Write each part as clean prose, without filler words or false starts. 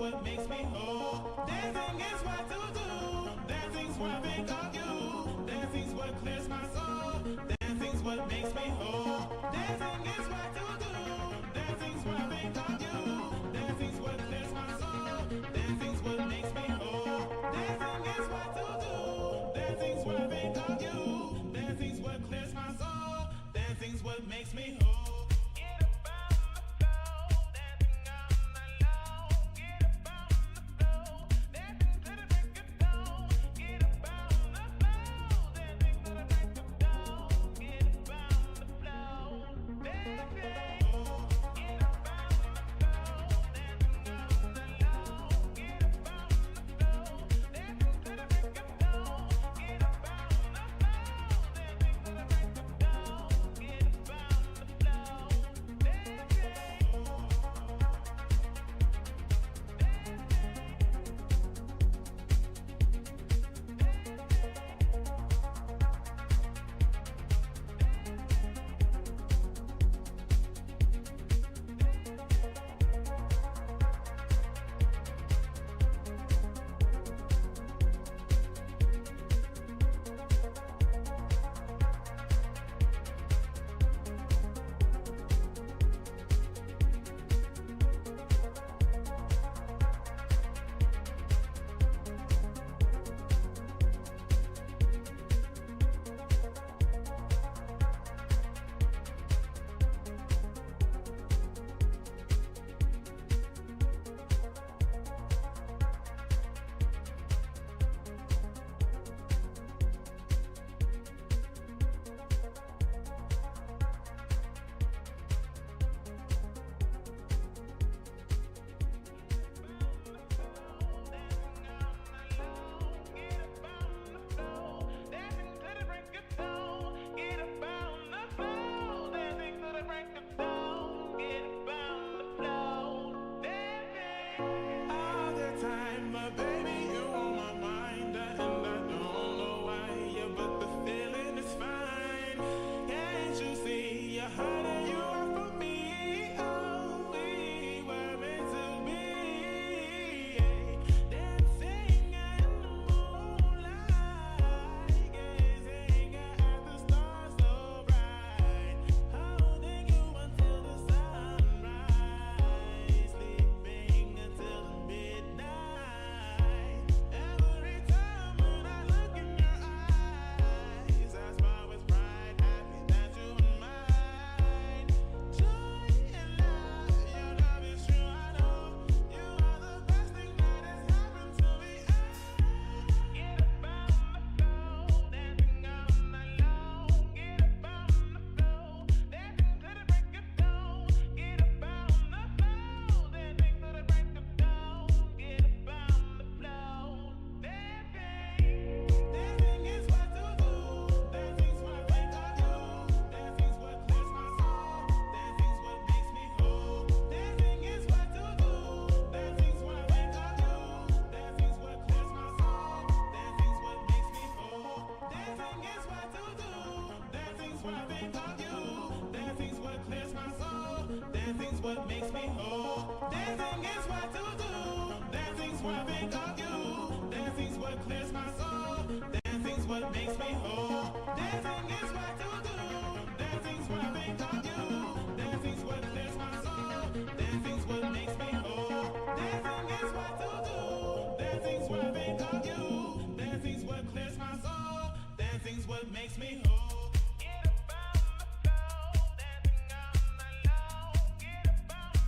what makes me whole. Dancing is what to do. Dancing's what I think of you. Dancing's what clears my soul. Dancing's what makes me whole. Dancing is what to do. Dancing's what I think of you. Dancing's what clears my soul. Dancing's what makes me whole. Dancing is what to do. Dancing's what I think of you. Dancing's what clears my soul. Dancing's what makes me whole. What makes me whole. Dancing is what to do. Dancing's what I think of you. Dancing's what clears my soul. Dancing's what makes me whole. Dancing is what to do. Dancing's what I think of you. Dancing's what clears my soul. Dancing's what makes me whole. Dancing is what to do. Dancing's what I think of you. Dancing's what clears my soul. Dancing's what makes me whole. Get up on the floor, dancing on the low. Get up on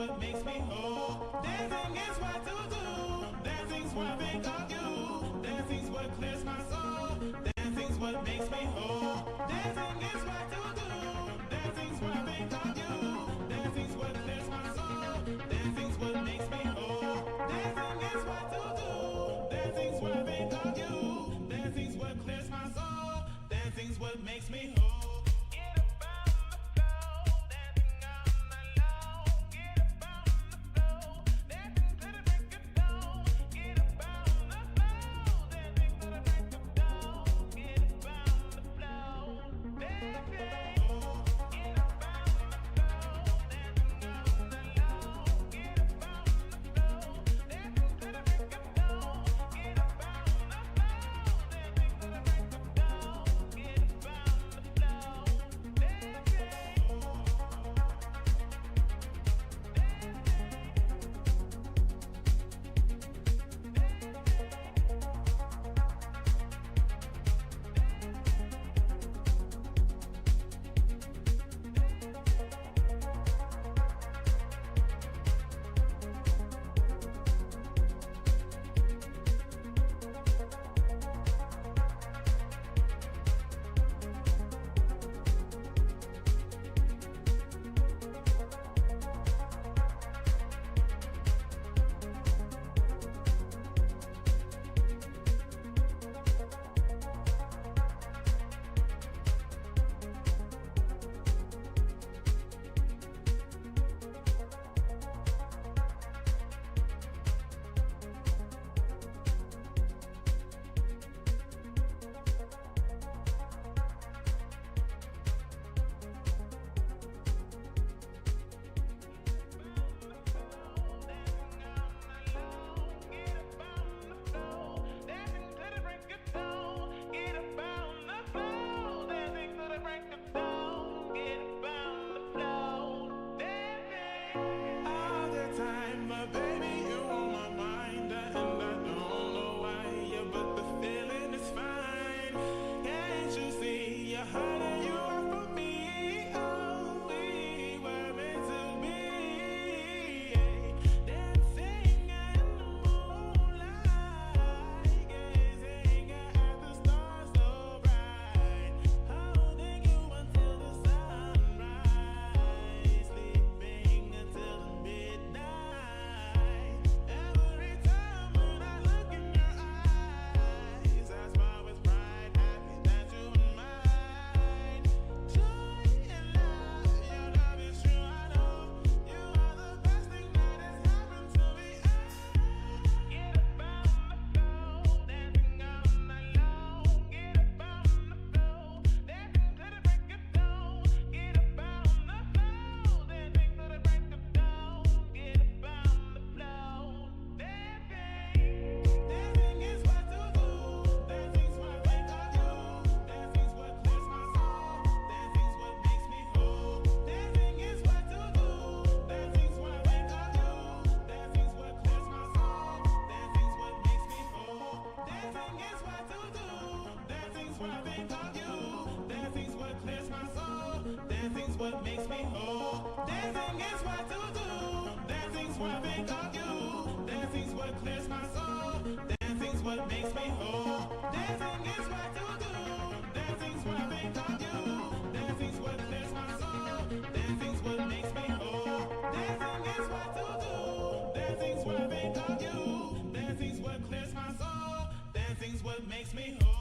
what makes me whole. Dancing is what to do. Dancing's what I think of you. Dancing's what clears my soul. Dancing's what makes me whole. Dancing is what to do. Dancing's what I think of you. Dancing's what clears my soul. Dancing's what makes me whole. Dancing is what to do. Dancing's what I think of you. Dancing's what clears my soul. Dancing's what makes me whole. What makes me whole. Dancing is what to do. Dancing's what I think of you. Dancing's what clears my soul. Dancing's what makes me whole. Dancing is what to do. Dancing's what I think of you. Dancing's what clears my soul. Dancing's what makes me whole. Dancing is what to do. Dancing's what I think of you. Dancing's what clears my soul. Dancing's what makes me whole.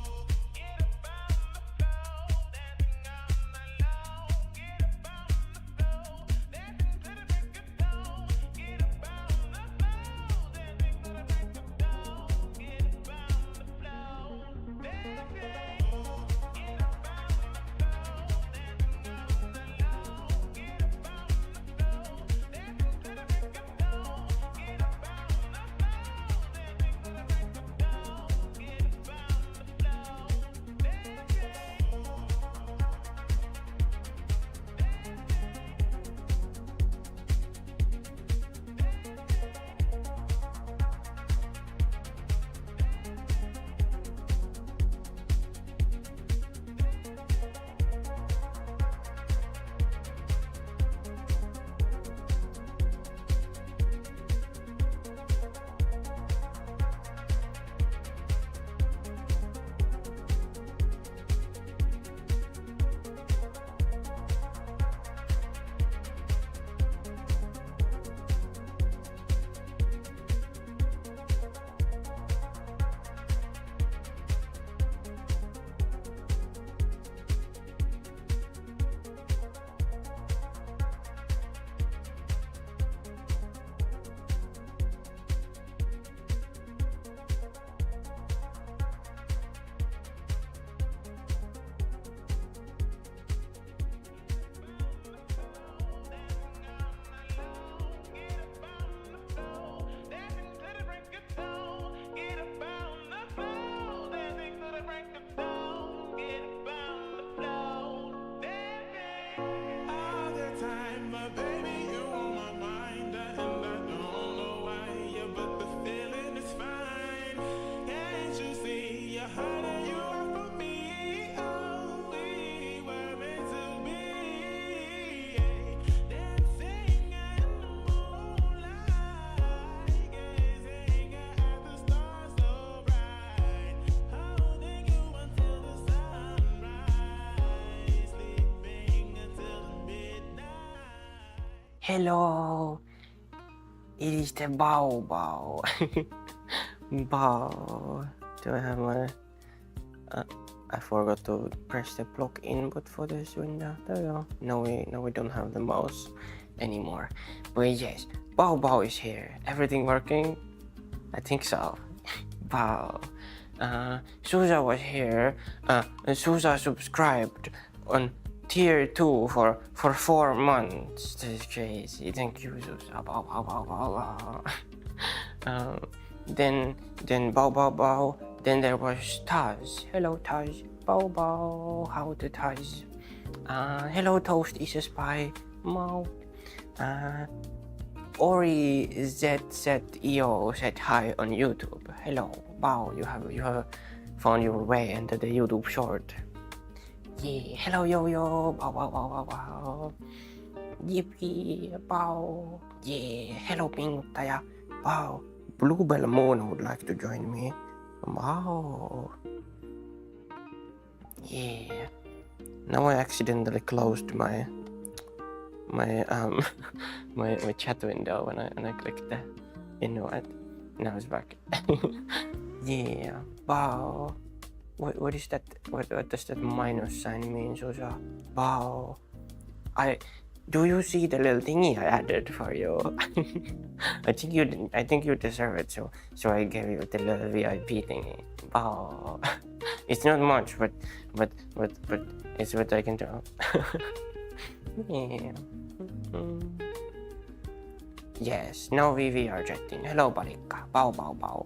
Hello. It is the Bao Bao. Bao. Do I have my... I forgot to press the block input for this window. There we go. No, we don't have the mouse anymore. But yes, Bao Bao is here. Everything working? I think so. Bao. Susa was here. Susa subscribed on tier 2 for 4 months. This is crazy. Thank you, Susa. Bao Bao Bao Bao Bao. Then Bao Bao Bao. Then there was Taz. Hello Taz. Bao Bao. How to Taz? Hello Toast is a spy. Mao. Ori ZZEO said hi on YouTube. Hello, Bao. You have found your way into the YouTube short. Yeah. Hello Yo Yo. Bao Bao Bao Bao Bao. Yippee. Bao. Yeah. Hello Ping Taya. Bao. Bluebell Moon would like to join me. Wow. Yeah. Now I accidentally closed my my chat window when I clicked the invite. Now it's back. Yeah. Wow. What is that? What does that minus sign mean, Susa? Wow. Do you see the little thingy I added for you? I think you deserve it, so I gave you the little VIP thingy. Wow. It's not much, but it's what I can do. Yeah. Yes, now we are chatting. Hello, Barikka. Bao Bao Bao.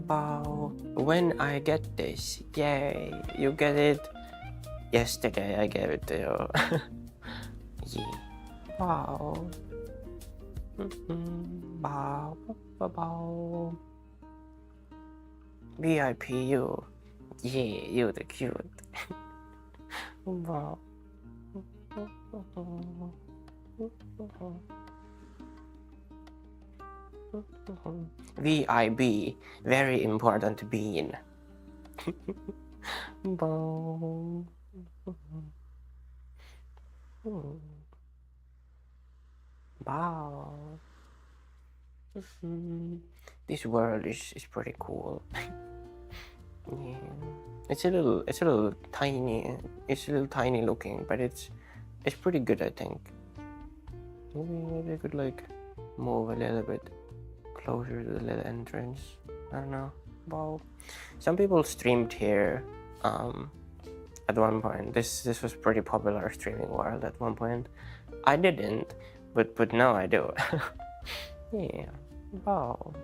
Bao. When I get this, yay! You get it. Yesterday I gave it to you. Yeah. Bao. Bao. Bao. VIP you. Yeah, you the cute. Wow. VIB, very important bean. Wow. Wow. This world is pretty cool. Yeah. It's a little tiny. It's a little tiny looking, but it's pretty good, I think. Maybe I could like move a little bit closer to the little entrance. I don't know. Wow. Some people streamed here at one point. This was pretty popular streaming world at one point. I didn't, but now I do. Yeah. Wow.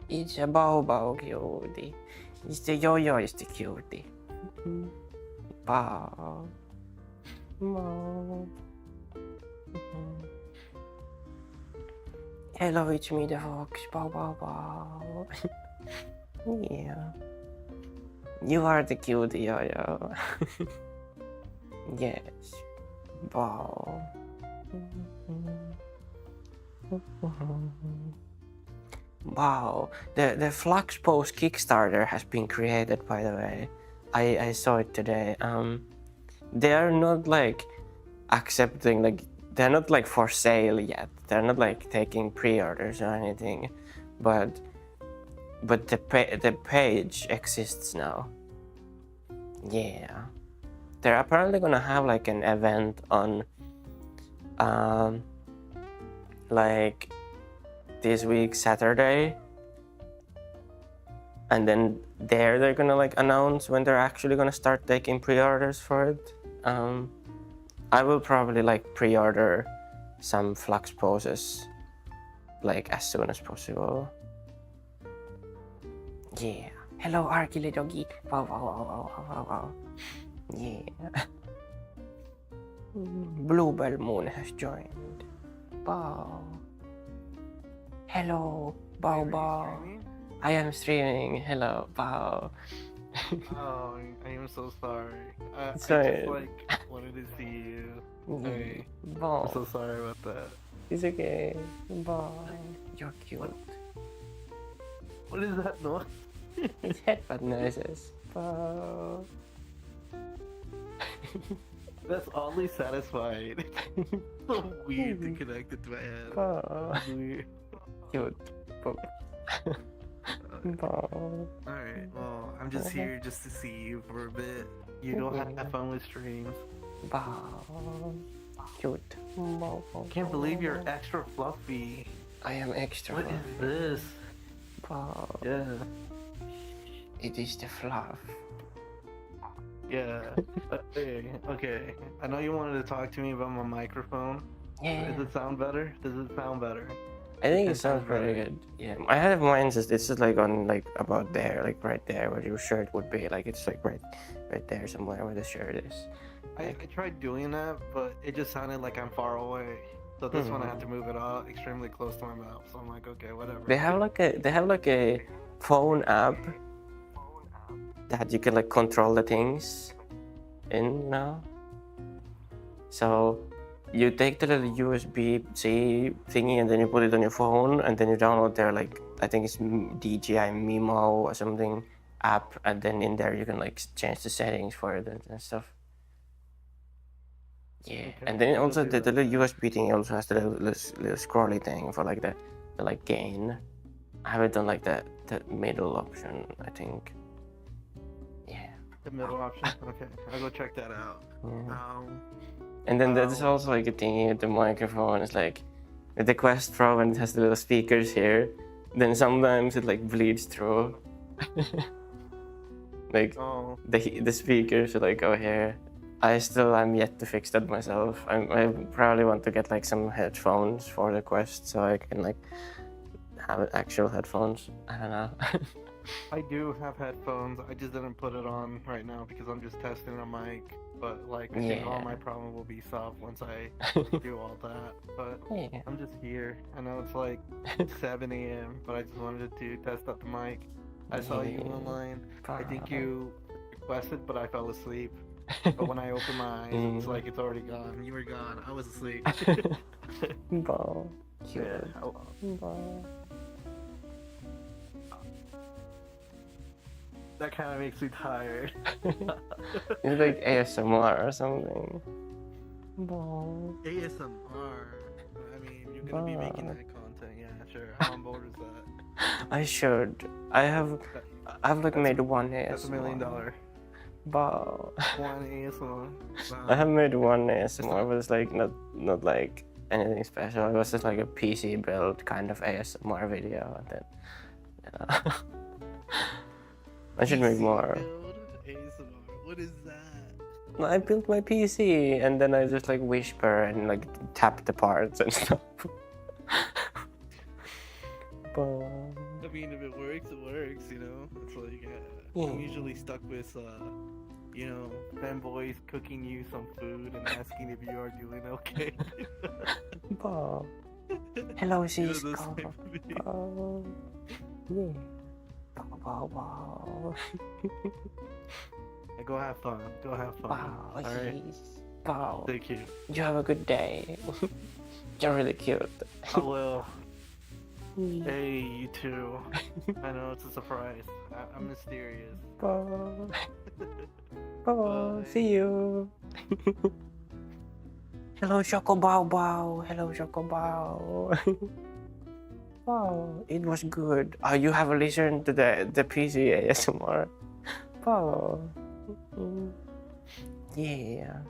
It's a Bao Bao cutie. It's the Yo-Yo is the cutie. Bao. Bao. Hello, it's me, the fox. Bao Bao Bao. Yeah. You are the cutie, Yo-Yo. Yes. Wow. Wow. The Flux Post Kickstarter has been created, by the way. I saw it today. They are not like accepting, like they're not like for sale yet. They're not like taking pre-orders or anything, but the page exists now. Yeah, they're apparently gonna have like an event on like this week Saturday, and then they're gonna like announce when they're actually gonna start taking pre-orders for it. I will probably like pre-order some Flux poses like as soon as possible. Yeah. Hello, Arkily Doggy. Wow, wow, wow, wow, wow, wow. Yeah. Bluebell Moon has joined. Wow. Hello, Bao Bao. I am streaming. Hello, Bao. Oh, I am so sorry. I just Sorry. like wanted to see you. Hey, I'm Bye. so sorry about that. It's okay. Bye. You're cute. What is that noise? It's headbutt noises. Bye. That's oddly satisfying. So weird to connect it to my head. Bye. Weird. Cute. Bye. Alright, well, I'm just here just to see you for a bit. You go have fun with streams. Bye. Cute. Bye. Can't believe you're extra fluffy. I am extra. What is this? Bye. Yeah. It is the fluff. Yeah. Okay. I know you wanted to talk to me about my microphone. Yeah. Does it sound better? Does it sound better? I think it It sounds sounds pretty right. good. Yeah, I have mine. It's just like on like about there, like right there where your shirt would be. Like it's like right there somewhere where the shirt is. I tried doing that, but it just sounded like I'm far away. So this one I have to move it out extremely close to my mouth. So I'm like, okay, whatever. They have like a phone app that you can like control the things in now. So you take the little USB-C thingy and then you put it on your phone and then you download their like I think it's DJI Mimo or something app, and then in there you can like change the settings for it and stuff. Yeah, Okay, and then I'll also do the that. little USB thing also has the little scrolly thing for like the like gain. I haven't done like the middle option, I think. Yeah. The middle option? Okay, I'll go check that out. Yeah. And then there's also like a thingy with the microphone. It's like with the Quest Pro and it has the little speakers here. Then sometimes it like bleeds through. Like Oh, the speakers should like go here. I'm yet to fix that myself. I probably want to get like some headphones for the Quest so I can like have actual headphones. I don't know. I do have headphones. I just didn't put it on right now because I'm just testing a mic. But like, I think all Yeah. my problem will be solved once I do all that. But Yeah. I'm just here. I know it's like 7 a.m., but I just wanted to test out the mic. I saw you Yeah. online. I think you requested, but I fell asleep. But when I opened my eyes, it's like it's already gone. You were gone. I was asleep. Ball. Cute. Yeah. Ball. That kind of makes me tired. It's like ASMR or something. Ball. ASMR. I mean, you're gonna be making that content. Yeah, sure. How on board is that? I should. I've like made one ASMR. That's $1 million. Wow. One ASMR. Wow. I have made one ASMR, but it's like not like anything special. It was just like a PC build kind of ASMR video, and then yeah. I should make more. ASMR. What is that? I built my PC and then I just like whisper and like tap the parts and stuff. I mean, if it works, it works, you know? It's like, I'm usually stuck with, you know, fanboys cooking you some food and asking if you are doing okay. Hello, You know, Cisco. those type of videos. Yeah. Wow. Hey, go have fun. Go have fun. Wow. Alright? Wow. Thank you. You have a good day. You're really cute. I will. Hey, you too. I know it's a surprise. I'm mysterious. Bye. Bye. See you. Hello, Choco Bow Bow. Hello, Choco Bow. Wow, it was good. Oh, you have listened to the PC ASMR. Wow. Yeah.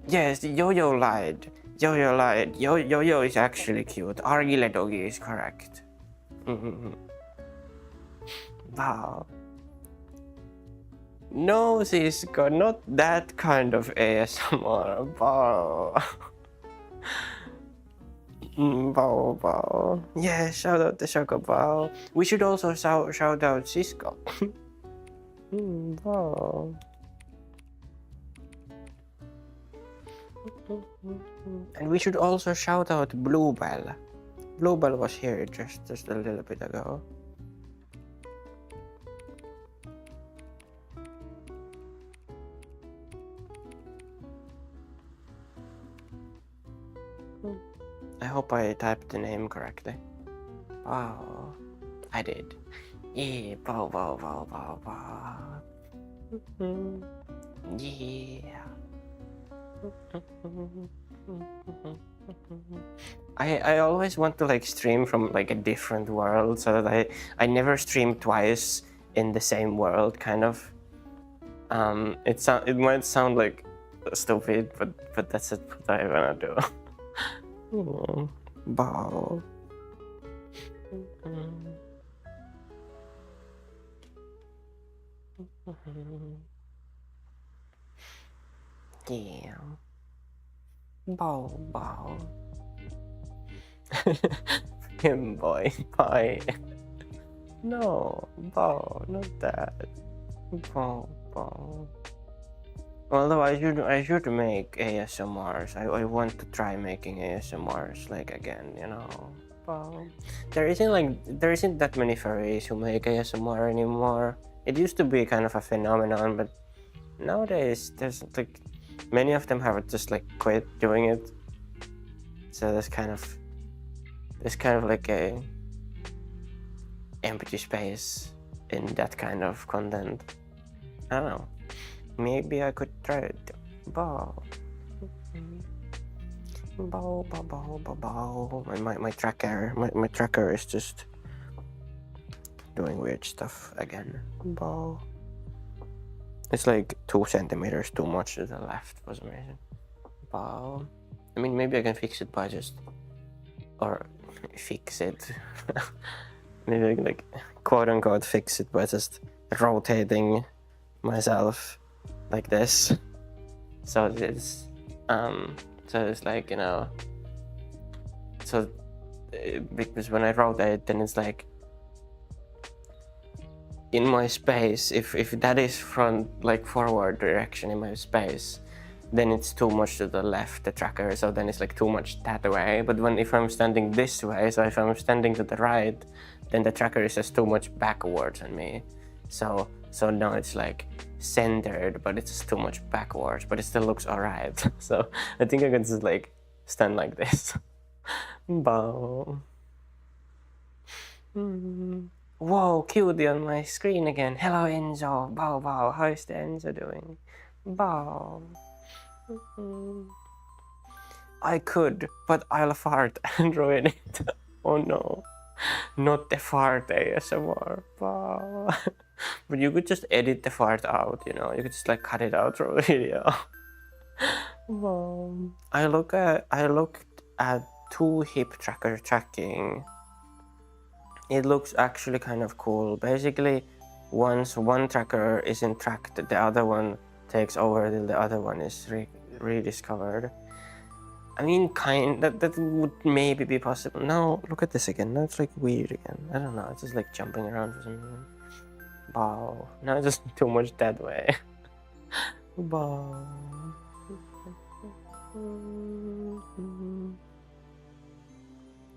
Yes, Yo-Yo lied. Yo-Yo lied. Yo-Yo is actually cute. Argile Doggy is correct. Wow. No, Cisco, not that kind of ASMR. Wow. Bow Bow. Yeah, shout out to Choco Bow. We should also shout out Cisco. Bow. And we should also shout out Bluebell. Bluebell was here just a little bit ago. hope I typed the name correctly. Wow, I did. Yeah, bow, bow, bow, bow, bow. Yeah. I always want to like stream from like a different world so that I never stream twice in the same world, kind of. It might sound like stupid, but that's what I wanna do. Bow. Yeah. Bow, bow. Him boy, bye. No, bow, not that. Bow, bow. Although I should make ASMRs. I want to try making ASMRs like again, you know. Bow. There isn't that many furries who make ASMR anymore. It used to be kind of a phenomenon, but nowadays there's like many of them have just like quit doing it. So there's kind of like a empty space in that kind of content. I don't know. Maybe I could try it. Bow. Bow, bow, bow, bow, bow. My tracker is just doing weird stuff again. Bow. It's like 2 centimeters too much to the left for some reason. Bow. I mean, maybe I can fix it by just... Or fix it. Maybe I can like quote-unquote fix it by just rotating myself like this. So it's like, you know... So because when I rotate, then it's like in my space, if that is from like forward direction in my space, then it's too much to the left, the tracker, so then it's like too much that way. But if I'm standing this way, so if I'm standing to the right, then the tracker is just too much backwards on me. So now it's like centered, but it's just too much backwards, but it still looks alright. So I think I can just like stand like this. Bow. Whoa, Cutie on my screen again. Hello Enzo. Bow, bow. How is the Enzo doing? Bow. I could, but I'll fart and ruin it. Oh no. Not the fart ASMR. Bow. But you could just edit the fart out, you know. You could just like cut it out from the video. Bow. I looked at 2 hip tracker tracking. It looks actually kind of cool. Basically, once one tracker isn't tracked, the other one takes over till the other one is rediscovered. I mean, that would maybe be possible. No, look at this again. Now it's like weird again. I don't know. It's just like jumping around for some reason. Bow. Now it's just too much that way. Bow.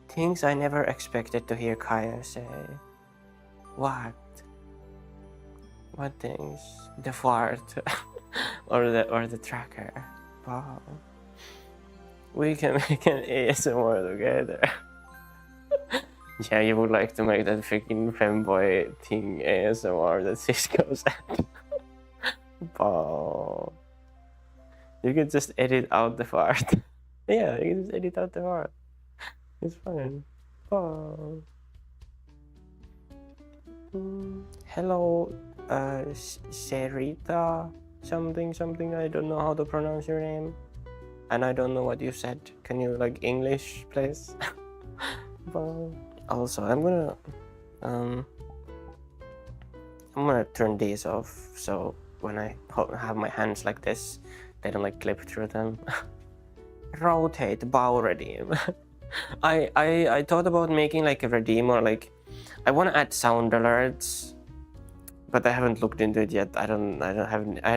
Things I never expected to hear Kaia say. What? What things? The fart. or the tracker. Wow. We can make an ASMR together. Yeah, you would like to make that freaking femboy thing ASMR that Cisco said. Wow. You can just edit out the fart. Yeah, you can just edit out the fart. It's fine. Oh. Hello, Sarita something. I don't know how to pronounce your name, and I don't know what you said. Can you like English, please? Also, I'm gonna turn these off so when I have my hands like this, they don't like clip through them. Rotate, bow redeem. I thought about making like a redeem, or like I want to add sound alerts, but I haven't looked into it yet. I've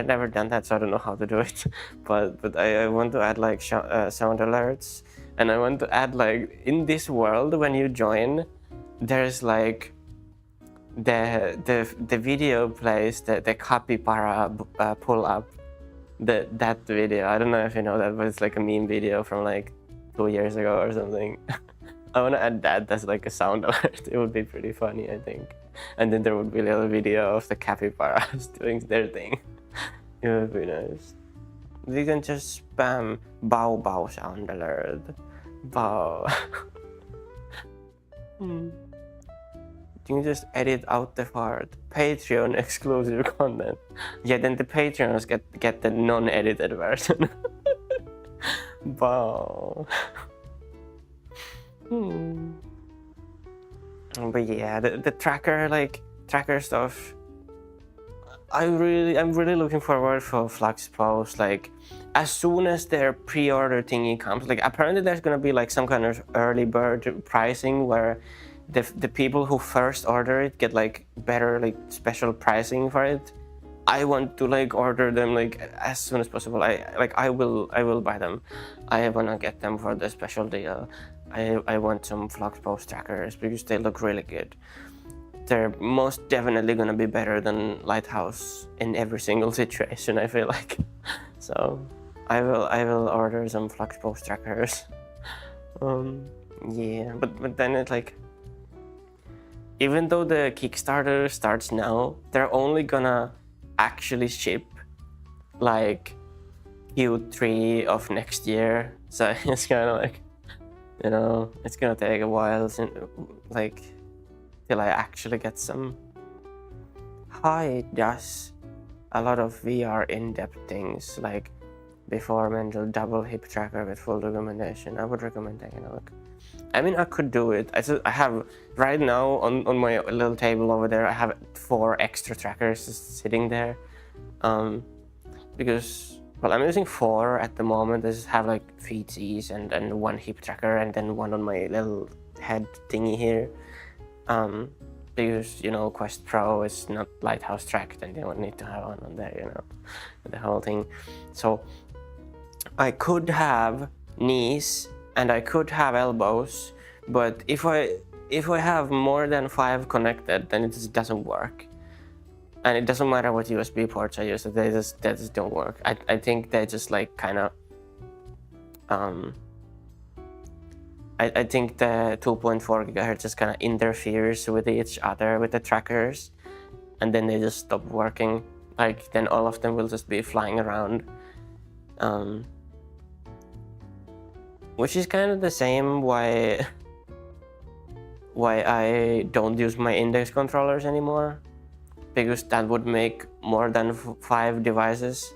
never done that, so I don't know how to do it. But I want to add like sound alerts, and I want to add like in this world when you join, there's like the video plays the capybara pull up that video. I don't know if you know that, but it's like a meme video from like 2 years ago or something. I want to add that as like a sound alert. It would be pretty funny, I think. And then there would be a little video of the capybaras doing their thing. It would be nice. You can just spam bow bow sound alert. Bow. You can just edit out the part. Patreon exclusive content. Yeah, then the Patreons get the non-edited version. Bow. But yeah, the tracker stuff. I'm really looking forward for Flux Post. Like, as soon as their pre-order thingy comes, like apparently there's gonna be like some kind of early bird pricing where the people who first order it get like better like special pricing for it. I want to like order them like as soon as possible. I will buy them. I wanna get them for the special deal. I want some Flux Post trackers because they look really good. They're most definitely gonna be better than Lighthouse in every single situation, I feel like. So I will order some Flux Post trackers. Yeah, but then it's like, even though the Kickstarter starts now, they're only gonna actually ship like Q3 of next year. So it's kind of like, you know, it's gonna take a while like till I actually get some. Hi, it does a lot of VR in-depth things, like before mentioned double hip tracker with full documentation. I would recommend taking a look. I mean, I could do it. I have right now on my little table over there, I have 4 extra trackers just sitting there. Because, well, I'm using 4 at the moment. I just have like feetsies and 1 hip tracker and then 1 on my little head thingy here. Because, you know, Quest Pro is not Lighthouse tracked and you don't need to have one on there, you know, the whole thing. So I could have knees and I could have elbows, but if I have more than 5 connected, then it just doesn't work. And it doesn't matter what USB ports I use, they just don't work. I think they just like kind of I think the 2.4 gigahertz just kind of interferes with each other with the trackers, and then they just stop working. Like, then all of them will just be flying around, which is kind of the same why I don't use my index controllers anymore, because that would make more than 5 devices.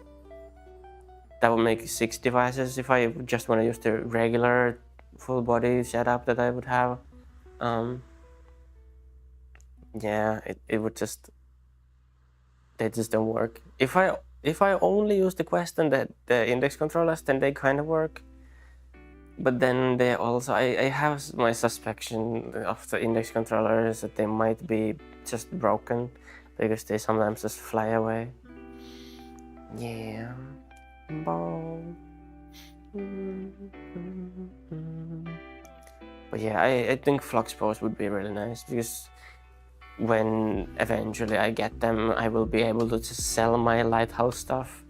That would make 6 devices if I just want to use the regular full body setup that I would have. Yeah, it would just, they just don't work. If I only use the Quest and the index controllers, then they kind of work. But then they also, I have my suspicion of the index controllers that they might be just broken because they sometimes just fly away. Yeah. But yeah, I think Flux Post would be really nice, because when eventually I get them, I will be able to just sell my Lighthouse stuff.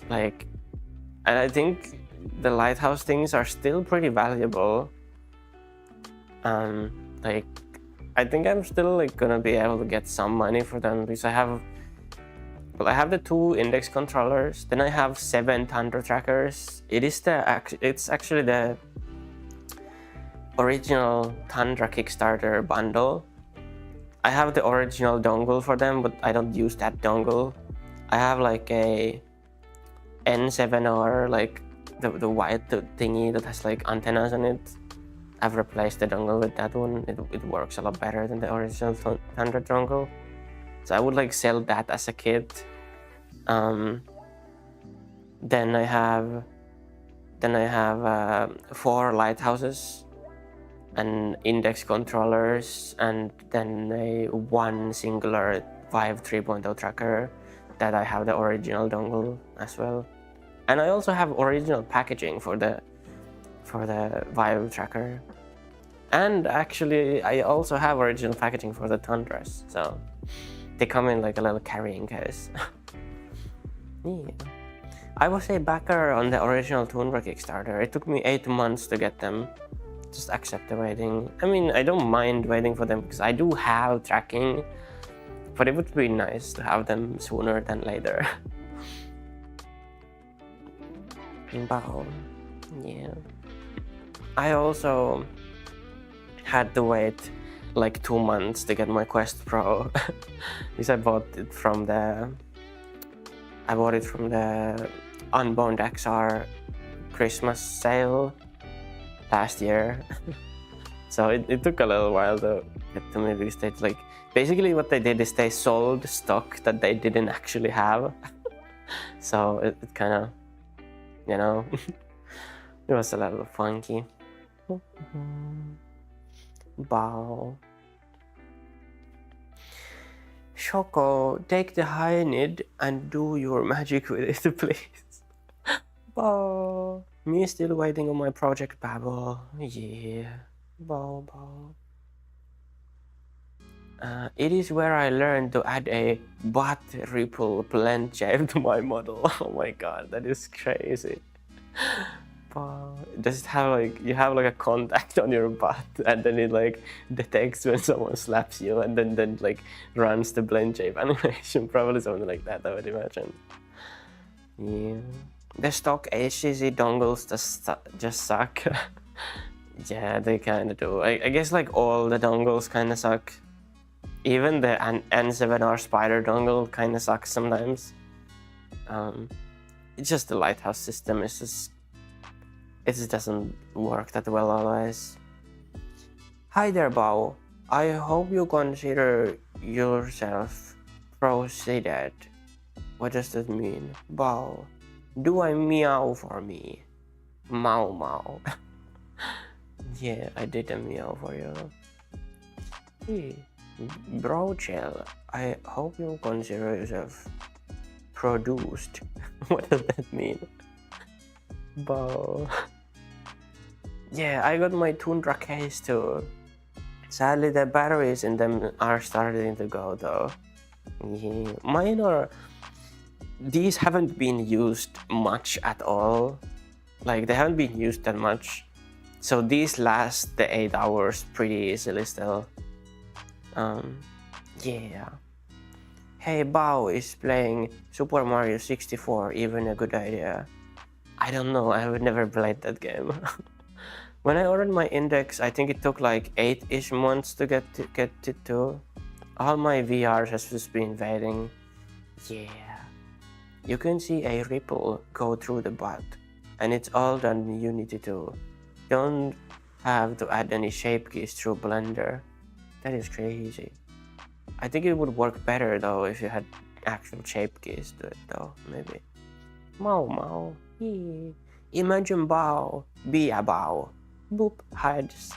Like, and I think the Lighthouse things are still pretty valuable. Like, I think I'm still like gonna be able to get some money for them, because I have the 2 index controllers, then I have 7 Tundra trackers. It's actually the original Tundra Kickstarter bundle. I have the original dongle for them, but I don't use that dongle. I have like a N7R, like the white thingy that has like antennas on it. I've replaced the dongle with that one. It works a lot better than the original Tundra dongle. So I would like sell that as a kit. Then I have 4 lighthouses and index controllers, and then a 1 singular Vive 3.0 tracker that I have the original dongle as well. And I also have original packaging for the Vive tracker. And actually, I also have original packaging for the Tundras. So they come in like a little carrying case. Yeah. I was a backer on the original Toonra Kickstarter. It took me 8 months to get them. Just accept the waiting. I mean, I don't mind waiting for them because I do have tracking, but it would be nice to have them sooner than later. Wow. Yeah. I also had to wait like 2 months to get my Quest Pro because I bought it from the Unbound XR Christmas sale last year. So it took a little while to get to me because they like basically what they did is they sold stock that they didn't actually have. So it kind of, you know, it was a little funky. Bow. Choco, take the Hynid and do your magic with it, please. Bow. Me still waiting on my project Babel. Yeah. Bow, bow. It is where I learned to add a butt ripple blend shape to my model. Oh my god, that is crazy. Does it have like, you have like a contact on your butt and then it like detects when someone slaps you and then like runs the blend shape animation? Probably something like that, I would imagine. Yeah. The stock HCC dongles just suck. Yeah, they kind of do. I guess like all the dongles kind of suck. Even the N7R Spider dongle kind of sucks sometimes. It's just the Lighthouse system is just, it just doesn't work that well always. Hi there, Bao. I hope you consider yourself proceeded. What does that mean? Bao, do I meow for me? Mau mau. Yeah, I did a meow for you. Hey, bro chill. I hope you consider yourself produced. What does that mean? Bao. Yeah, I got my Tundra case too. Sadly, the batteries in them are starting to go though. Yeah, mine are... These haven't been used much at all. Like, they haven't been used that much. So these last the 8 hours pretty easily still. Yeah. Hey, Bao, is playing Super Mario 64 even a good idea? I don't know, I have never played that game. When I ordered my index, I think it took like 8-ish months to get it to. All my VRs has just been waiting. Yeah. You can see a ripple go through the butt, and it's all done in Unity 2. Don't have to add any shape keys through Blender. That is crazy. I think it would work better though if you had actual shape keys to it though, maybe. Mau mau. Yeah. Imagine Bao. Be a Bao. Boop. Hi, just...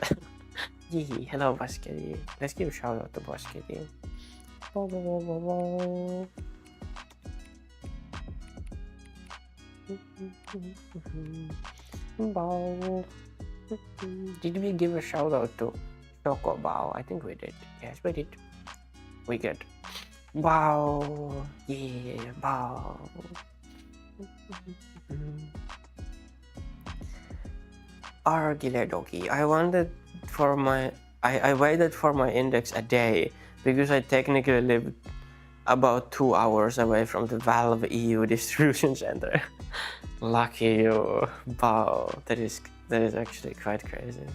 Yeah, hello Baskety. Let's give a shout out to Baskety. Bao. Did we give a shout out to Choco Bao? I think we did. Yes, we did. We good. Bao. Yeah, Bao. Argiledoki. I waited for my index a day because I technically lived about 2 hours away from the Valve EU distribution center. Lucky you, Bao. That is actually quite crazy.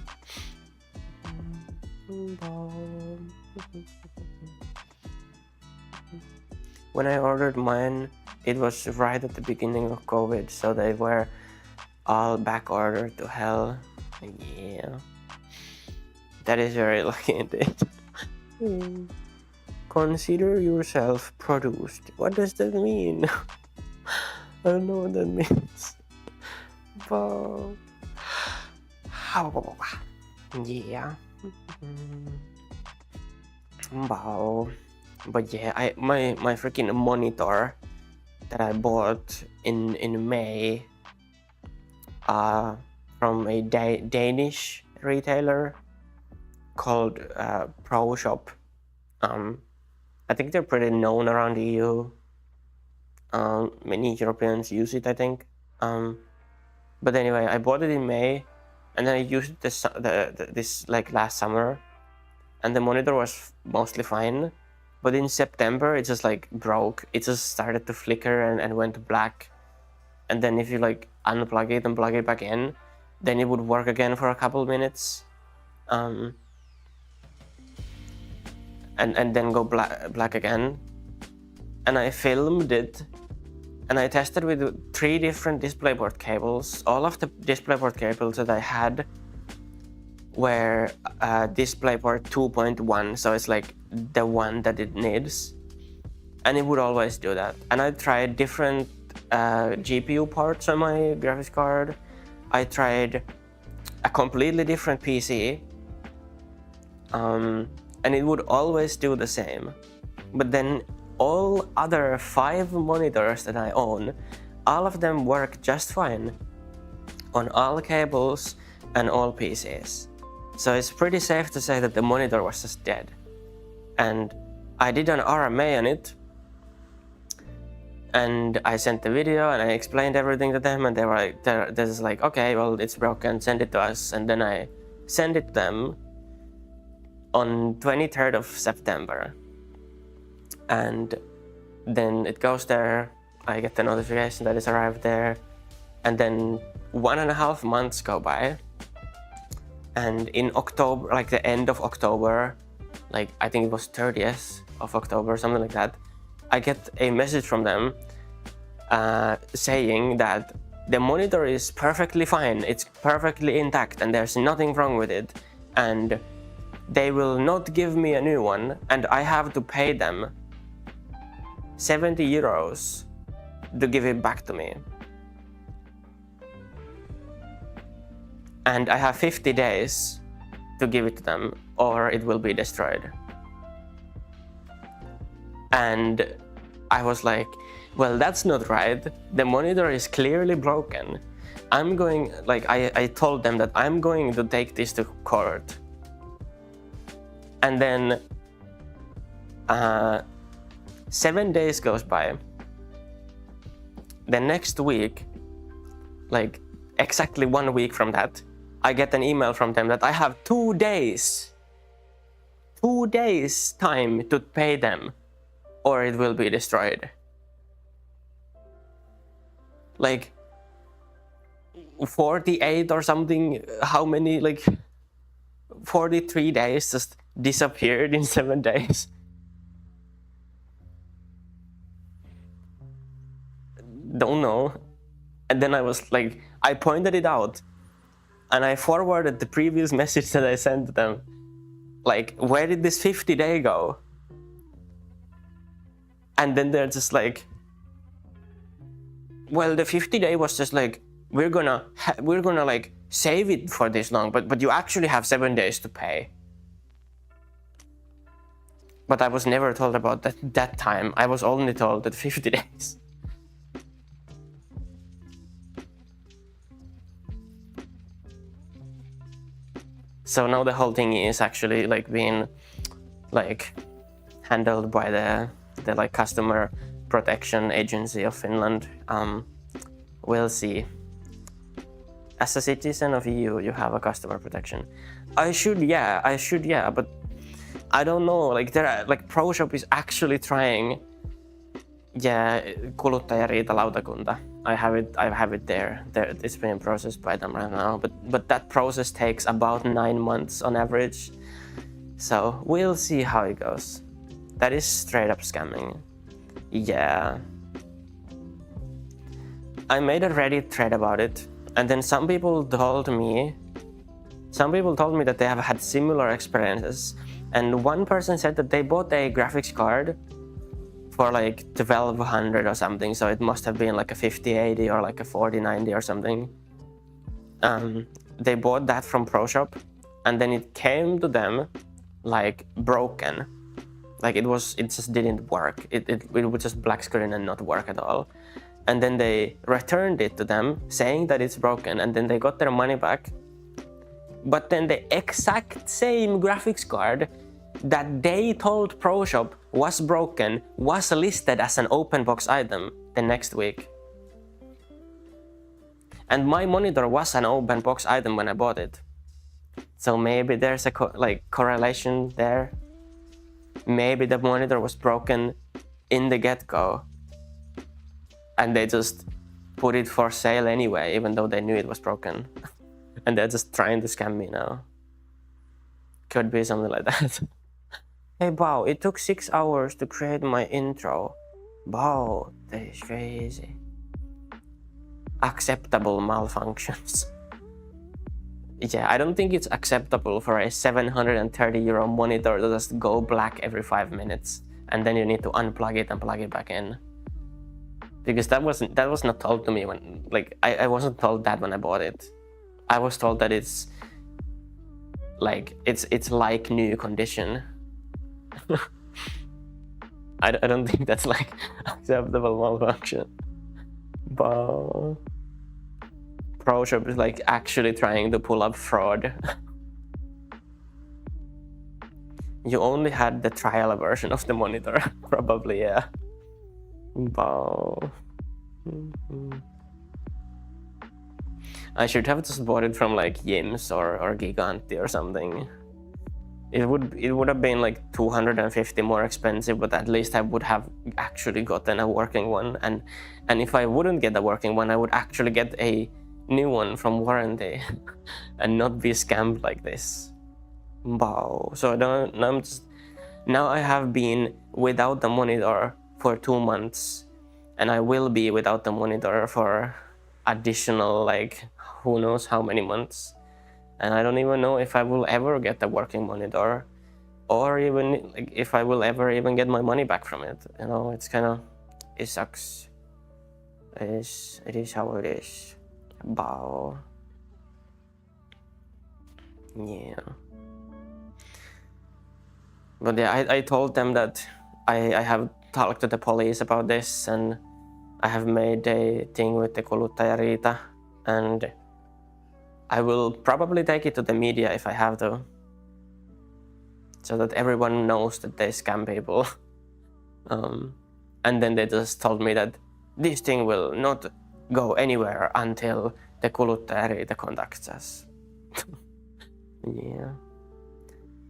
When I ordered mine, it was right at the beginning of COVID, so they were all back ordered to hell. Yeah. That is very lucky indeed. Consider yourself produced. What does that mean? I don't know what that means. But... yeah. Wow. But yeah, my freaking monitor that I bought in May from a Danish retailer called Pro Shop. I think they're pretty known around the EU. Many Europeans use it, I think. But anyway, I bought it in May, and then I used it this like last summer, and the monitor was mostly fine. But in September, it just like broke. It just started to flicker and went black. And then if you like unplug it and plug it back in, then it would work again for a couple minutes. And then go black again. And I filmed it, and I tested with 3 different DisplayPort cables. All of the DisplayPort cables that I had were DisplayPort 2.1, so it's like the one that it needs, and it would always do that. And I tried different GPU parts on my graphics card. I tried a completely different PC, and it would always do the same. But then all other 5 monitors that I own, all of them work just fine on all cables and all PCs. So it's pretty safe to say that the monitor was just dead. And I did an RMA on it, and I sent the video and I explained everything to them, and they were like, they're just like, okay, well, it's broken, send it to us. And then I sent it to them on 23rd of September. And then it goes there, I get the notification that it's arrived there, and then 1.5 months go by, and in October, like the end of October, like I think it was 30th of October, something like that, I get a message from them saying that the monitor is perfectly fine, it's perfectly intact, and there's nothing wrong with it, and they will not give me a new one, and I have to pay them 70 euros to give it back to me. And I have 50 days to give it to them, or it will be destroyed. And I was like, well, that's not right. The monitor is clearly broken. I'm going, like, I told them that I'm going to take this to court. And then 7 days goes by. The next week, like exactly 1 week from that, I get an email from them that I have 2 days time to pay them, or it will be destroyed. Like 48 or something, how many, like 43 days just disappeared in 7 days. Don't know. And then I was like, I pointed it out, and I forwarded the previous message that I sent them. Like, where did this 50-day go? And then they're just like, well, the 50-day was just like, we're gonna like save it for this long, but you actually have 7 days to pay. But I was never told about that time. I was only told that 50 days. So now the whole thing is actually like being like handled by the like customer protection agency of Finland. We'll see. As a citizen of EU, you have a customer protection. I should, yeah, but I don't know. Like like ProShop is actually trying. Yeah, kuluttajariitalautakunta. I have it there. It's being processed by them right now. But that process takes about 9 months on average. So we'll see how it goes. That is straight up scamming. Yeah. I made a Reddit thread about it, and then some people told me that they have had similar experiences. And one person said that they bought a graphics card for like 1200 or something, so it must have been like a 5080 or like a 4090 or something. They bought that from ProShop, and then it came to them like broken. Like it just didn't work. It would just black screen and not work at all. And then they returned it to them saying that it's broken, and then they got their money back. But then the exact same graphics card that they told ProShop was broken was listed as an open box item the next week. And my monitor was an open box item when I bought it. So maybe there's a correlation there. Maybe the monitor was broken in the get-go and they just put it for sale anyway, even though they knew it was broken. And they're just trying to scam me now. Could be something like that. Hey, wow, it took 6 hours to create my intro. Wow, that is crazy. Acceptable malfunctions. Yeah, I don't think it's acceptable for a 730 euro monitor to just go black every 5 minutes. And then you need to unplug it and plug it back in. Because that was not told to me when, I wasn't told that when I bought it. I was told that it's like new condition. I don't think that's like acceptable malfunction. But ProShop is like actually trying to pull up fraud. You only had the trial version of the monitor, probably, yeah. But I should have just bought it from like Yims or Giganti or something. It would have been like 250 more expensive, but at least I would have actually gotten a working one. And if I wouldn't get a working one, I would actually get a new one from warranty and not be scammed like this. Wow. So now I have been without the monitor for 2 months, and I will be without the monitor for additional like who knows how many months. And I don't even know if I will ever get a working monitor, or even like, if I will ever even get my money back from it. You know, it sucks. It is how it is. Wow. Yeah. But yeah, I told them that I have talked to the police about this, and I have made a thing with the kuluttajariita, and I will probably take it to the media if I have to, so that everyone knows that they scam people. And then they just told me that this thing will not go anywhere until the kuluttajariita contacts us. Yeah.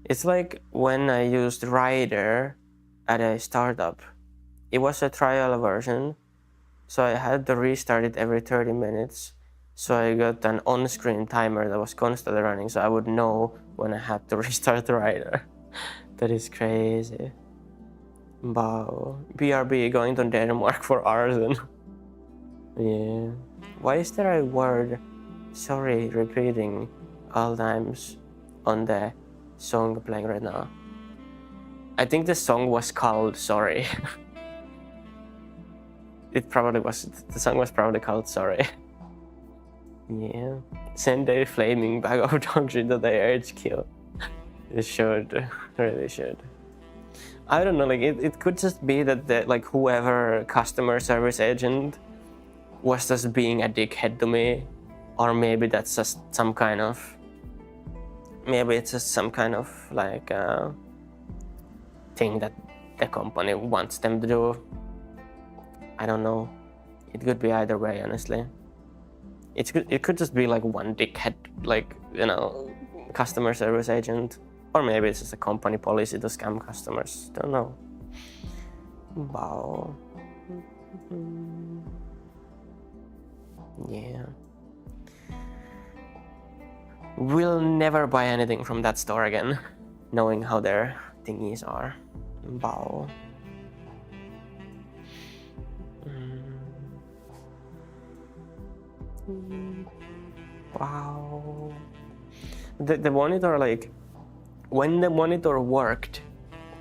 It's like when I used Rider at a startup. It was a trial version, so I had to restart it every 30 minutes. So I got an on-screen timer that was constantly running, so I would know when I had to restart the Rider. That is crazy. Wow. BRB going to Denmark for arson. Yeah. Why is there a word sorry repeating all times on the song playing right now? I think the song was called Sorry. It probably was. The song was probably called Sorry. Yeah. Send a flaming bag of dog shit to the HQ. It should. Really should. I don't know, like it could just be that like whoever customer service agent was just being a dickhead to me, or maybe that's just some kind of, maybe it's just some kind of like thing that the company wants them to do. I don't know. It could be either way, honestly. It could just be like one dickhead, like, you know, customer service agent, or maybe it's just a company policy to scam customers. Don't know. Wow. Yeah. We'll never buy anything from that store again, knowing how their thingies are. Wow. Wow. The monitor, like, when the monitor worked,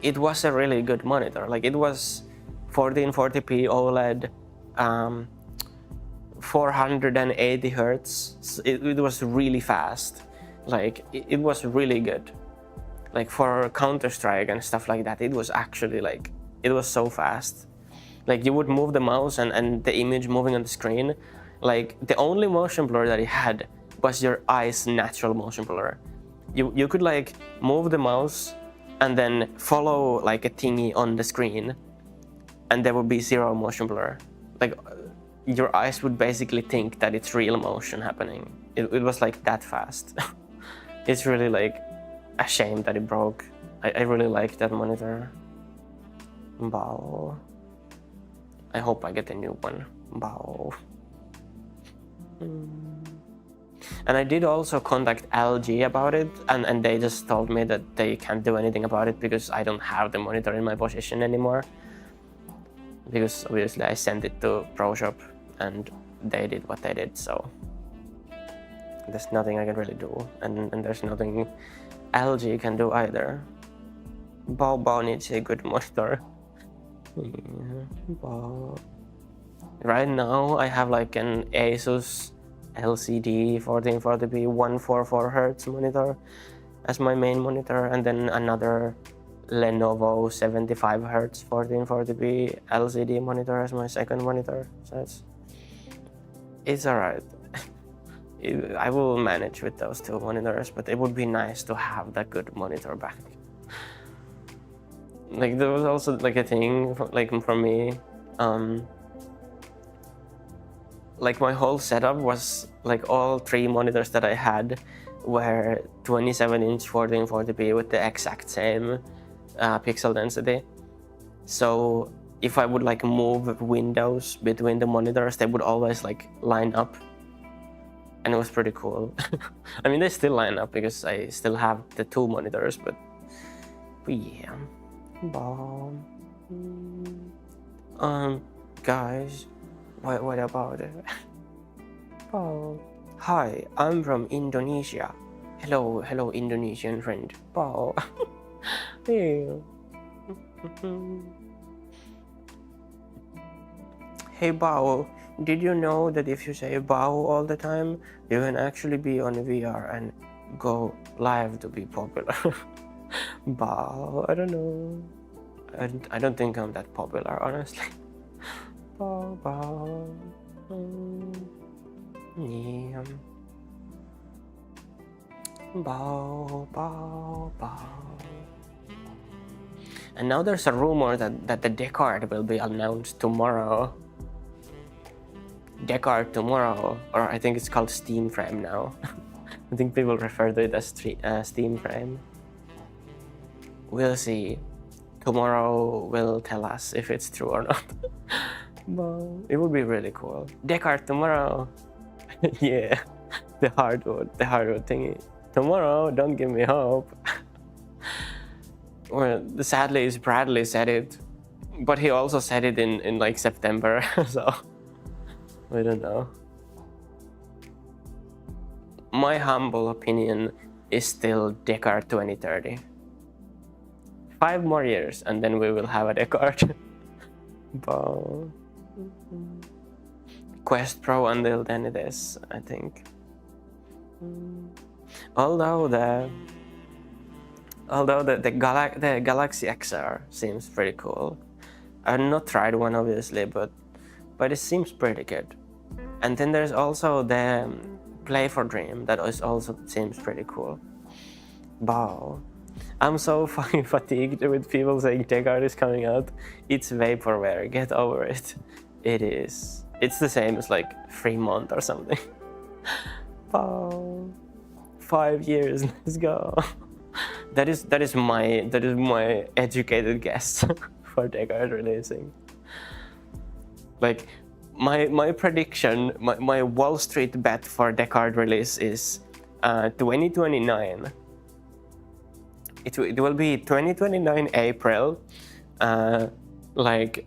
it was a really good monitor. Like, it was 1440p OLED, 480 hertz. It was really fast. Like, it was really good. Like, for Counter-Strike and stuff like that, it was actually, like, it was so fast. Like, you would move the mouse and the image moving on the screen. Like, the only motion blur that it had was your eye's natural motion blur. You could like move the mouse and then follow like a thingy on the screen, and there would be zero motion blur. Like your eyes would basically think that it's real motion happening. It was like that fast. It's really like a shame that it broke. I really like that monitor. Bow. I hope I get a new one. Bow. And I did also contact LG about it, and they just told me that they can't do anything about it because I don't have the monitor in my possession anymore. Because obviously I sent it to Pro Shop and they did what they did, so there's nothing I can really do, and there's nothing LG can do either. Bao needs a good monitor. Bao. Right now I have like an Asus LCD 1440p 144 Hz monitor as my main monitor, and then another Lenovo 75 Hz 1440p LCD monitor as my second monitor. So it's alright. I will manage with those two monitors, but it would be nice to have that good monitor back. Like there was also like a thing for me, like my whole setup was like all three monitors that I had were 27-inch 1440p with the exact same pixel density. So if I would like move windows between the monitors, they would always like line up, and it was pretty cool. I mean, they still line up because I still have the two monitors, but yeah. Guys, what about it? Oh, hi, I'm from Indonesia. Hello, Indonesian friend. Wow. Hey. Hey Bao, did you know that if you say Bao all the time, you can actually be on VR and go live to be popular? Bao, I don't know. I don't think I'm that popular, honestly. Bao. Yeah. Bao. And now there's a rumor that the Descartes will be announced tomorrow. Descartes tomorrow, or I think it's called Steam Frame now. I think people refer to it as Steam Frame. We'll see. Tomorrow will tell us if it's true or not. But it would be really cool. Descartes tomorrow. Yeah, the hardwood thingy. Tomorrow, don't give me hope. Well, sadly, is Bradley said it, but he also said it in like September, so I don't know. My humble opinion is still Descartes 2030. 5 more years and then we will have a Descartes. Quest Pro until then it is, I think. Although the Galaxy XR seems pretty cool. I've not tried one obviously, but it seems pretty good. And then there's also the Play for Dream that also seems pretty cool. Wow. I'm so fucking fatigued with people saying Descartes is coming out. It's vaporware, get over it. It is. It's the same as like Fremont or something. Wow. 5 years, let's go. That is my educated guess for Descartes releasing. Like my prediction, my Wall Street bet for Descartes release is 2029. It will be 2029 April. Like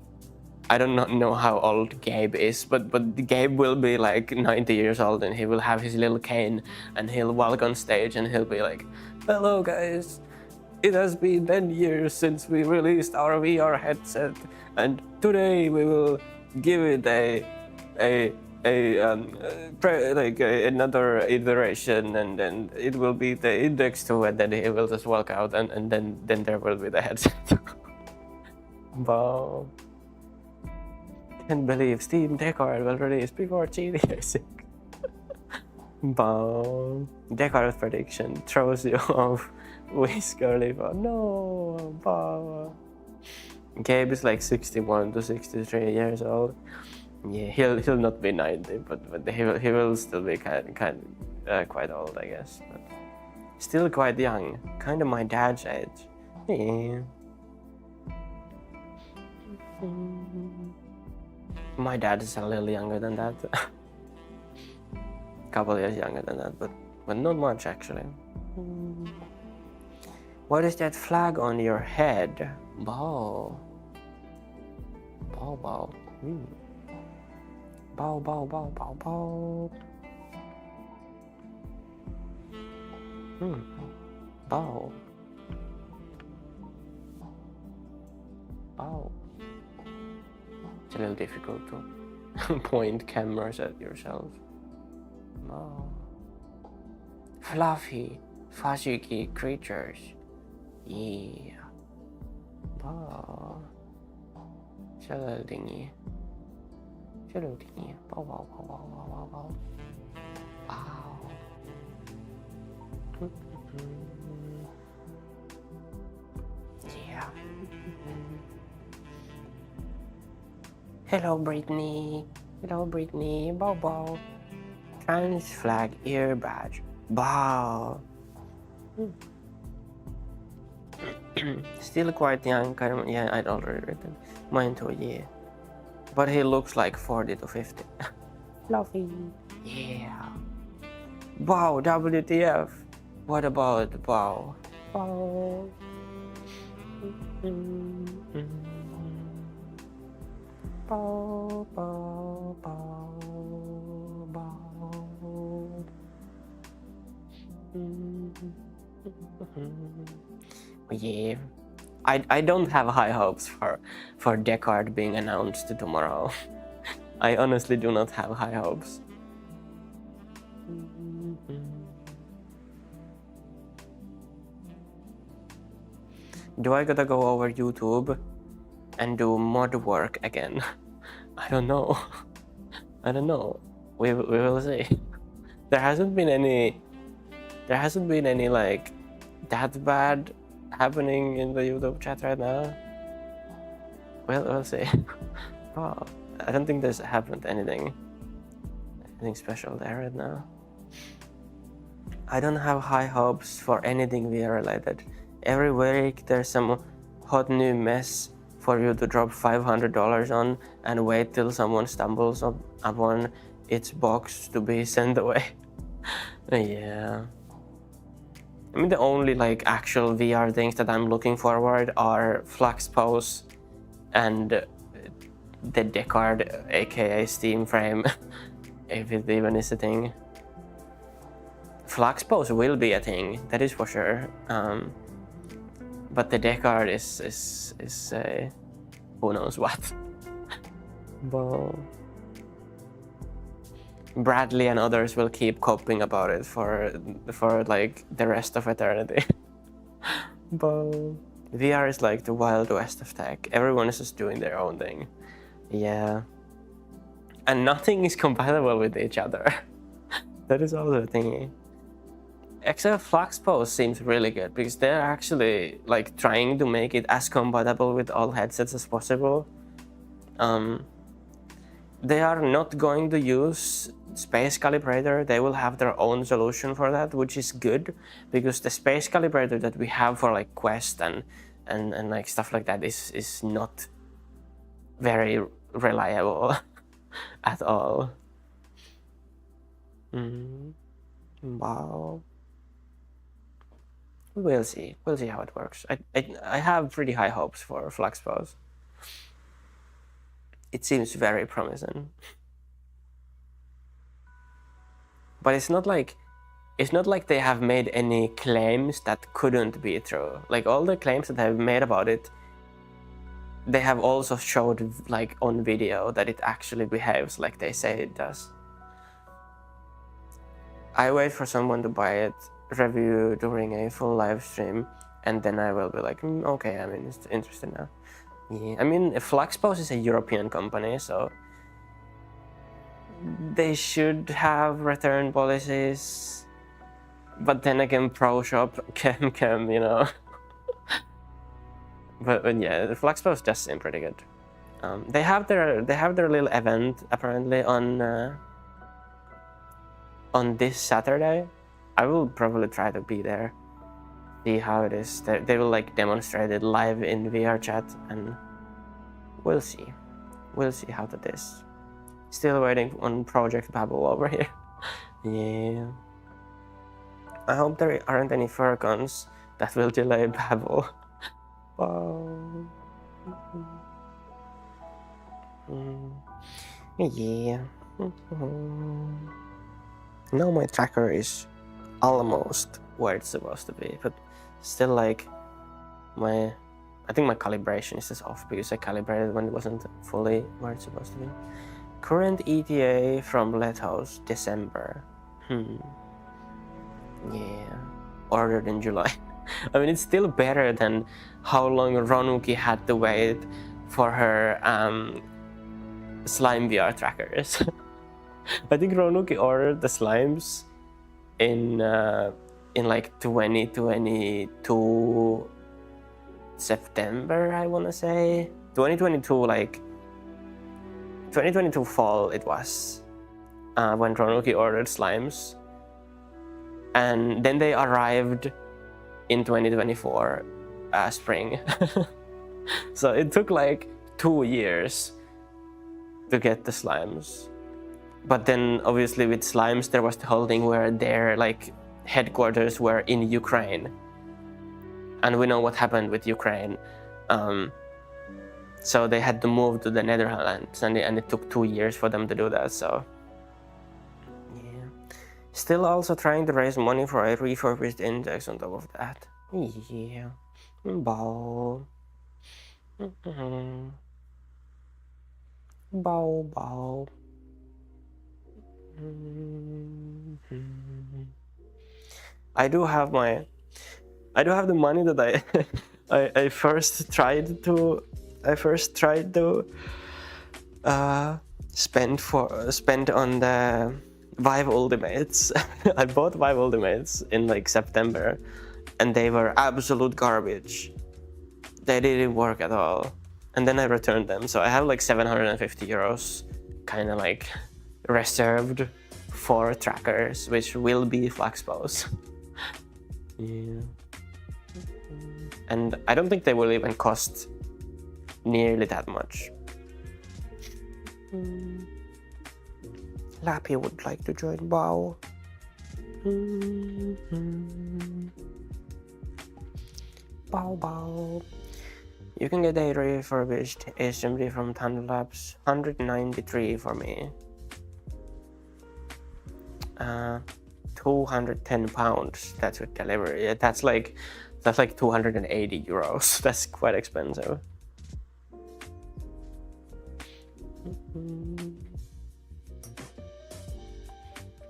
I don't know how old Gabe is, but Gabe will be like 90 years old and he will have his little cane and he'll walk on stage and he'll be like, "Hello guys, it has been 10 years since we released our VR headset, and today we will give it another iteration, and then it will be the Index 2, and then he will just walk out, and then there will be the headset." Wow. Can't believe Steam Descartes will release before GDA6. Wow. Descartes' prediction throws you off Wiz Khalifa. No, Bob. Gabe is like 61 to 63 years old. Yeah, he'll not be 90, but he will still be quite old, I guess. But still quite young, kind of my dad's age. Yeah. My dad is a little younger than that. Couple years younger than that, but not much actually. What is that flag on your head? Bow. Bow, bow. Bow, bow, bow, bow, bow. Bow. Bow. It's a little difficult to point cameras at yourself. Bow. Fluffy, fuzzy creatures. Yeah. Bow. Hello, dingy. Hello, dingy. Bow, bow, bow, bow, bow, bow, bow. Bow. Yeah. Hello, Brittany. Hello, Brittany. Bow, bow. Trans flag ear badge. Bow. Still quite young, kind of. Yeah, I'd already written mine too. Yeah, but he looks like 40 to 50. Fluffy. Yeah. Wow. WTF? What about wow? Wow. Bow, bow, bow, bow. Yeah, I don't have high hopes for Deckard being announced tomorrow. I honestly do not have high hopes. Do I gotta go over YouTube and do mod work again? I don't know. I don't know. We will see. There hasn't been any like that bad happening in the YouTube chat right now. We'll see. Oh, I don't think there's happened anything special there right now. I don't have high hopes for anything VR related. Every week there's some hot new mess for you to drop $500 on and wait till someone stumbles upon its box to be sent away. Yeah. I mean, the only like actual VR things that I'm looking forward are Flux Pose and the Deckard, aka Steam Frame, if it even is a thing. Flux Pose will be a thing, that is for sure. But the Deckard is who knows what. But Bradley and others will keep coping about it for like the rest of eternity. But VR is like the Wild West of tech. Everyone is just doing their own thing. Yeah. And nothing is compatible with each other. That is also a thingy. Except Flux Pose seems really good because they're actually like trying to make it as compatible with all headsets as possible. They are not going to use Space Calibrator. They will have their own solution for that, which is good because the Space Calibrator that we have for like Quest and like stuff like that is not very reliable at all. Wow. We'll see how it works. I have pretty high hopes for Flux Pose. It seems very promising. But it's not like they have made any claims that couldn't be true. Like all the claims that they've made about it, they have also showed like on video that it actually behaves like they say it does. I wait for someone to buy it, review during a full live stream, and then I will be like, okay, I'm interested now. Yeah, I mean, Fluxpose is a European company, so they should have return policies. But then again, Pro Shop, Chem, you know. but yeah, the Fluxpos just seem pretty good. They have their little event apparently on this Saturday. I will probably try to be there, see how it is. They will like demonstrate it live in VR chat, and we'll see how that is. Still waiting on Project Babel over here. Yeah. I hope there aren't any Furcons that will delay Babel. Wow. Yeah. Now my tracker is almost where it's supposed to be, but still like I think my calibration is just off because I calibrated when it wasn't fully where it's supposed to be. Current ETA from Lethouse, December. Yeah. Ordered in July. I mean, it's still better than how long Ronuki had to wait for her slime VR trackers. I think Ronuki ordered the slimes in like 2022 September, I want to say. 2022 fall it was when Ronuki ordered slimes, and then they arrived in 2024 spring. So it took like 2 years to get the slimes. But then obviously with slimes there was the whole thing where their like headquarters were in Ukraine, and we know what happened with Ukraine. So they had to move to the Netherlands, and it took 2 years for them to do that. So yeah, still also trying to raise money for a refurbished index on top of that. Yeah, bow. Bow. I do have the money that I first tried to spend on the Vive Ultimates. I bought Vive Ultimates in like September, and they were absolute garbage. They didn't work at all, and then I returned them. So I have like 750 euros, kind of like reserved for trackers, which will be Fluxpos. Yeah. And I don't think they will even cost nearly that much. Lappy would like to join WoW. Bow. You can get a refurbished HMD from Thunder Labs, 193 for me. 210 pounds, that's with delivery. Yeah, that's like 280 euros. That's quite expensive.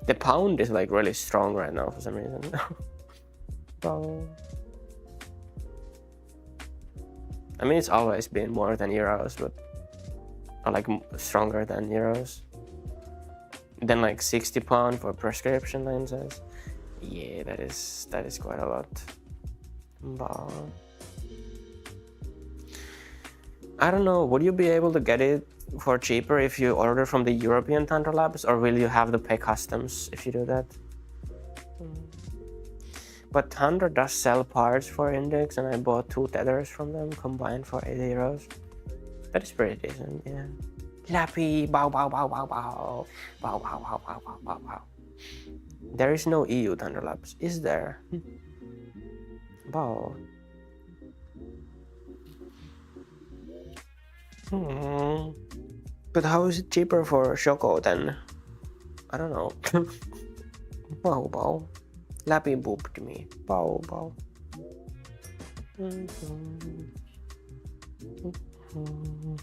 The pound is like really strong right now for some reason. Oh. I mean, it's always been more than euros, but or like stronger than euros. Then like 60 pounds for prescription lenses. Yeah, that is quite a lot. But I don't know, would you be able to get it for cheaper if you order from the European Thunder Labs, or will you have to pay customs if you do that? But Thunder does sell parts for Index, and I bought 2 tethers from them combined for 80 euros. That is pretty decent, yeah. Lappy, bow. There is no EU Thunder Labs, is there? Bow. But how is it cheaper for Shoko then? I don't know. Bow. Lappy booped me. Bow.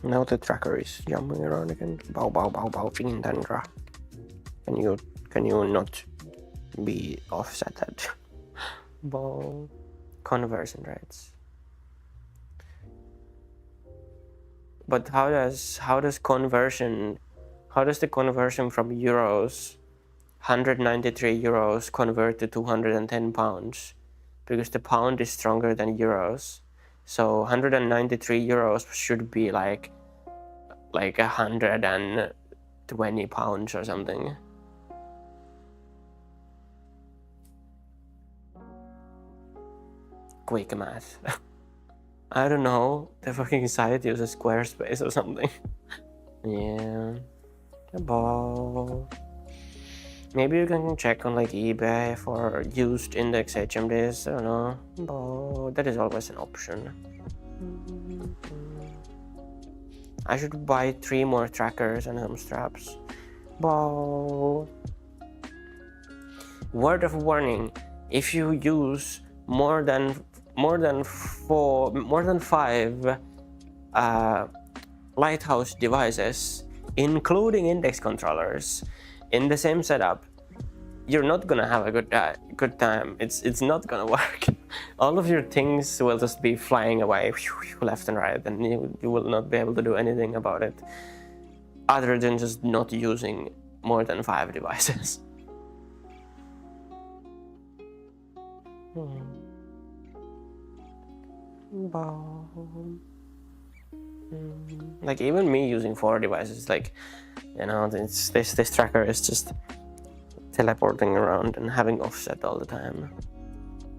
Now the tracker is jumping around again. Bow. Fiend Tundra. Can you not be offset? Bow. Conversion rates. But how does the conversion from euros? 193 euros convert to 210 pounds because the pound is stronger than euros. So 193 euros should be like 120 pounds or something. Quick math. I don't know. The fucking site uses Squarespace or something. Yeah. About. Maybe you can check on like eBay for used index HMDs. I don't know. But that is always an option. I should buy 3 more trackers and some straps. But word of warning: if you use more than 5 Lighthouse devices, including index controllers, in the same setup, you're not gonna have a good time. It's not gonna work. All of your things will just be flying away left and right, and you will not be able to do anything about it other than just not using more than 5 devices. Like even me using 4 devices, like, you know, this tracker is just teleporting around and having offset all the time.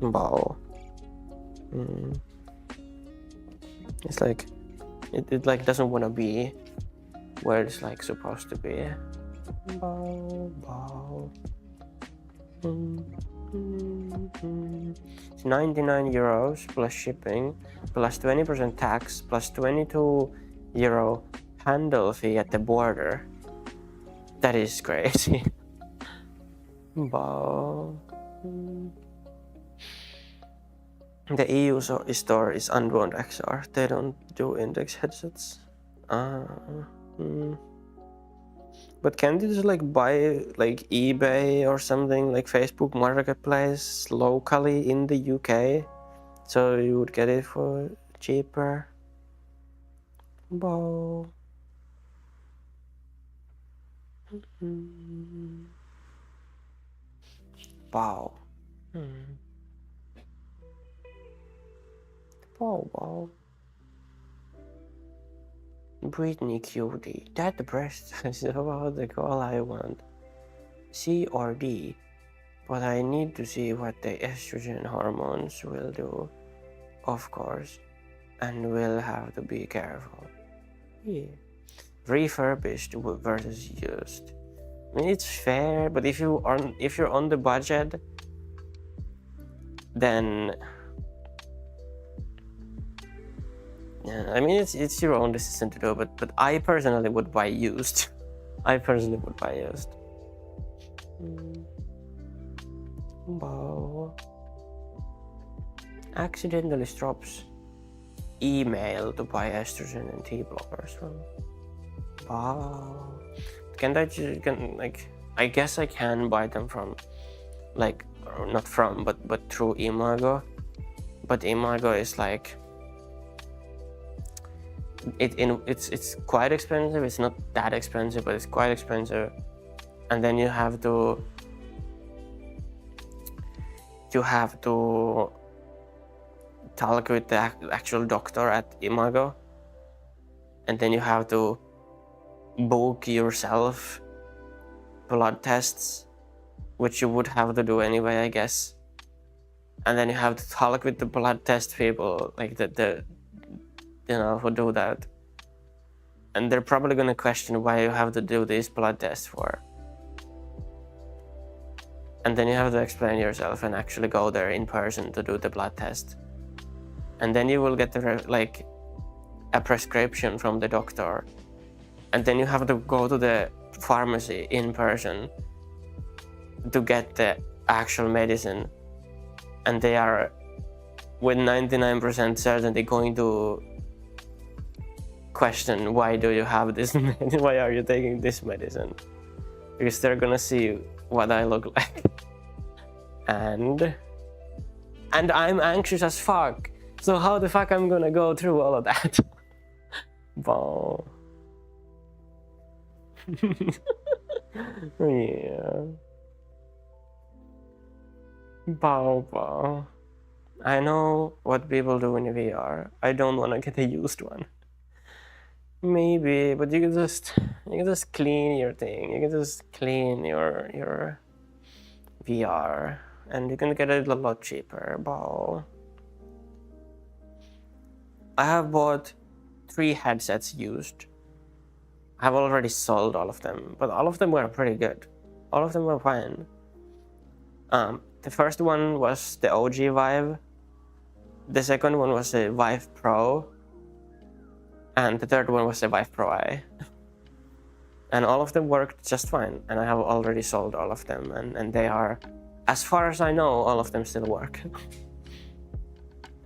Wow. It's like it like doesn't want to be where it's like supposed to be. It's 99 euros plus shipping, plus 20% tax, plus 22 euro handle fee at the border. That is crazy. Wow. The EU store is Unbound XR. They don't do index headsets. But can't you just like buy like eBay or something, like Facebook Marketplace locally in the UK, so you would get it for cheaper? Wow. Wow. Wow. Britney Cutie. That breast is about the girl I want. C or D. But I need to see what the estrogen hormones will do, of course, and we'll have to be careful. Yeah. Refurbished versus used. I mean, it's fair, but if you're on the budget, then yeah, I mean it's your own decision to do, but I personally would buy used. Wow. Accidentally stops email to buy estrogen and T blockers from. Wow. I guess I can buy them from, like, or not from, but through Imago. But Imago is like, it's quite expensive. It's not that expensive, but it's quite expensive. And then you have to talk with the actual doctor at Imago, and then you have to book yourself blood tests, which you would have to do anyway, I guess. And then you have to talk with the blood test people, like the who do that. And they're probably gonna question why you have to do these blood tests for. And then you have to explain yourself and actually go there in person to do the blood test. And then you will get a prescription from the doctor. And then you have to go to the pharmacy in person to get the actual medicine. And they are, with 99% certainty, going to question, why do you have this medicine? Why are you taking this medicine? Because they're gonna see what I look like. And I'm anxious as fuck. So how the fuck I'm gonna go through all of that? Wow. Yeah. Bow. I know what people do in VR. I don't want to get a used one. Maybe, but you can just clean your thing. You can just clean your VR, and you can get it a lot cheaper. Bow. I have bought 3 headsets used. I've already sold all of them, but all of them were pretty good. All of them were fine. The first one was the OG Vive. The second one was the Vive Pro. And the third one was the Vive Pro I. And all of them worked just fine. And I have already sold all of them. And they are, as far as I know, all of them still work.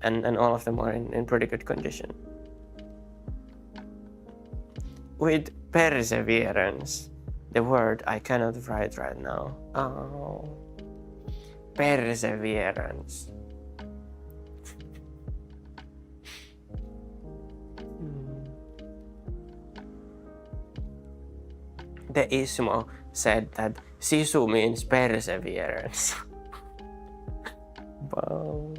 and all of them are in pretty good condition. With perseverance, the word I cannot write right now. Oh, perseverance. The Ismo said that Sisu means perseverance. Wow.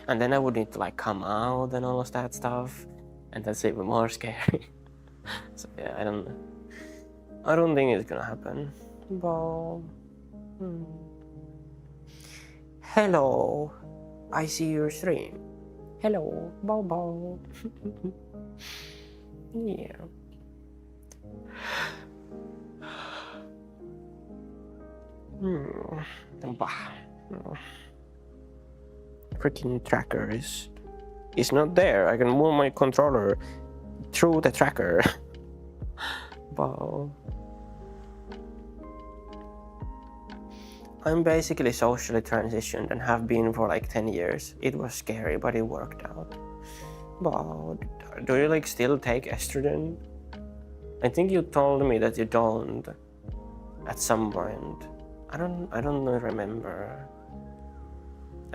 And then I would need to like come out and all of that stuff, and that's even more scary. So yeah, I don't think it's gonna happen. Bow. Hello, I see your stream. Hello, bow. Yeah. Bah. Freaking tracker is not there. I can move my controller through the tracker. Wow. I'm basically socially transitioned and have been for like 10 years. It was scary, but it worked out. Wow. Do you like still take estrogen? I think you told me that you don't at some point. I don't remember.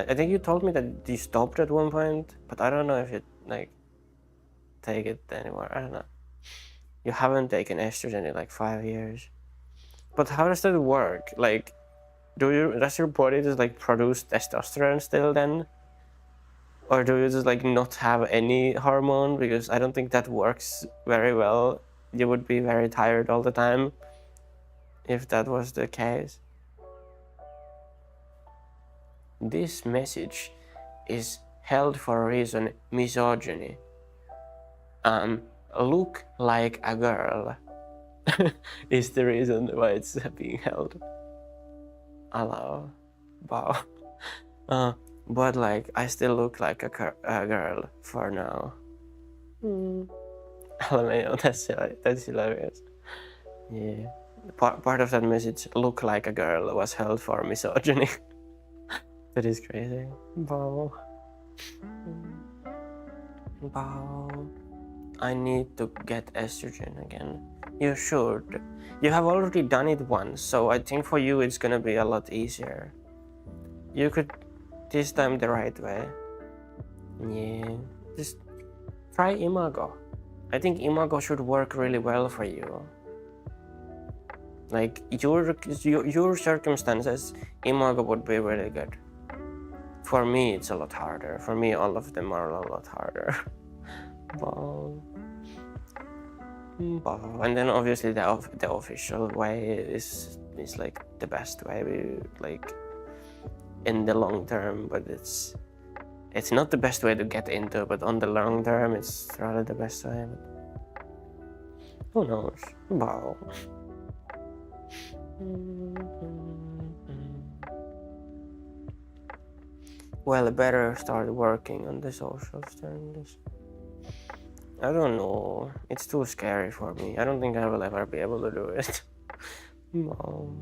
I think you told me that you stopped at one point, but I don't know if you like take it anymore. I don't know. You haven't taken estrogen in like 5 years. But how does that work? Like, does your body just like produce testosterone still then? Or do you just like not have any hormone? Because I don't think that works very well. You would be very tired all the time if that was the case. This message is held for a reason misogyny. Look like a girl is the reason why it's being held. Hello. Wow. But like, I still look like a girl for now. LMAO, that's hilarious. Yeah. Part of that message, look like a girl, was held for misogyny. That is crazy. Wow. I need to get estrogen again. You should. You have already done it once, so I think for you it's gonna be a lot easier. You could this time the right way. Yeah. Just try Imago. I think Imago should work really well for you. Like your circumstances, Imago would be really good. For me, it's a lot harder. For me, all of them are a lot harder. And then obviously the official way is like the best way, like in the long term. But it's not the best way to get into. But on the long term, it's rather the best way. Who knows? Wow. Well, I better start working on the socials during this. I don't know. It's too scary for me. I don't think I will ever be able to do it. No.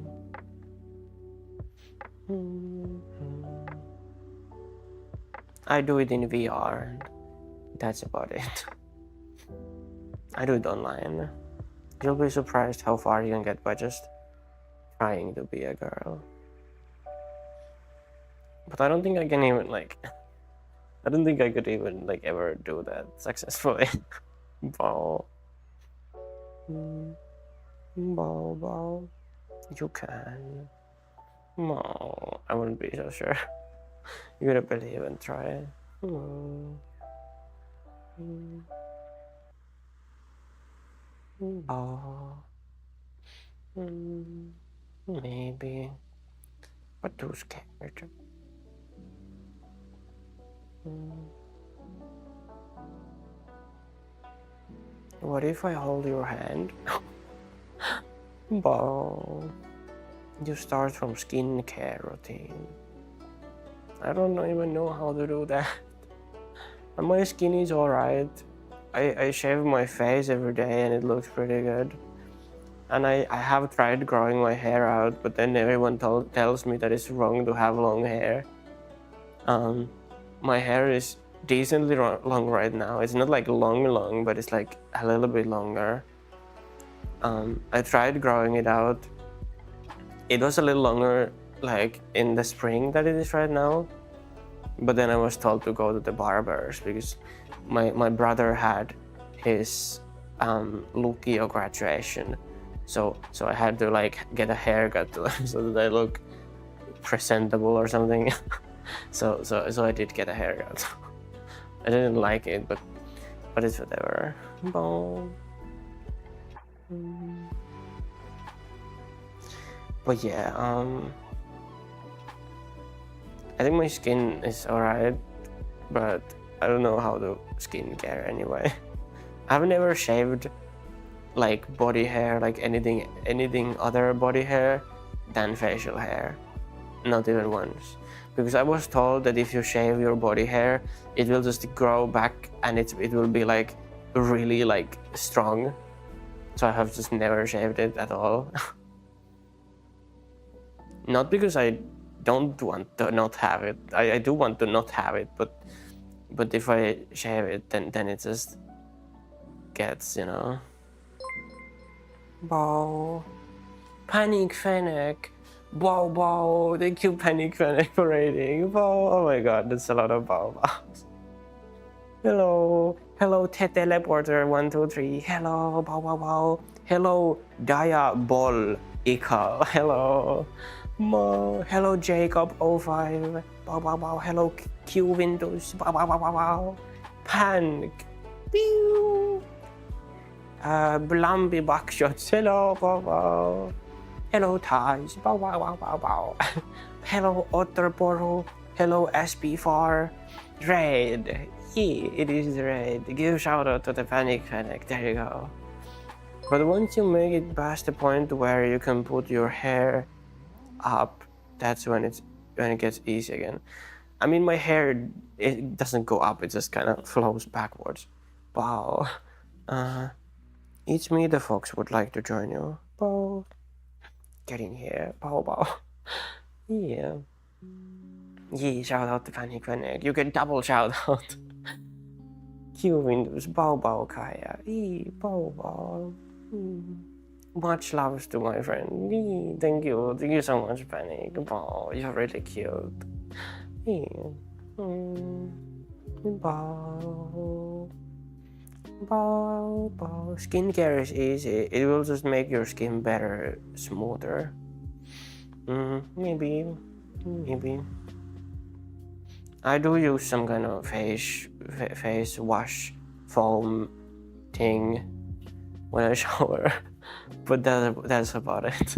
I do it in VR. That's about it. I do it online. You'll be surprised how far you can get by just trying to be a girl. But I don't think I can even I don't think I could even ever do that successfully. Bow. Bow, bow. You can. No, I wouldn't be so sure. You gotta believe and try it. Bow. Maybe. But too scared. What if I hold your hand? Bow. You start from skincare routine. I don't even know how to do that. And my skin is alright. I shave my face every day and it looks pretty good. And I have tried growing my hair out, but then everyone tells me that it's wrong to have long hair. My hair is decently long right now. It's not long, but it's a little bit longer. I tried growing it out. It was a little longer in the spring than it is right now. But then I was told to go to the barbers because my brother had his Lukio graduation. So I had to get a haircut so that I look presentable or something. so I did get a haircut. I didn't like it, but it's whatever. But yeah, I think my skin is alright, but I don't know how to skincare anyway. I've never shaved body hair, anything other body hair than facial hair. Not even once. Because I was told that if you shave your body hair, it will just grow back and it will be really strong. So I have just never shaved it at all. Not because I don't want to not have it. I do want to not have it, but if I shave it, then it just gets, Bow. Panic Fennec. Bow bow. Thank you, Panic Fennec, for rating. Bow. Oh my god, that's a lot of bow bows. Hello. Hello, Teleporter 123. Hello, bow bow bow. Hello, Diabol Ika. Hello. Mo. Hello, Jacob 05. Bow bow bow. Hello, Q Windows. Bow bow bow bow bow. Panic. Pew. Blamby Backshots. Hello, bow bow. Hello, Ties. Bow wow wow wow bow. Hello, Otterboro. Hello, SP4. Red. Yeah, it is red. Give a shout out to the Panic Fennec. There you go. But once you make it past the point where you can put your hair up, that's when it gets easy again. I mean, my hair, it doesn't go up, it just kind of flows backwards. Wow. It's me, the fox, would like to join you. Bow. Get in here. Bow bow. Yeah. Yeah, shout out to Panic Fennec. You get double shout out. Q Windows. Bow bow Kaia. Bow bow. Much love to my friend. Thank you. Thank you so much, Panic. Bow. You're really cute. Bow. Bow, bow. Skincare is easy. It will just make your skin better, smoother. Maybe. I do use some kind of face wash foam thing when I shower, but that's about it.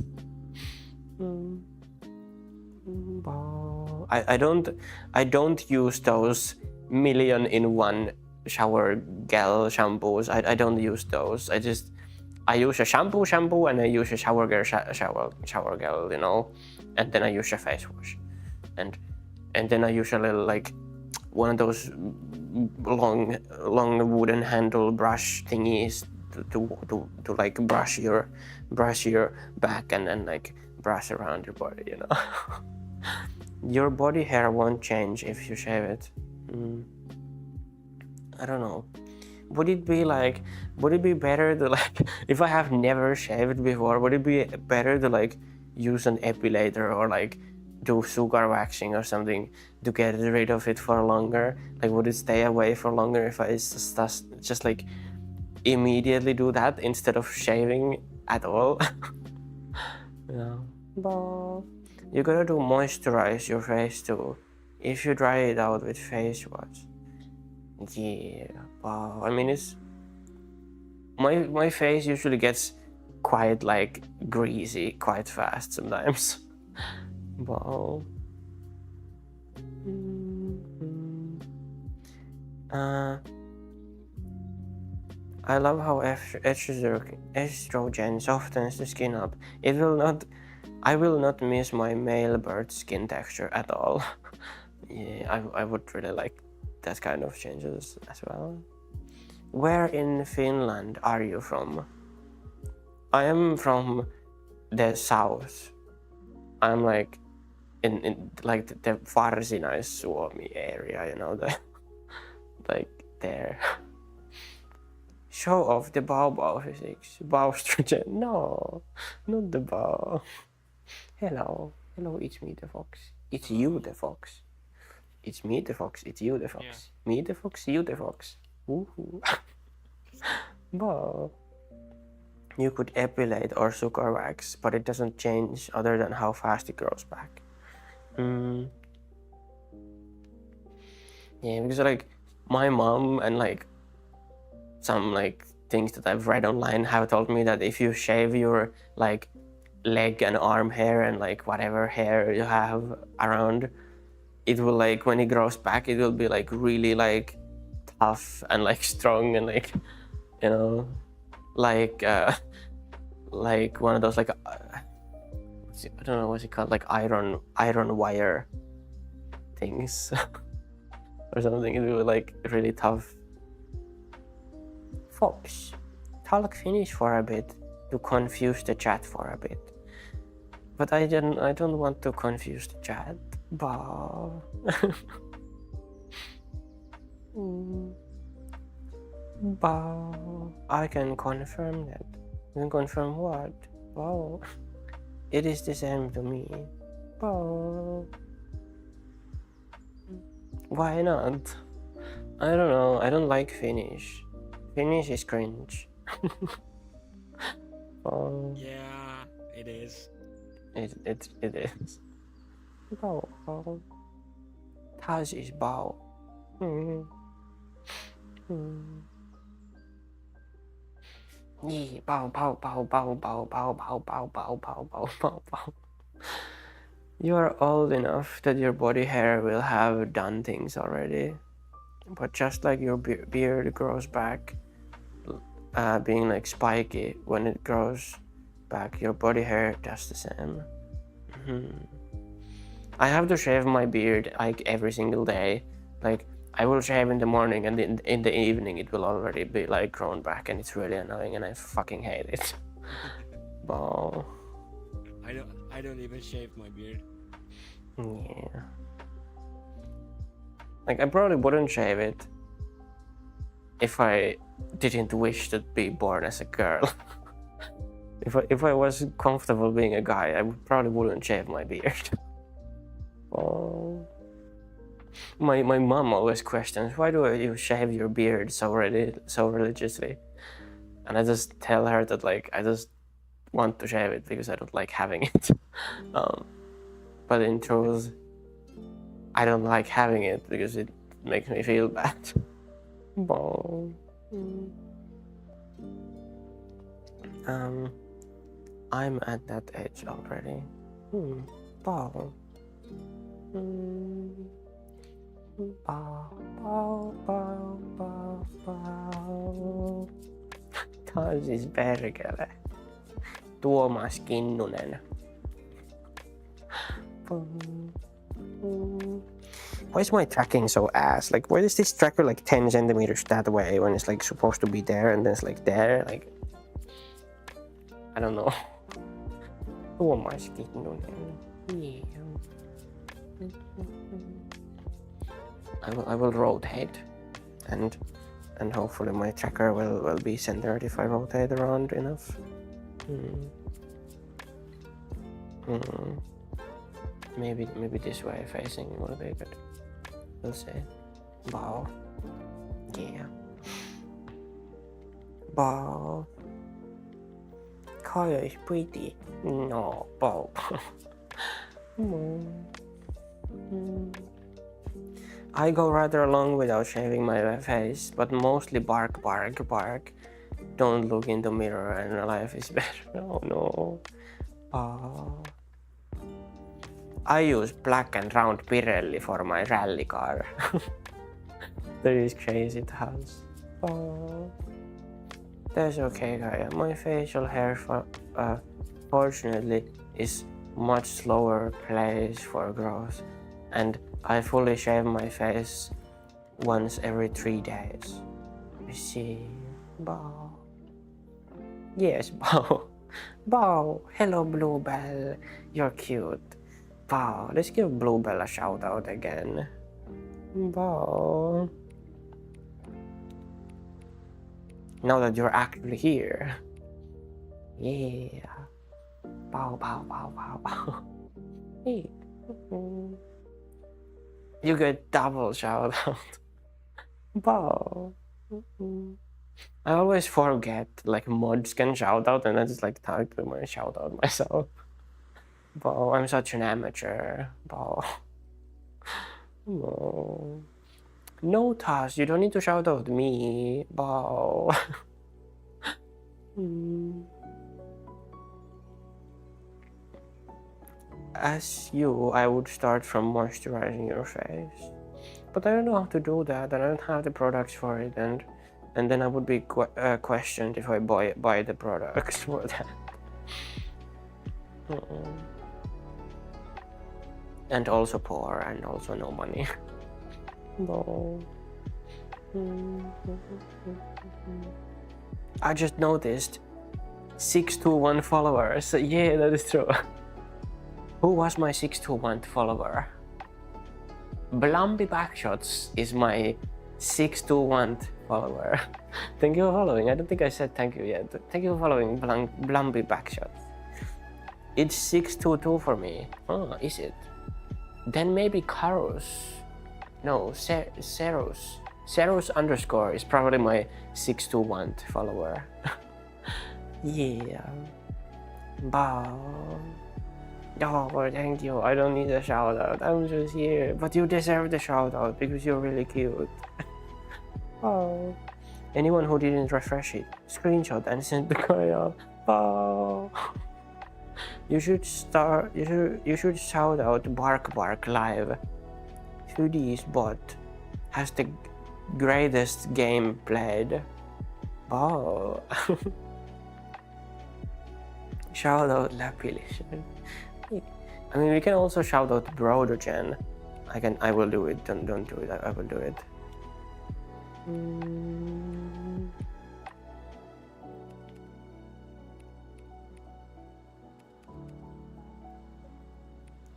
Bow. I don't use those 1,000,000-in-1 shower gel shampoos. I don't use those. I use a shampoo and I use a shower gel, and then I use a face wash, and then I use a little one of those long wooden handle brush thingies to brush your back and then brush around your body. Your body hair won't change if you shave it. I don't know. Would it be better to like, if I have never shaved before, would it be better to like use an epilator or like do sugar waxing or something to get rid of it for longer? Like, would it stay away for longer if I just like immediately do that instead of shaving at all? Yeah. But you gotta do moisturize your face too. If you dry it out with face wash. Yeah, wow. I mean, it's my face usually gets quite like greasy quite fast sometimes. Wow. I love how estrogen softens the skin up. I will not miss my male bird skin texture at all. Yeah, I would really like that kind of changes as well. Where in Finland are you from? I am from the south. I'm like in like the Varsinais-Suomi area, you know, the like there. Show off the bow physics. Bowstrogen. No, not the bow. Hello, it's me the fox. It's you the fox. It's me the fox, it's you the fox. Yeah. Me the fox, you the fox. Woohoo. But you could epilate or sugar wax, but it doesn't change other than how fast it grows back. Yeah, because like my mom and like some like things that I've read online have told me that if you shave your like leg and arm hair and like whatever hair you have around, it will like when it grows back it will be like really like tough and like strong and like, you know, like one of those like I don't know what's it called, like iron wire things or something. It will be like really tough. Fox, talk Finnish for a bit to confuse the chat for a bit. But I don't want to confuse the chat. Bah. Bah. I can confirm that. You can confirm what? Wow. It is the same to me. Bah. Why not? I don't know. I don't like Finnish. Finnish is cringe. Oh. Yeah, it is. It is. Bow. Taz is bow. Yeah, bow. You are old enough that your body hair will have done things already. But just like your beard grows back, being like spiky when it grows back, your body hair does the same. I have to shave my beard like every single day. Like I will shave in the morning and in the evening it will already be like grown back, and it's really annoying and I fucking hate it. Wow. I don't even shave my beard. Yeah. Like I probably wouldn't shave it if I didn't wish to be born as a girl. If I was comfortable being a guy, I probably wouldn't shave my beard. Oh. My mom always questions, why do you shave your beard so religiously? And I just tell her that like I just want to shave it because I don't like having it. But in truth, I don't like having it because it makes me feel bad. I'm at that age already. Bow. Taas siis perkele. Tuomas Kinnunen. Why is my tracking so ass? Like, why is this tracker like 10 centimeters that way when it's like supposed to be there and then it's like there? Like, I don't know. Tuomas Kinnunen. Yeah. I will rotate, and hopefully my tracker will be centered if I rotate around enough. Maybe this way facing will be good. We'll see. Bow. Yeah. Bow. Kaia is pretty. No, bow. I go rather long without shaving my face, but mostly bark. Don't look in the mirror and life is better. Oh no. I use black and round Pirelli for my rally car. That is crazy house. That's okay, Kaia. My facial hair fortunately is much slower place for growth, and I fully shave my face once every 3 days. You see, bow. Yes, bow. Bow. Hello, Bluebell. You're cute. Bow. Let's give Bluebell a shout out again. Bow. Now that you're actually here. Yeah. Bow. Hey. You get double shout out. Bow. I always forget like mods can shout out, and I just like type my shout out myself. Bow. I'm such an amateur. Bow. No. No, Taz, you don't need to shout out me. Bow. As you, I would start from moisturizing your face. But I don't know how to do that, and I don't have the products for it, and then I would be questioned if I buy the products for that. And also poor, and also no money. No. I just noticed 621 followers. Yeah, that is true. Who was my 621th follower? Blumby Backshots is my 621th follower. Thank you for following. I don't think I said thank you yet. Thank you for following Blumby Backshots. It's 622 for me. Oh, is it? Then maybe Karus. No, Serus. Serus underscore is probably my 621th follower. Yeah. Bow. Oh, thank you. I don't need a shout out. I'm just here. But you deserve the shout out because you're really cute. Oh. Anyone who didn't refresh it, screenshot and send to Kaia. Oh. You should shout out Bark Live. Hoodie's bot has the greatest game played. Oh. Shout out Lapilish. I mean, we can also shout out Brodogen. I will do it. Don't do it. I will do it.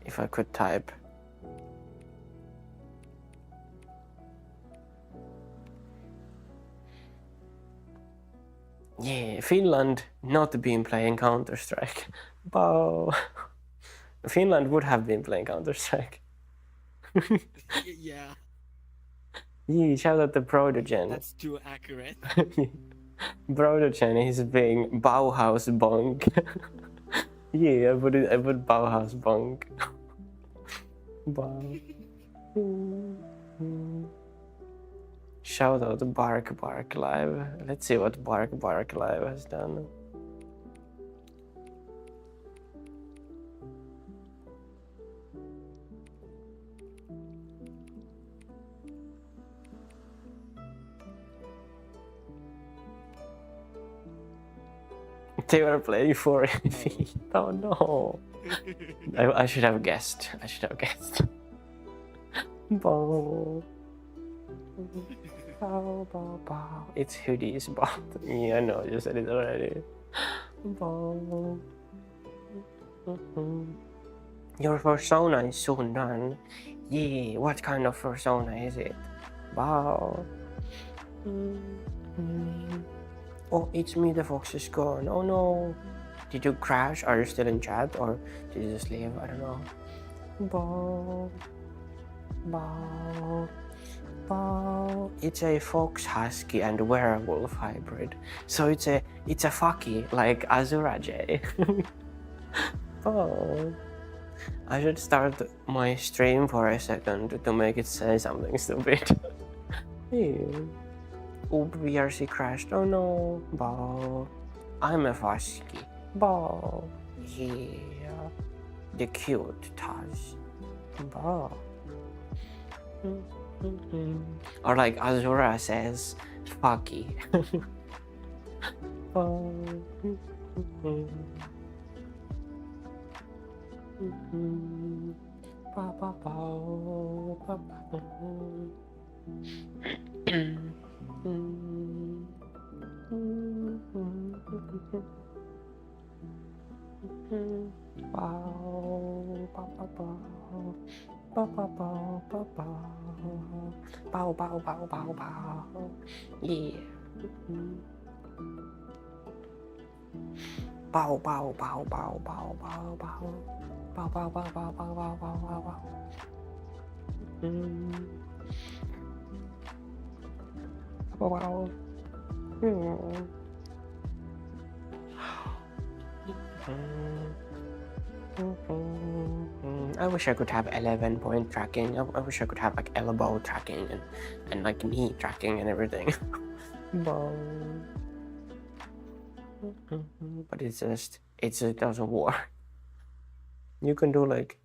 If I could type. Yeah, Finland not been playing Counter-Strike. Bow. Finland would have been playing Counter-Strike. Yeah. Yeah, shout out to Brodogen. That's too accurate. Brodogen is being Bauhaus Bonk. Yeah, I put Bauhaus Bonk. Wow. Shout out to Bark Live. Let's see what Bark Live has done. They were playing for feet. Oh no. I should have guessed. Bow. Bow, bow, bow. It's Hoodie's bot. Yeah, I know, you said it already. Bow. Your persona is soon done. Yeah, what kind of persona is it? Wow. Oh, it's me, the fox is gone. Oh no. Did you crash? Are you still in chat or did you just leave? I don't know. Bow. Bow. Bow. It's a fox, husky, and werewolf hybrid. So it's a fucky like Azura J. Oh. I should start my stream for a second to make it say something stupid. Yeah. Oh, VRC crashed. Oh no. Bow. I'm a husky. Bow. Yeah. The cute Taz. Bow. Or like Azura says, fucky. Bow. Yeah. Bow bow bow bow bow bow bow. Bow bow bow bow bow bow bow bow bow. Bow bow. I wish I could have 11-point tracking. I wish I could have like elbow tracking and like knee tracking and everything. Bow. But it just doesn't work. You can do like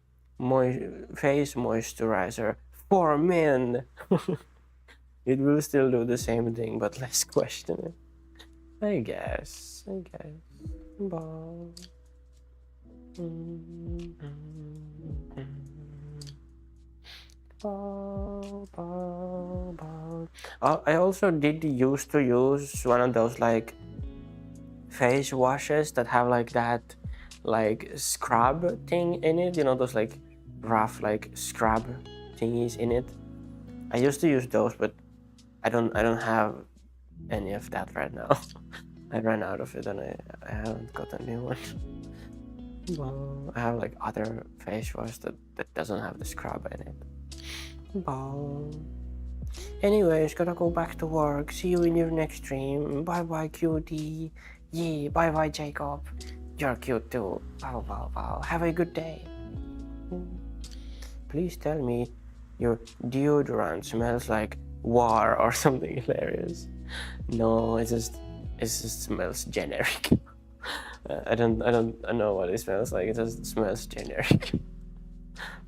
face moisturizer for men. It will still do the same thing, but less questioning. I guess. Bow. Bow, bow, bow. I also used to use one of those like face washes that have like that like scrub thing in it, you know, those like rough like scrub thingies in it. I used to use those, but I don't have any of that right now. I ran out of it and I haven't got a new one. Well, I have like other face wash that doesn't have the scrub in it. Well, anyways, gotta go back to work. See you in your next stream. Bye bye, cutie. Yeah, bye bye, Jacob. You're cute too. Wow, wow, wow. Have a good day. Please tell me your deodorant smells like war or something hilarious. No, it just smells generic. I don't know what it smells like. It just smells generic.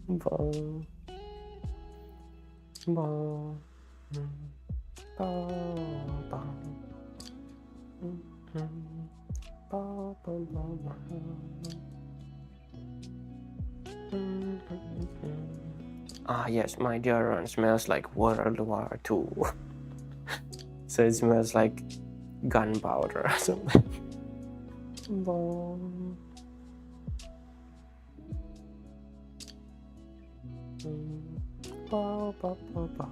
Bow. Bow. Bow. Bow. Bow. Bow. Ah yes, my deodorant smells like World War II. So it smells like gunpowder or something. Bow. Bow, bow, bow, bow.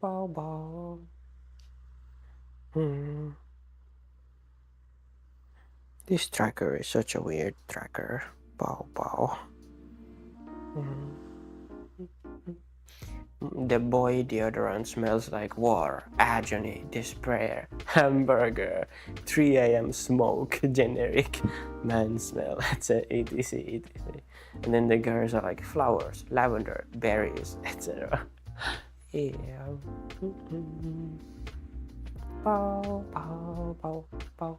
Bow, bow. This tracker is such a weird tracker. Bow, bow. The boy deodorant smells like war, agony, despair, hamburger, 3 a.m. smoke, generic man smell. That's a etc. And then the girls are like flowers, lavender, berries, etc. Yeah. Pow, pow, pow, pow,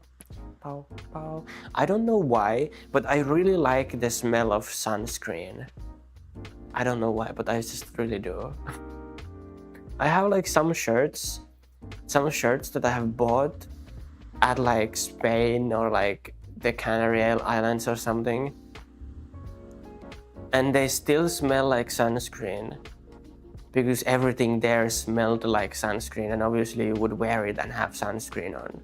pow, pow. I don't know why, but I really like the smell of sunscreen. I don't know why, but I just really do. I have like some shirts that I have bought at like Spain or like the Canary Islands or something, and they still smell like sunscreen because everything there smelled like sunscreen, and obviously you would wear it and have sunscreen on,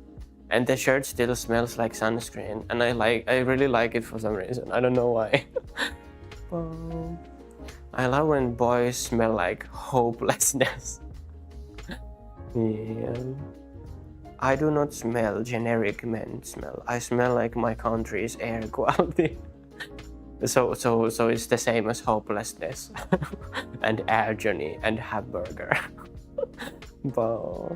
and the shirt still smells like sunscreen, and I really like it for some reason. I don't know why. I love when boys smell like hopelessness. Yeah. I do not smell generic men smell. I smell like my country's air quality. So it's the same as hopelessness and air journey and hamburger. Bow.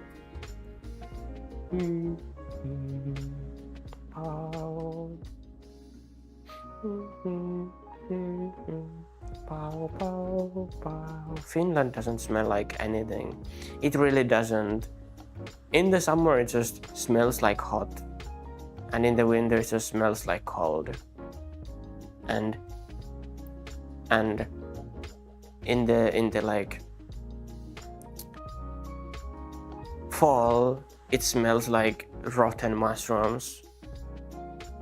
Bow. Bow, bow, bow. Finland doesn't smell like anything. It really doesn't. In the summer it just smells like hot, and in the winter it just smells like cold. And in the like fall it smells like rotten mushrooms,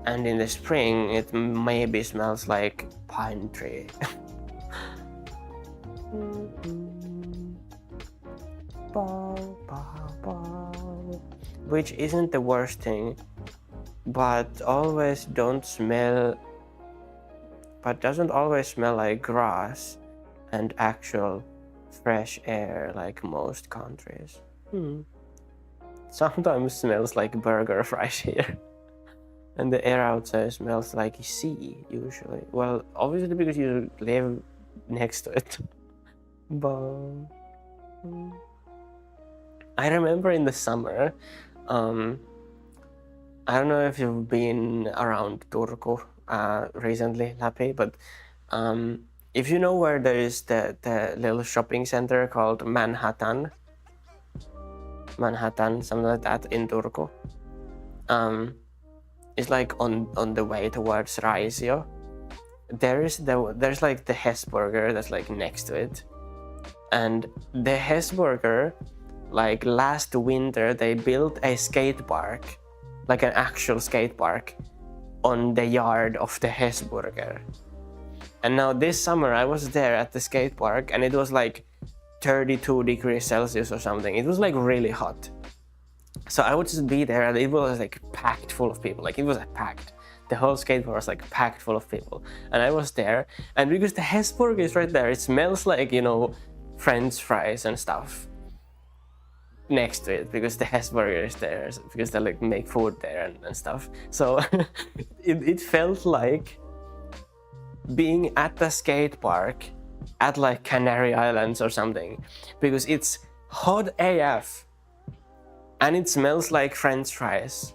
and in the spring it maybe smells like pine tree. Bow, bow, bow. Which isn't the worst thing, but doesn't always smell like grass and actual fresh air like most countries. Sometimes smells like burger fries here. And the air outside smells like sea usually. Well, obviously because you live next to it. But I remember in the summer, I don't know if you've been around Turku recently, Lappi, but if you know where there is the little shopping center called Manhattan, something like that in Turku, it's like on the way towards Raisio. There's like the Hesburger that's like next to it, and the Hesburger, like last winter they built a skate park, like an actual skate park, on the yard of the Hesburger. And now this summer I was there at the skate park and it was like 32 degrees Celsius or something. It was like really hot. So I would just be there and it was like packed full of people. Like it was packed. The whole skate park was like packed full of people. And I was there, and because the Hesburger is right there, it smells like, you know, French fries and stuff next to it, because the Hesburger is there, because they like make food there and stuff. So it felt like being at the skate park at like Canary Islands or something, because it's hot AF and it smells like French fries.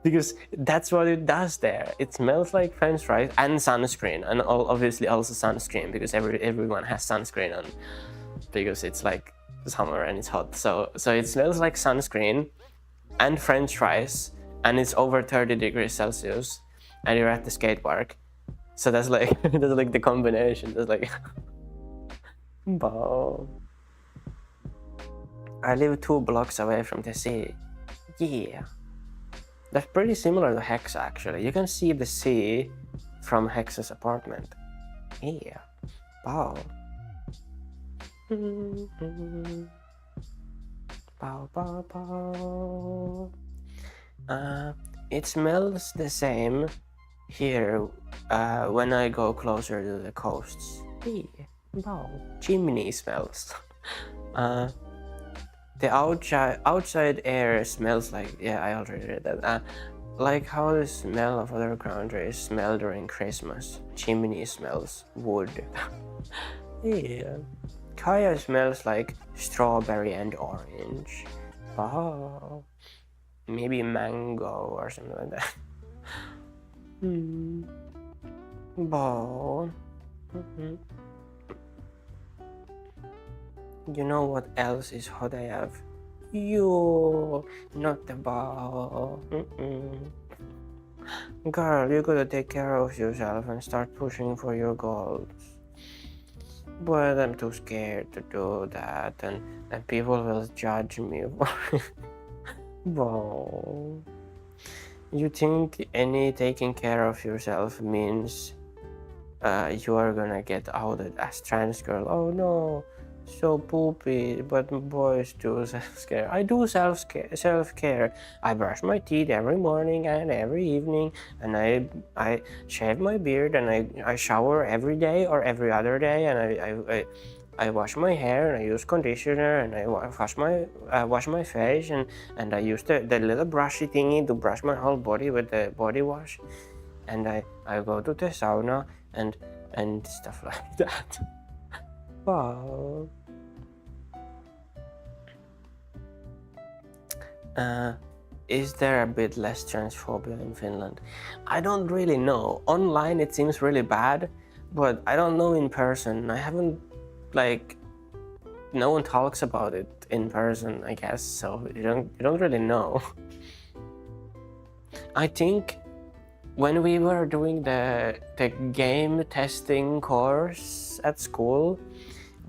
Because that's what it does there. It smells like French fries and sunscreen, and obviously also sunscreen, because everyone has sunscreen on, because it's like summer and it's hot. So it smells like sunscreen and French fries, and it's over 30 degrees Celsius, and you're at the skate park. So that's like that's like the combination. That's like wow. I live 2 blocks away from the sea. Yeah. That's pretty similar to Hexa actually. You can see the sea from Hexa's apartment. Yeah. Wow. Bow, bow, bow. It smells the same here when I go closer to the coasts. Yeah. Wow. Chimney smells. The outside air smells like, yeah, I already read that. Like how the smell of other countries smell during Christmas. Chimney smells wood. Yeah. Kaia smells like strawberry and orange. Oh. Maybe mango or something like that. Hmm. Ball. Mhm. You know what else is hot AF? You, not the ball. Girl, you gotta take care of yourself and start pushing for your goals. But I'm too scared to do that, and people will judge me for it. Ball. You think any taking care of yourself means you are gonna get outed as trans girl? Oh no, so poopy. But boys do self-care. I do self-care. I brush my teeth every morning and every evening, and I shave my beard, and I shower every day or every other day, and I wash my hair, and I use conditioner, and I wash my face, and I use the little brushy thingy to brush my whole body with the body wash, and I go to the sauna and stuff like that. Wow. Is there a bit less transphobia in Finland? I don't really know. Online it seems really bad, but I don't know in person. I haven't, like, no one talks about it in person, I guess, so you don't really know. I think when we were doing the game testing course at school,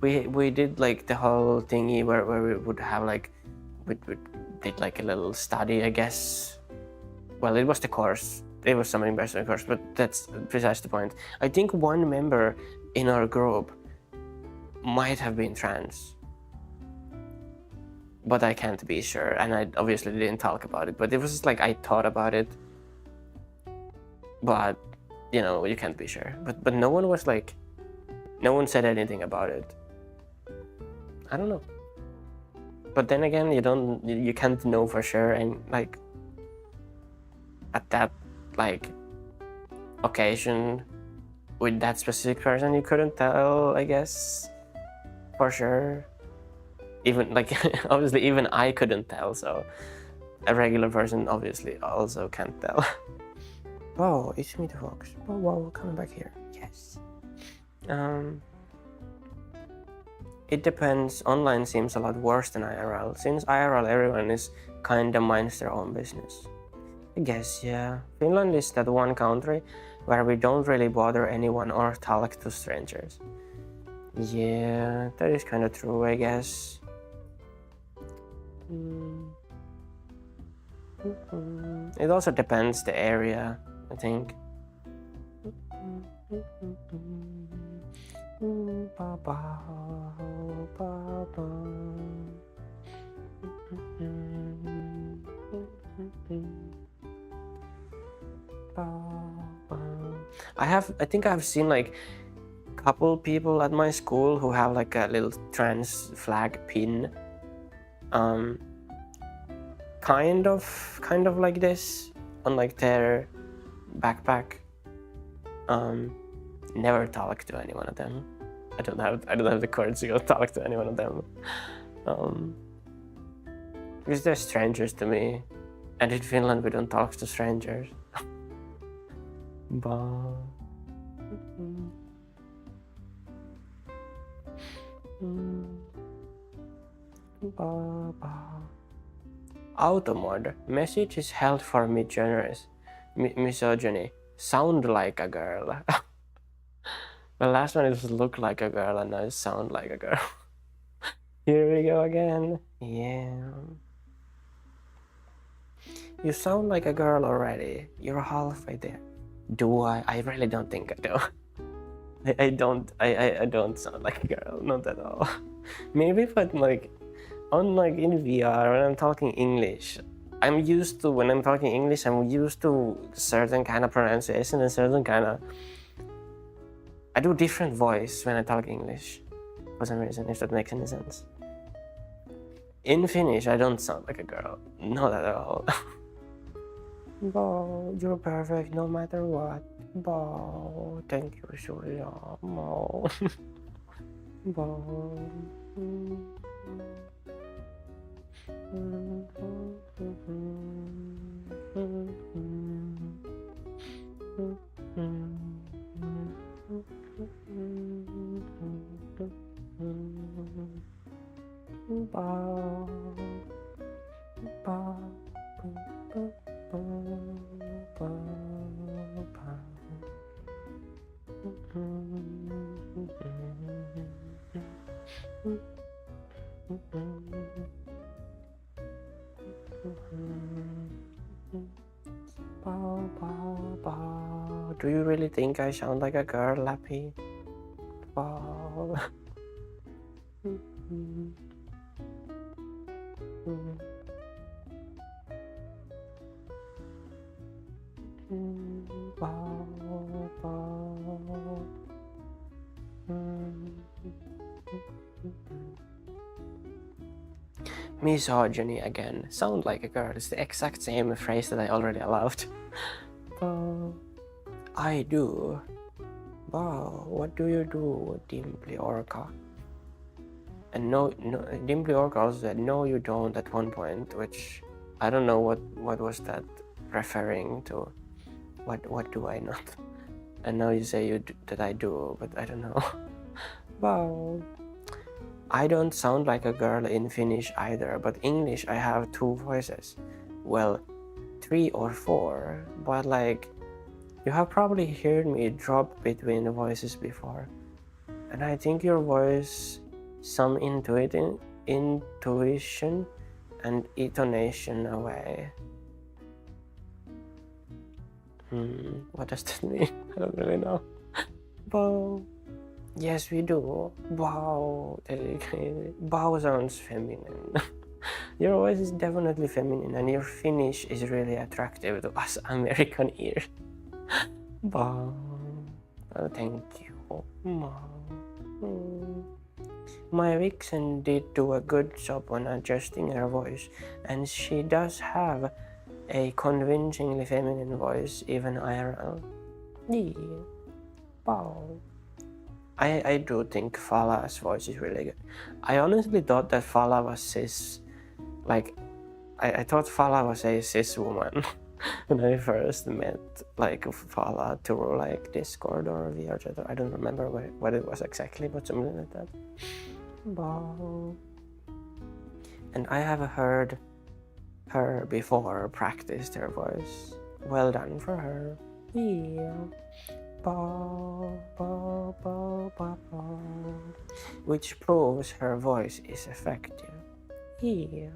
we did like the whole thingy where we would have like we did like a little study, I guess. Well, it was the course. It was something based on the course, but that's besides the point. I think one member in our group might have been trans, but I can't be sure, and I obviously didn't talk about it. But it was just like I thought about it, but you know, you can't be sure. But no one was like, no one said anything about it. I don't know. But then again, you can't know for sure, and like at that like occasion with that specific person, you couldn't tell, I guess, for sure. Even like obviously even I couldn't tell, so a regular person obviously also can't tell. Whoa, it's me the fox. Whoa, coming back here. Yes. It depends. Online seems a lot worse than IRL. Since IRL everyone is kinda minds their own business. I guess, yeah. Finland is that one country where we don't really bother anyone or talk to strangers. Yeah, that is kinda true, I guess. It also depends the area, I think. I think I've seen like couple people at my school who have like a little trans flag pin. Kind of like this on like their backpack. Never talk to any one of them. I don't have the courage to go talk to any one of them. Because they're strangers to me. And in Finland we don't talk to strangers. Automod. Message is held for mid-generous. Misogyny. Sound like a girl. The last one is look like a girl, and now it's sound like a girl. Here we go again. Yeah. You sound like a girl already. You're halfway there. Do I? I really don't think I do. I don't sound like a girl, not at all. Maybe but like on like in VR when I'm talking English, I'm used to when I'm talking English, I'm used to certain kind of pronunciation and certain kind of I do different voice when I talk English for some reason, if that makes any sense. In Finnish, I don't sound like a girl. Not at all. Bo, you're perfect no matter what. Bo, thank you, Julia. Bo. Bo. Bow. Bow. Bow, bow, bow. Do you really think I sound like a girl, Lappy? Bow. Bow, bow. Misogyny again. Sound like a girl. It's the exact same phrase that I already loved. I do. Wow, what do you do, Dimply Orca? And no, Dimply Orca also said, no, you don't at one point, which I don't know what was that referring to. What do I not? And now you say that I do, but I don't know. Wow. I don't sound like a girl in Finnish either, but English I have 2 voices. Well, 3 or 4, but like, you have probably heard me drop between the voices before. And I think your voice, some intuition and intonation away. What does that mean? I don't really know. Bow. Yes, we do. Wow. Bow sounds feminine. Your voice is definitely feminine, and your Finnish is really attractive to us American ears. Bow. Thank you. My vixen did do a good job on adjusting her voice, and she does have a convincingly feminine voice, even IRL. Yeah. Bow. I do think Fala's voice is really good. I honestly thought that Fala was cis. Like, I thought Fala was a cis woman when I first met like Fala through like Discord or VRChat. I don't remember what it was exactly, but something like that. Bow. And I have heard her before practiced her voice. Well done for her. Yeah. Bow, bow, bow, bow, bow. Which proves her voice is effective. Yeah.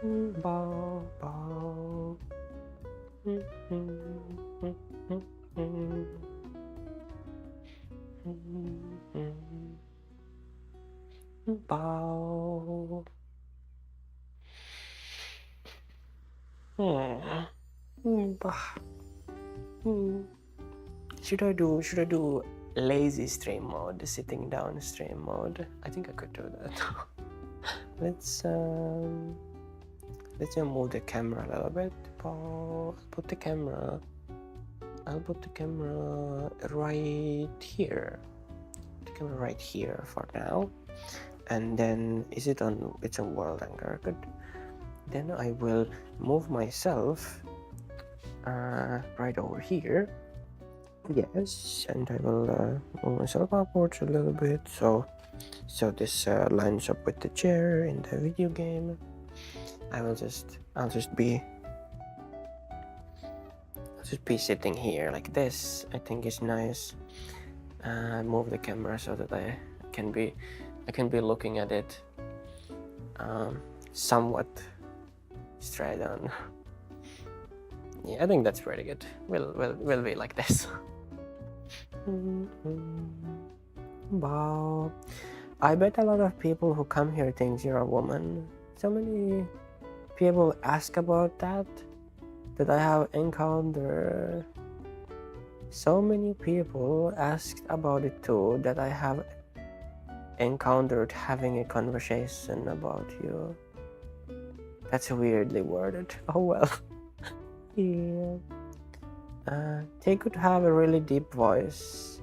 Bow, bow. Bow. Should I do lazy stream mode, sitting down stream mode? I think I could do that. Let's move the camera a little bit. I'll put the camera right here. The camera right here for now. And then it's on world anchor. Good. Then I will move myself right over here. Yes, and I will move myself upwards a little bit so this lines up with the chair in the video game. I'll just be sitting here like this. I think it's nice. Move the camera so that I can be looking at it somewhat straight on. Yeah, I think that's pretty good. We'll be like this. Wow. I bet a lot of people who come here think you're a woman. So many people ask about that I have encountered. So many people asked about it too that I have encountered having a conversation about you. That's weirdly worded. Oh well. Yeah. They could have a really deep voice,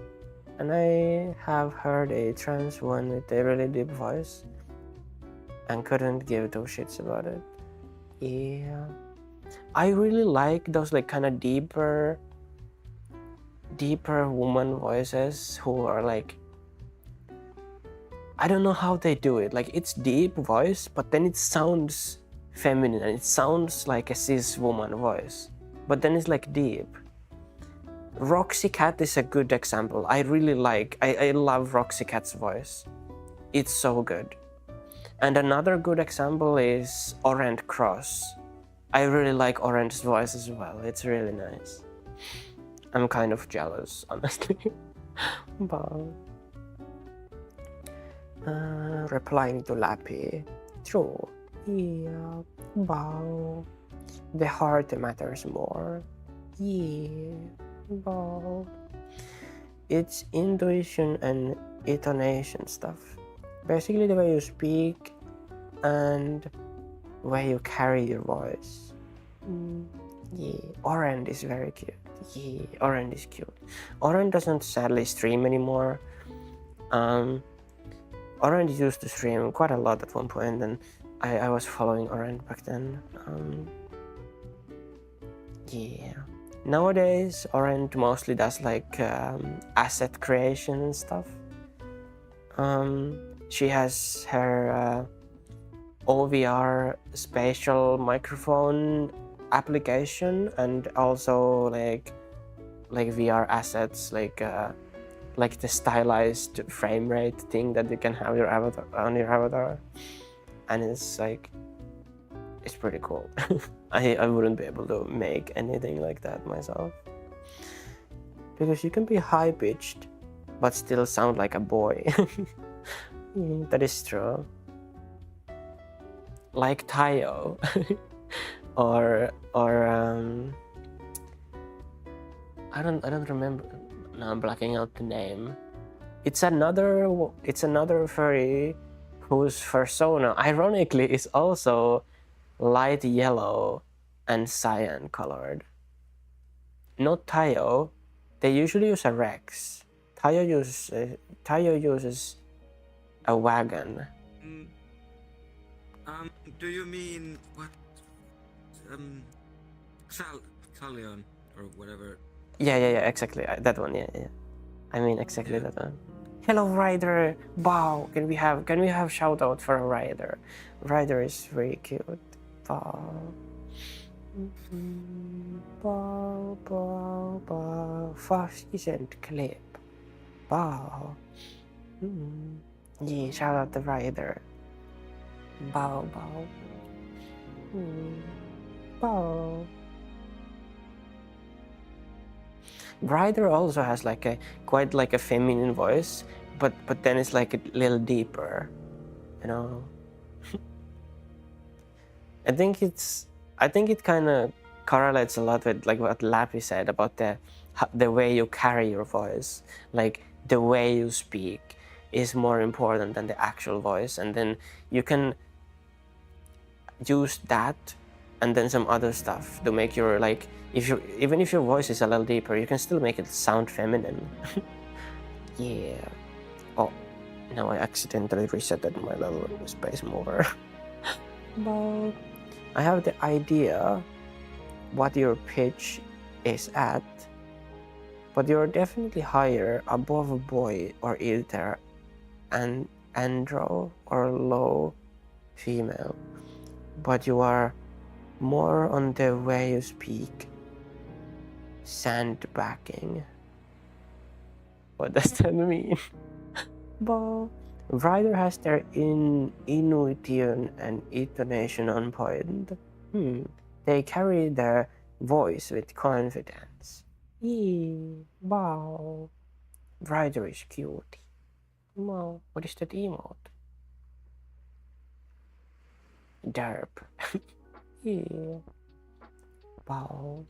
and I have heard a trans one with a really deep voice and couldn't give 2 shits about it. Yeah. I really like those like kind of deeper woman voices who are like, I don't know how they do it. Like, it's deep voice, but then it sounds feminine and it sounds like a cis woman voice, but then it's like deep. Roxy Cat is a good example. I love Roxy Cat's voice. It's so good. And another good example is Orange Cross. I really like Orange's voice as well. It's really nice. I'm kind of jealous, honestly. But replying to Lappy. True. Yeah. Wow. The heart matters more. Yeah. Wow. It's intuition and intonation stuff. Basically the way you speak and way you carry your voice. Yeah. Orange is very cute. Yeah, Orange is cute. Orange doesn't sadly stream anymore. Orange used to stream quite a lot at one point, and I was following Orange back then. Yeah. Nowadays, Orange mostly does like asset creation and stuff. She has her OVR spatial microphone application, and also like VR assets, like the stylized frame rate thing that you can have your avatar on your avatar, and it's pretty cool. I wouldn't be able to make anything like that myself, because you can be high pitched but still sound like a boy. That is true. Like Tayo. or I don't remember. Now I'm blacking out the name. It's another furry whose persona, ironically, is also light yellow and cyan colored. Not Tayo. They usually use a Rex. Tayo uses a wagon. Do you mean what? Salion or whatever. Yeah, exactly. That one, yeah. I mean exactly that one. Hello, Ryder. Wow, can we have shout out for a Ryder? Ryder is very cute. Wow. Wow. Fast isn't clip. Wow. Yeah, shout out to Ryder. Bow. Bow. Ryder also has quite a feminine voice, but then it's like a little deeper, you know. I think it kind of correlates a lot with like what Lappy said about the way you carry your voice, like the way you speak is more important than the actual voice, and then you can use that and then some other stuff to make your even if your voice is a little deeper, you can still make it sound feminine. Yeah. Oh, now I accidentally resetted my little space mover. But I have the idea what your pitch is at, but you're definitely higher above a boy or either an andro or low female, but you are more on the way you speak. Sandbacking. What does that mean? But Ryder has their intuition and intonation on point. They carry their voice with confidence. Wow. Ryder is cute. Wow. What is that emote? Derp. Yeah. Bow.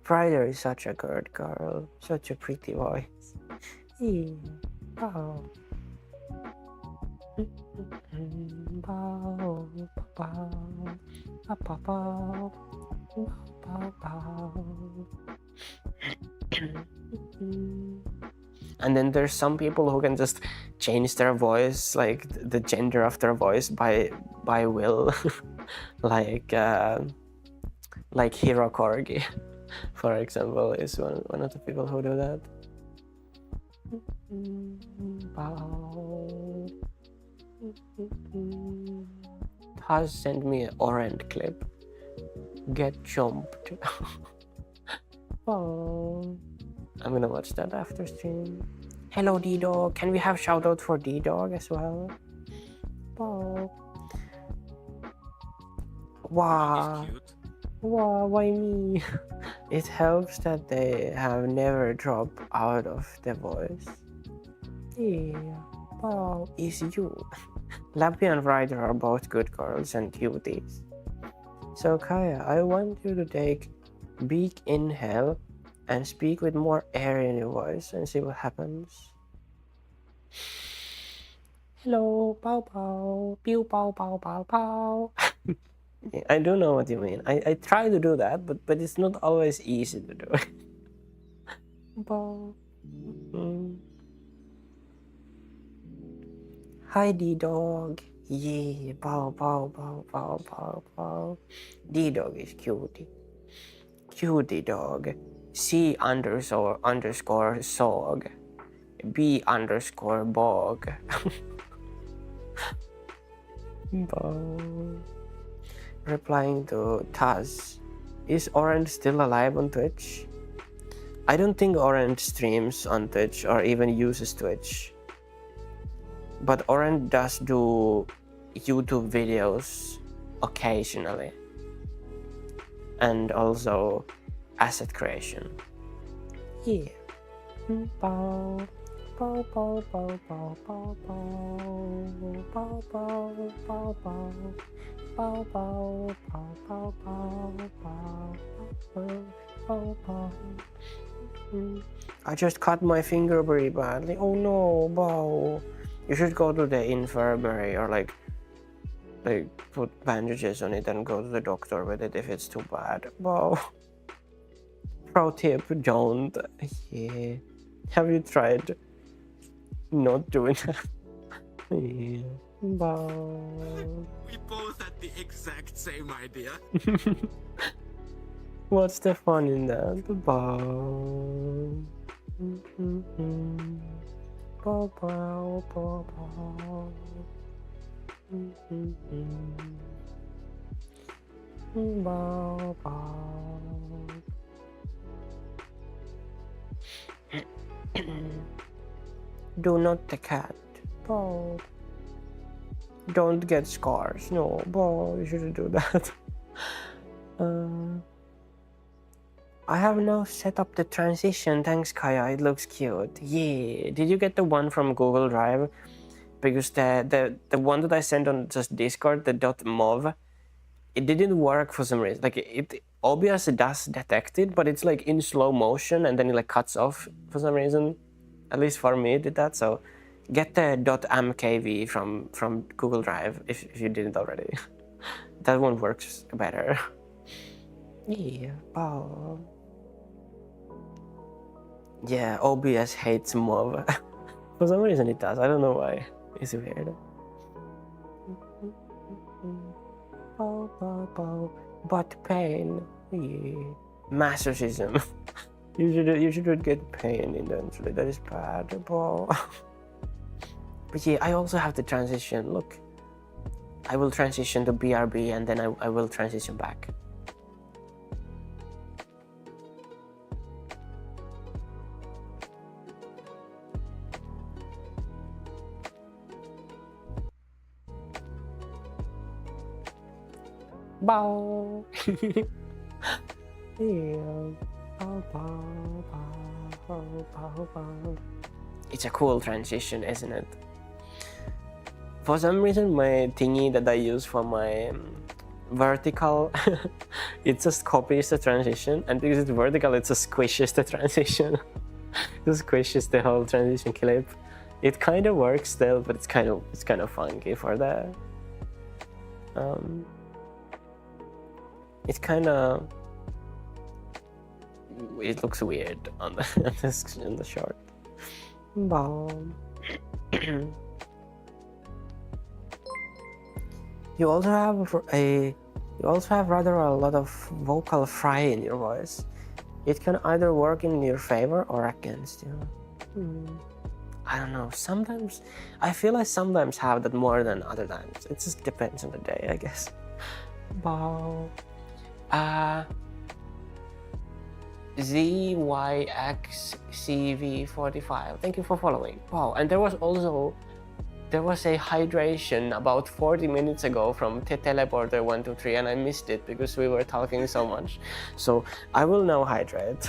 Ryder is such a good girl, such a pretty voice. Yeah. Bow. Bow. And then there's some people who can just change their voice, like the gender of their voice by will, like Hiro Corgi. for example, is one of the people who do that. Has sent me an orange clip. Get jumped. Oh, I'm gonna watch that after stream. Hello D-Dog, can we have shout out for D-Dog as well? Oh. Wow. He's cute. Wow, why me? It helps that they have never dropped out of the voice. Yeah. Wow, is you. Lappy and Ryder are both good girls and cuties. So Kaia, I want you to take big inhale and speak with more air in your voice and see what happens. Hello, pow pow, pew pow pow pow pow. I do know what you mean. I try to do that, but it's not always easy to do. Pow. Hi D-Dog. Yeah, pow pow pow pow pow pow. D-Dog is cutie. Cutie dog. C underscore sog. B underscore bog. Replying to Taz. Is Orange still alive on Twitch? I don't think Orange streams on Twitch or even uses Twitch. But Orange does do YouTube videos occasionally. And also asset creation. Yeah. Bow. Bow, bow, bow, bow, bow, bow. Bow, bow, bow, bow. Bow, bow, bow, bow, bow, bow, bow, bow, bow. I just cut my finger very badly. Oh no, bow. You should go to the infirmary or like put bandages on it and go to the doctor with it if it's too bad. Bow. Pro tip, don't. Yeah. Have you tried not doing that? Yeah. Bow. We both had the exact same idea. What's the fun in that? Bow. Bow, bow, bow, bow. Bow, bow. Do not the cat. Bow. Don't get scars. No, bow. You shouldn't do that. I have now set up the transition. Thanks, Kaia. It looks cute. Yeah. Did you get the one from Google Drive? Because the one that I sent on just Discord, the .mov, it didn't work for some reason. Like it obviously does detect it, but it's like in slow motion and then it like cuts off for some reason. At least for me, it did that. So get the .mkv from Google Drive if you didn't already. That one works better. Yeah. Oh. Yeah, OBS hates MOV. For some reason it does. I don't know why. It's weird. But pain. Yeah. Masochism. You should get pain eventually. That is bad. But yeah, I also have to transition. Look. I will transition to BRB and then I will transition back. Bow. Yeah. Bow, bow, bow, bow, bow. It's a cool transition, isn't it? For some reason, my thingy that I use for my vertical, it just copies the transition, and because it's vertical, it just squishes the transition. Just squishes the whole transition clip. It kind of works still, but it's kind of funky for that. It's kind of. It looks weird on the in the short. Bomb. You also have rather a lot of vocal fry in your voice. It can either work in your favor or against you. I don't know. Sometimes I feel I sometimes have that more than other times. It just depends on the day, I guess. Wow. ZYXCV45. Thank you for following. Wow. And there was a hydration about 40 minutes ago from Teleporter123, and I missed it because we were talking so much. So I will now hydrate.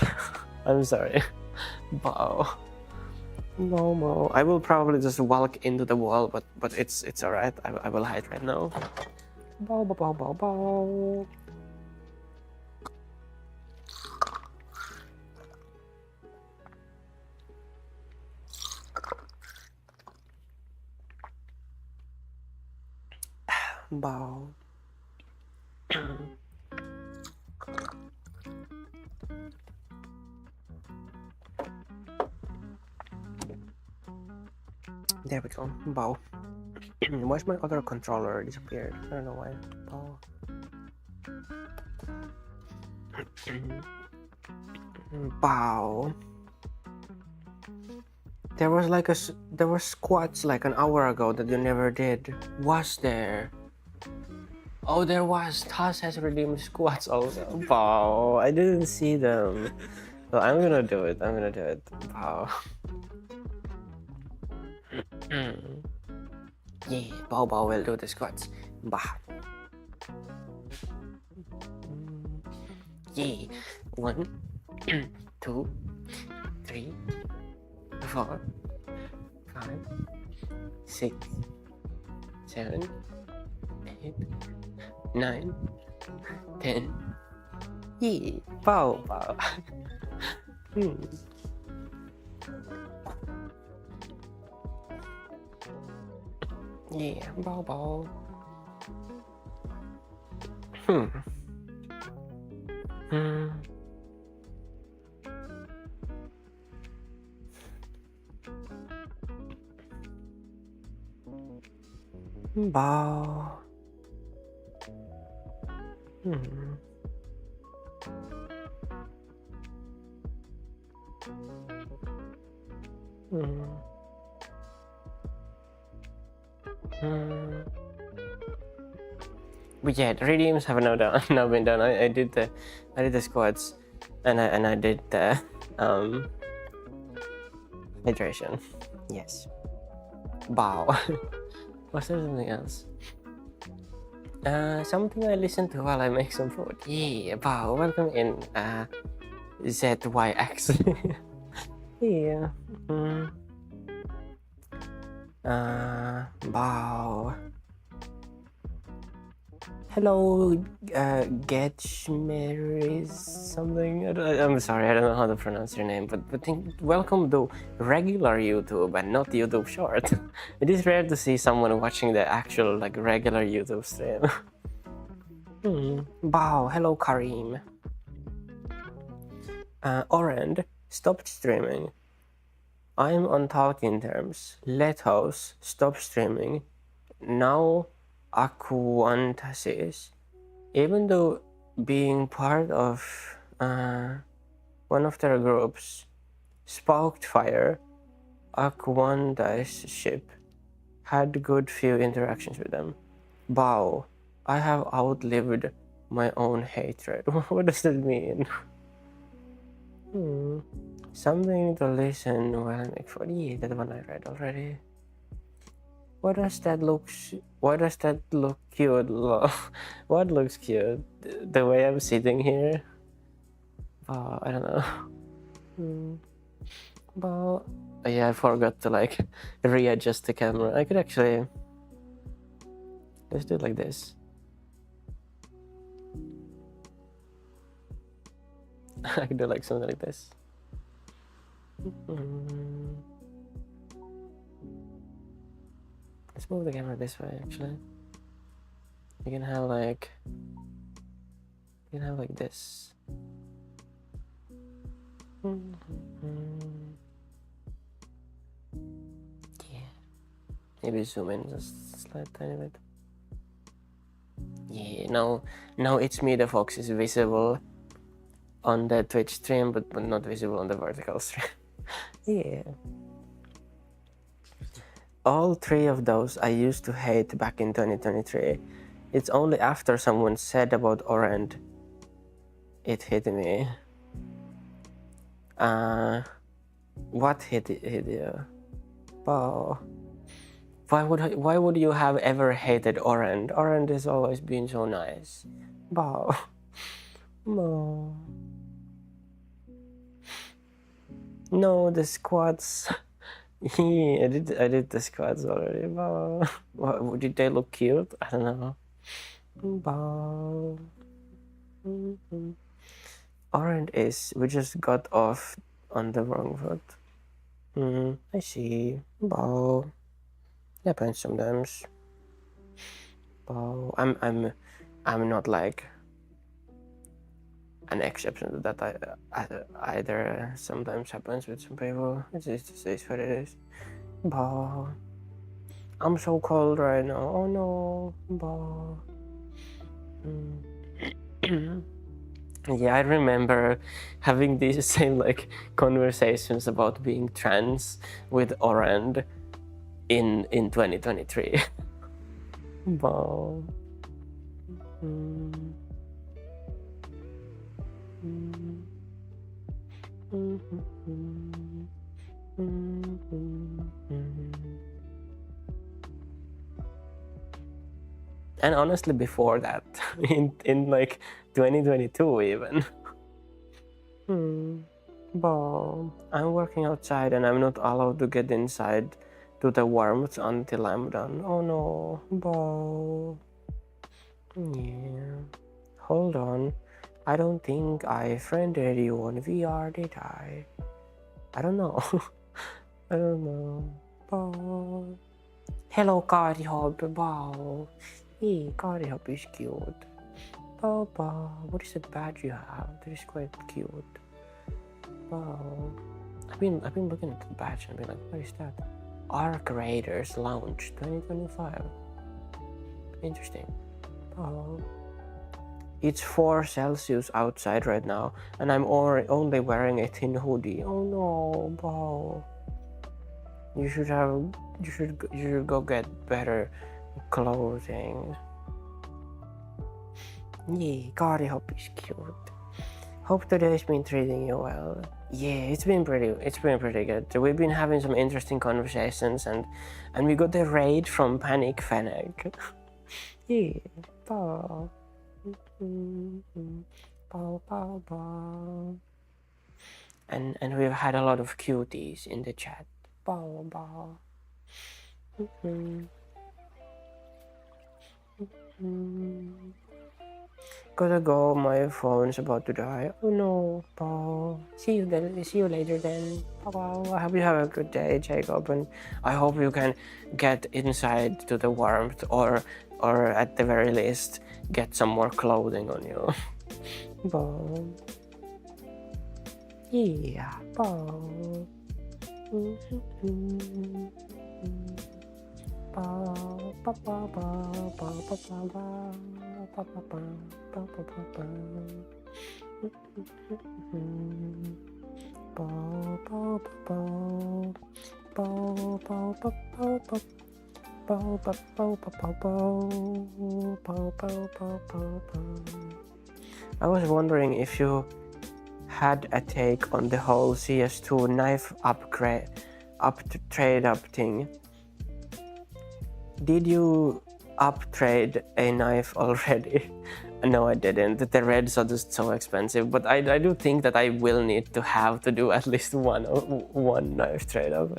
I'm sorry. Wow. No. I will probably just walk into the wall, but it's alright. I will hydrate now. Bow. Bow. There we go. Bow. Why's my other controller disappeared? I don't know why. Bow. There was squats like an hour ago that you never did. Was there? Oh, there was. Taz has redeemed squats also. Wow, I didn't see them. So I'm gonna do it. Wow. Yeah, Bao will do the squats. Bah. Yeah. 1, 2, 3, 4, 5, 6, 7, 8, 9, 10. Yeah, Bao. Yeah, Bao. Bao. But yeah, the redeems have now been done. I did the squats, and I did the hydration. Yes. Wow. Was there something else? Something I listen to while I make some food. Yeah. Wow. Welcome in. ZYX. Yeah. Wow. Hello, Getchmeris something. I'm sorry, I don't know how to pronounce your name, but welcome to regular YouTube and not YouTube Short. It is rare to see someone watching the actual regular YouTube stream. Wow, hello Kareem. Orand stopped streaming. I'm on talking terms. Lethouse stop streaming. Now Aquantasis. Even though being part of one of their groups, Sparked Fire, Aquanta's ship, had good few interactions with them. Bow, I have outlived my own hatred. What does that mean? Something to listen while I make food. Yeah, that one I read already. Why does that look cute? What looks cute? The way I'm sitting here? I don't know. Yeah, I forgot to readjust the camera. I could actually... Let's do it like this. I could do something like this. Let's move the camera this way, actually. You can have this. Yeah. Maybe zoom in just a slight tiny bit. Yeah, now it's me, the fox is visible. on the Twitch stream, but not visible on the vertical stream. Yeah. All three of those I used to hate back in 2023. It's only after someone said about Orange it hit me. What hit you? Oh. Why would you have ever hated Orange? Orange has always been so nice. Wow. No. No, the squats. Yeah, I did the squats already. Wow. What, did they look cute? I don't know. Wow. Orange is, we just got off on the wrong foot. I see. Wow. Happens sometimes. Wow. I'm not like an exception to that. I either sometimes happens with some people. It's what it is. Wow. I'm so cold right now. Oh no. Wow. Yeah, I remember having these same like conversations about being trans with Orange in 2023. Wow. And honestly, before that, in like 2022 even. Wow. I'm working outside and I'm not allowed to get inside to the warmth until I'm done. Oh no. Wow. Yeah. Hold on. I don't think I friended you on VR, did I? I don't know. I don't know. Wow. Hello, Cardi Hop. Wow. Hey, Cardi Hop is cute. Wow. What is the badge you have? That is quite cute. Wow. I've been looking at the badge and been like, what is that? Arc Raiders Lounge 2025. Interesting. Oh. It's 4 Celsius outside right now, and I'm only wearing a thin hoodie. Oh no, wow. You should go get better clothing. Yeah, Cardi Hop is cute. Hope today's been treating you well. Yeah, it's been pretty good. We've been having some interesting conversations, and we got a raid from Panic Fennec. Yeah, bow. Bow, bow, bow. And we've had a lot of cuties in the chat. Bow, bow. Gotta go, my phone's about to die. Oh no, bow. See you later then. Bow. I hope you have a good day, Jacob, and I hope you can get inside to the warmth, or at the very least get some more clothing on you. Bow. Yeah, bow. I was wondering if you had a take on the whole CS2 knife trade up thing. Did you trade a knife already? No, I didn't. The reds are just so expensive, but I do think that I will need to have to do at least one knife trade up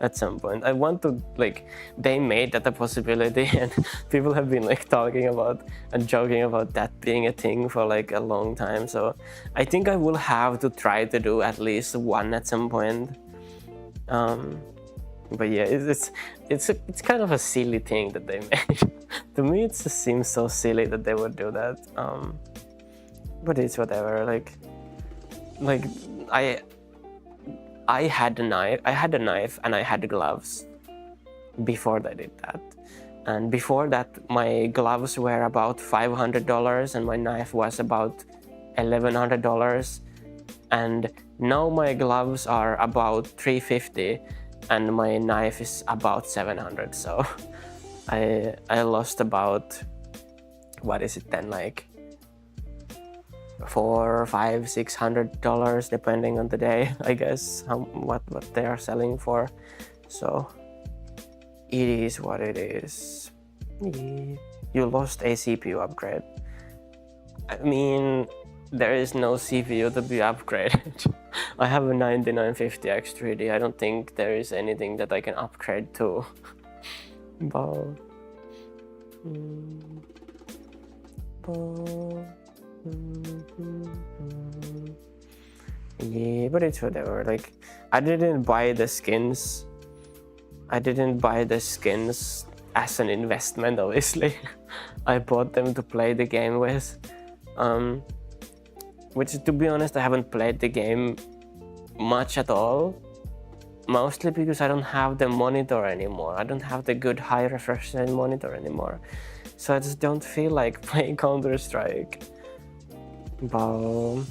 at some point. I want to, like, they made that a possibility, and people have been like talking about and joking about that being a thing for like a long time. So I think I will have to try to do at least one at some point. But yeah, it's kind of a silly thing that they made. To me, it just seems so silly that they would do that. But it's whatever. Like I had a knife and I had gloves before they did that. And before that, my gloves were about $500 and my knife was about $1,100, and now my gloves are about $350, and my knife is about $700. So I lost about, what is it then, like $400, $500, $600 depending on the day, I guess, what they are selling for. So it is what it is. You lost a CPU upgrade. I mean, there is no CPU to be upgraded. I have a 9950 X3D. I don't think there is anything that I can upgrade to. But yeah, but it's whatever. Like, I didn't buy the skins. I didn't buy the skins as an investment, obviously. I bought them to play the game with. Which, to be honest, I haven't played the game much at all. Mostly because I don't have the monitor anymore. I don't have the good high refresh rate monitor anymore. So I just don't feel like playing Counter-Strike. But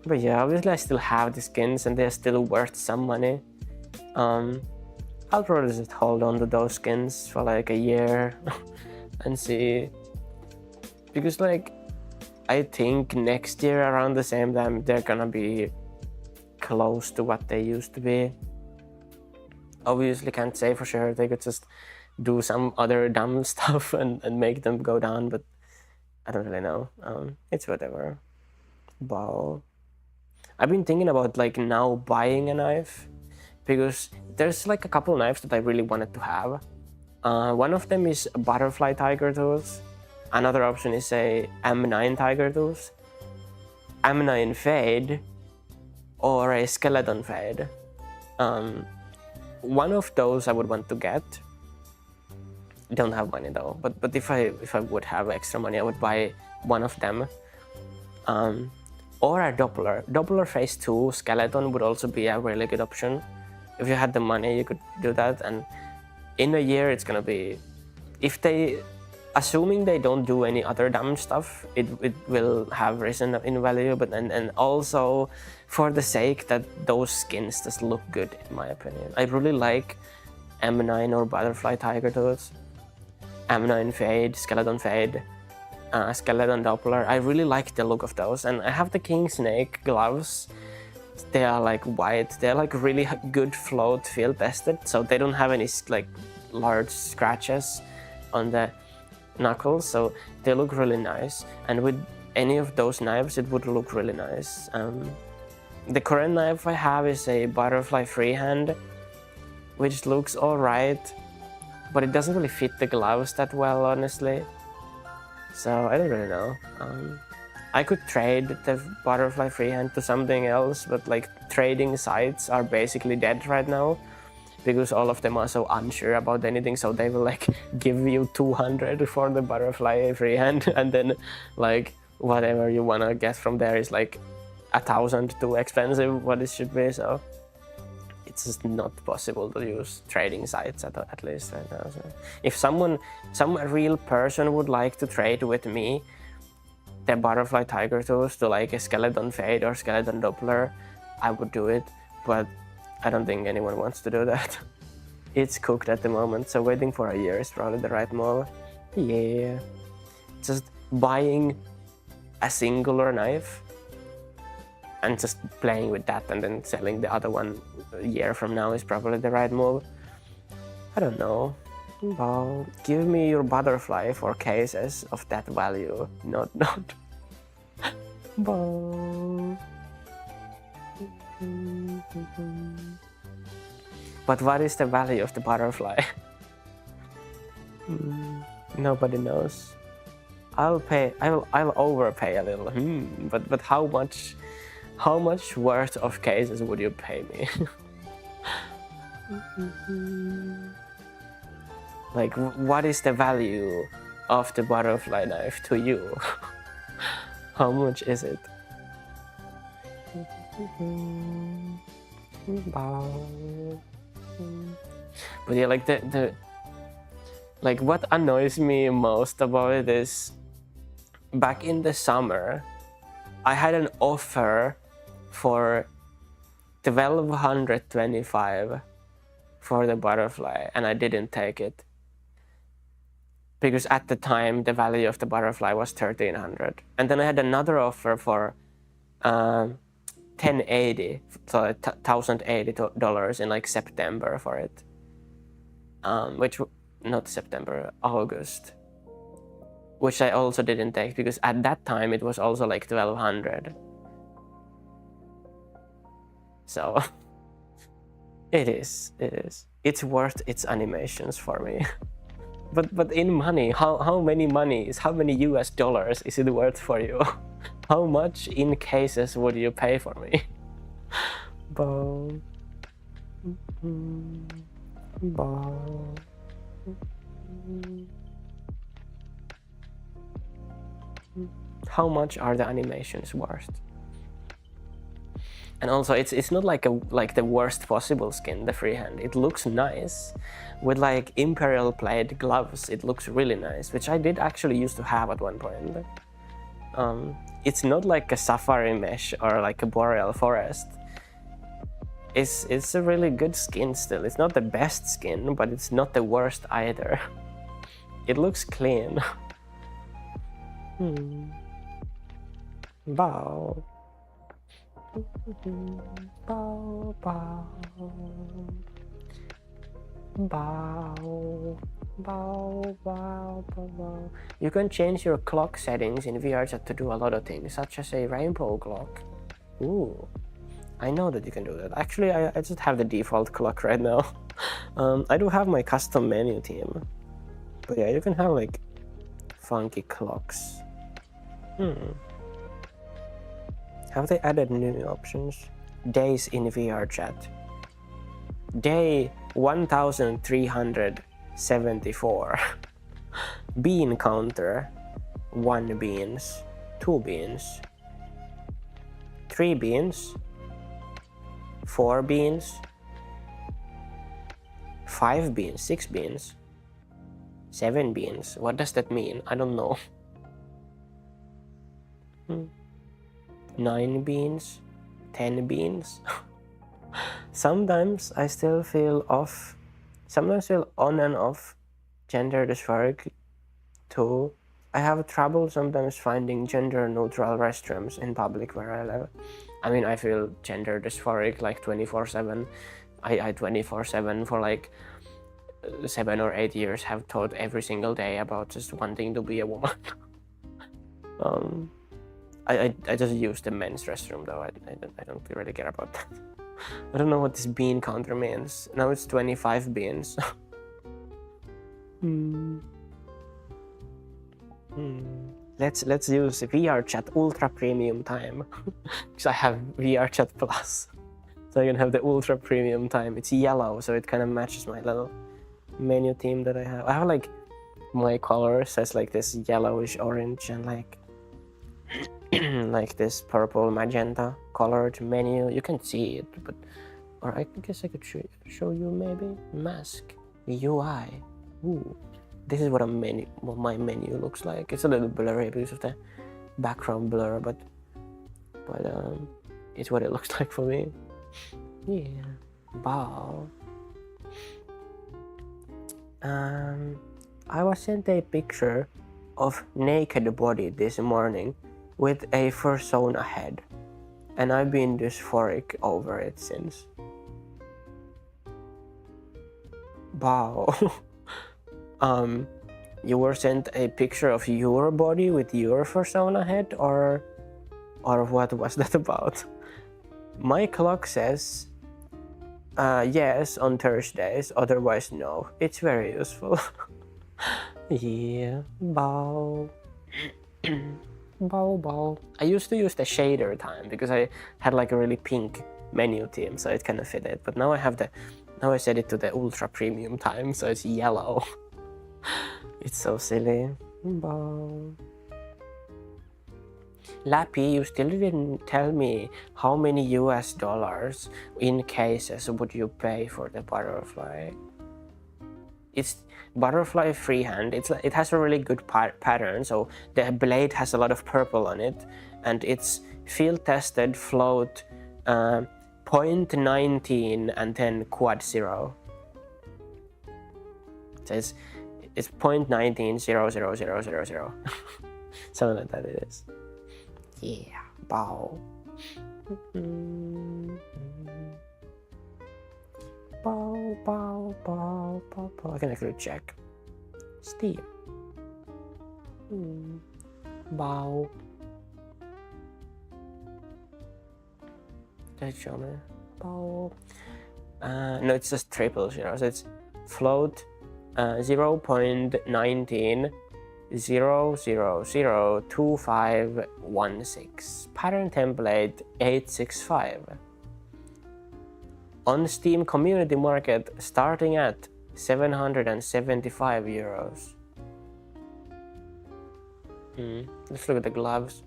yeah, obviously I still have the skins and they're still worth some money. I'll probably just hold on to those skins for like a year and see. Because like, I think next year around the same time they're gonna be close to what they used to be. Obviously can't say for sure. They could just do some other dumb stuff and make them go down, but I don't really know. It's whatever. But I've been thinking about like now buying a knife, because there's like a couple knives that I really wanted to have. One of them is butterfly tiger tools. Another option is a M9 tiger tools, M9 fade, or a skeleton fade. One of those I would want to get. Don't have money though, but if I would have extra money, I would buy one of them. Or a Doppler phase 2 skeleton would also be a really good option. If you had the money, you could do that, and in a year it's gonna be, assuming they don't do any other dumb stuff, it will have risen in value, but and also for the sake that those skins just look good, in my opinion. I really like M9 or butterfly tiger tools, M9 fade, skeleton fade, skeleton Doppler. I really like the look of those, and I have the King Snake gloves. They are like white, they're like really good float field tested, so they don't have any like large scratches on the knuckles, so they look really nice. And with any of those knives it would look really nice. The current knife I have is a butterfly freehand, which looks alright, but it doesn't really fit the gloves that well, honestly. So I don't really know. I could trade the butterfly freehand to something else, but like trading sites are basically dead right now, because all of them are so unsure about anything, so they will like give you 200 for the butterfly freehand, and then like whatever you wanna get from there is like 1,000 too expensive what it should be. So it's just not possible to use trading sites at least right now. So if some real person would like to trade with me the butterfly tiger tools to like a skeleton fade or skeleton Doppler, I would do it, but I don't think anyone wants to do that. It's cooked at the moment, so waiting for a year is probably the right move. Yeah, just buying a singular knife and just playing with that and then selling the other one a year from now is probably the right move. I don't know. Well, give me your butterfly for cases of that value. Not. But what is the value of the butterfly? Nobody knows. I'll overpay a little. But how much worth of cases would you pay me? Like, what is the value of the butterfly knife to you? How much is it? But yeah, like like what annoys me most about it is, back in the summer, I had an offer for 1225 for the butterfly, and I didn't take it because at the time the value of the butterfly was 1300. And then I had another offer for 1080, so $1,080 in like September for it, which not September, August, which I also didn't take because at that time it was also like 1200. So it is. It's worth its animations for me. But in money, how many monies, how many US dollars is it worth for you? How much in cases would you pay for me? Bow. Bow. How much are the animations worth? And also, it's not like the worst possible skin, the freehand. It looks nice. With like Imperial Blade gloves, it looks really nice, which I did actually used to have at one point. It's not like a safari mesh or like a boreal forest. It's a really good skin still. It's not the best skin, but it's not the worst either. It looks clean. Bow. Bow, bow. Bow, bow, bow, bow, bow. You can change your clock settings in VRChat to do a lot of things, such as a rainbow clock. Ooh, I know that you can do that. Actually, I just have the default clock right now. I do have my custom menu theme. But yeah, you can have like funky clocks. Have they added new options? Days in VRChat. Day 1374. Bean counter. 1 beans. 2 beans. 3 beans. 4 beans. 5 beans. 6 beans. 7 beans. What does that mean? I don't know. 9 beans. 10 beans. Sometimes I still feel off. Sometimes I feel on and off gender dysphoric too. I have trouble sometimes finding gender neutral restrooms in public where I live. I mean, I feel gender dysphoric like 24/7. I 24/7 for like 7 or 8 years have thought every single day about just wanting to be a woman. I just use the men's restroom though. I don't really care about that. I don't know what this bean counter means. Now it's 25 beans. Let's use VRChat Ultra Premium time. Because I have VRChat Plus. So I can have the Ultra Premium time. It's yellow, so it kind of matches my little menu theme that I have. I have like my color says like this yellowish orange and like like this purple magenta colored menu. You can see it, but or I guess I could show you maybe mask UI. Ooh, this is what my menu looks like. It's a little blurry because of the background blur, but it's what it looks like for me. Yeah, bow. I was sent a picture of naked body this morning with a fursona head, and I've been dysphoric over it since. Wow. You were sent a picture of your body with your fursona head, or what was that about? My clock says yes on Thursdays, otherwise no. It's very useful. Yeah, bow. Bow, bow. I used to use the shader time because I had like a really pink menu theme, so it kind of fit it. But now now I set it to the ultra premium time, so it's yellow. It's so silly. Bow. Lappy, you still didn't tell me how many US dollars in cases would you pay for the butterfly? It's butterfly freehand. It has a really good pattern, so the blade has a lot of purple on it, and it's field tested float 0.19 and then quad 0. So it's 0.19000000. Something like that it is. Yeah, bow. Bow, bow, bow, bow, bow. I can actually check. Steam. Bow. Does it show me? Bow. No, it's just 000. So it's float 0.1900002516. Pattern template 865. On Steam community market starting at 775 euros. Let's look at the gloves.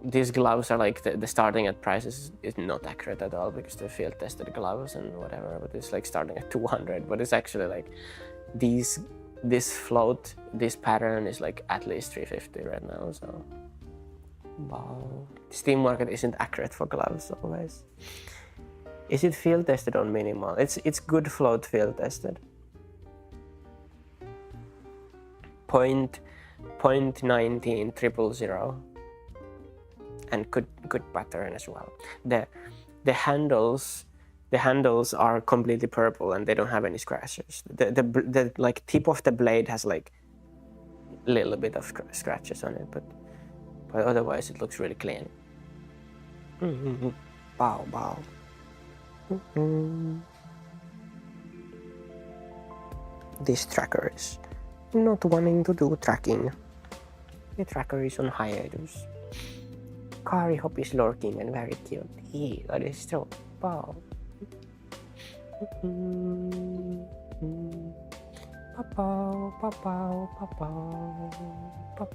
These gloves are like the starting at prices is not accurate at all because they're field tested gloves and whatever, but it's like starting at 200, but it's actually like this float, this pattern is like at least 350 right now, so wow. Steam market isn't accurate for gloves always. Is it field tested on minimal? It's good float field tested. 0.190000. And good pattern as well. The handles are completely purple and they don't have any scratches. The like tip of the blade has like a little bit of scratches on it, but otherwise it looks really clean. Bow, bow. This tracker is not wanting to do tracking. The tracker is on hiatus. Kari Hop is lurking and very cute. Yeah, that is true. Wow. Pow, pow, pow, pow, pow.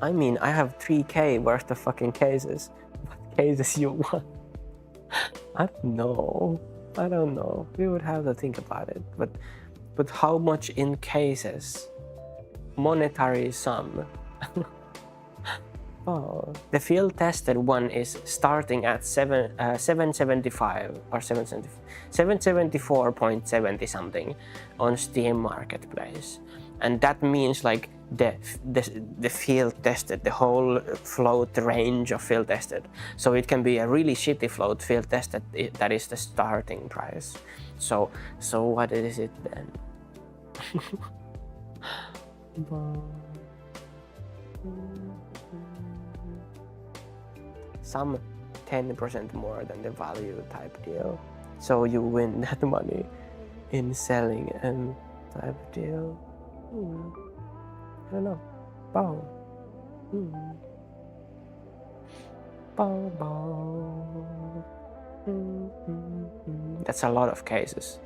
I mean, I have 3k worth of fucking cases. What cases you want? I don't know. We would have to think about it. But how much in cases? Monetary sum. Oh, the field tested one is starting at 775 or 774.70 something on Steam Marketplace, and that means like the field tested, the whole float range of field tested. So it can be a really shitty float field tested. That is the starting price. So what is it then? Some 10% more than the value type deal. So you win that money in selling and type deal. I don't know. Bow. Bow, bow. That's a lot of cases.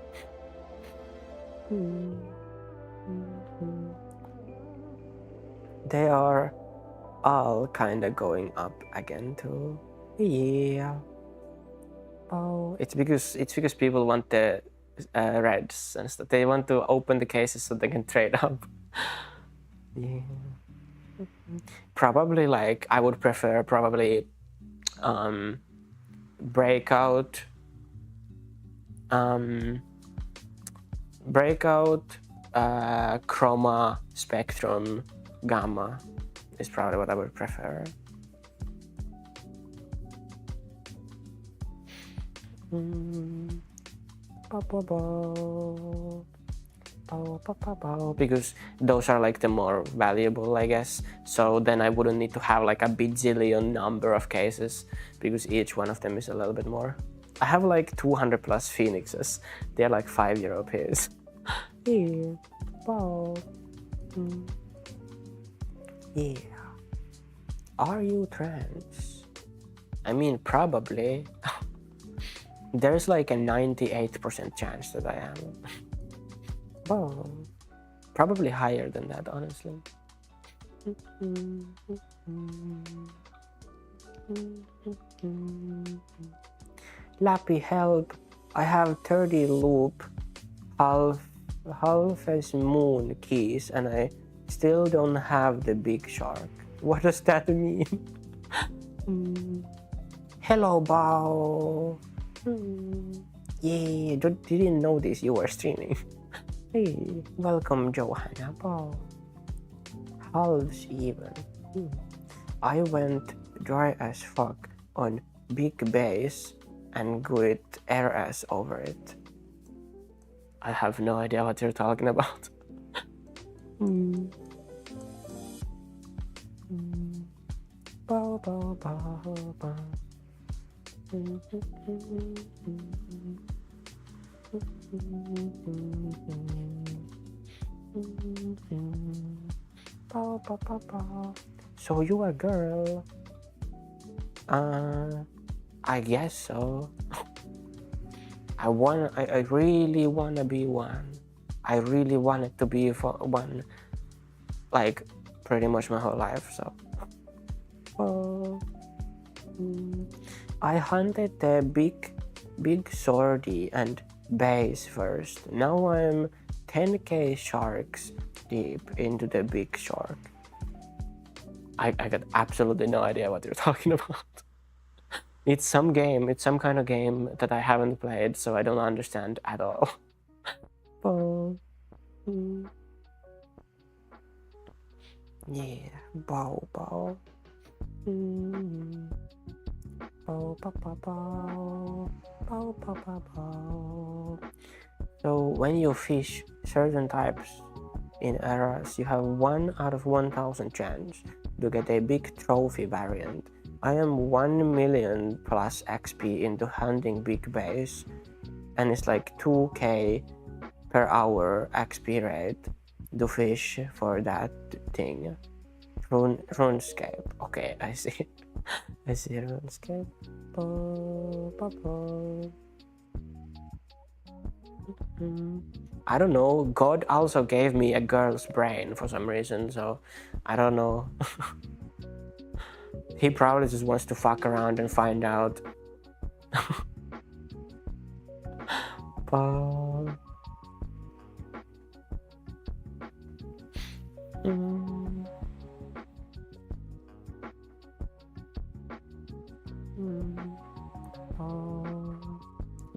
They are all kind of going up again too. Yeah. Oh, it's because people want the reds and stuff. They want to open the cases so they can trade up. Yeah. Probably like I would prefer breakout. Breakout, chroma, spectrum, gamma is probably what I would prefer. Because those are like the more valuable, I guess. So then I wouldn't need to have like a bajillion number of cases because each one of them is a little bit more. I have like 200 plus phoenixes. They're like €5 apiece. Yeah. Wow. Yeah. Are you trans? I mean, probably. There's like a 98% chance that I am. Wow. Probably higher than that, honestly. Lappy, help. I have 30 loop, half Harvest Moon keys, and I still don't have the big shark. What does that mean? Hello, Bao. Yeah, didn't notice you were streaming. Hey, welcome, Johanna Bao. Halves even. I went dry as fuck on big bass and good RS over it. I have no idea what you're talking about. Bow, bow, bow, bow. Bow, bow, bow, bow. So you a girl? I guess so. I really wanna be one. I really wanted to be one, like pretty much my whole life. So, I hunted the big swordy and bass first. Now I'm 10k sharks deep into the big shark. I got absolutely no idea what you're talking about. It's some game, it's some kind of game that I haven't played, so I don't understand at all. Yeah, bow bow. Bow bow bow bow. Bow bow bow bow. So when you fish certain types in eras, you have 1 out of 1,000 chance to get a big trophy variant. I am 1 million plus XP into hunting big bass, and it's like 2k per hour XP rate to fish for that thing. RuneScape. Okay, I see. I see RuneScape. I don't know. God also gave me a girl's brain for some reason, so I don't know. He probably just wants to fuck around and find out.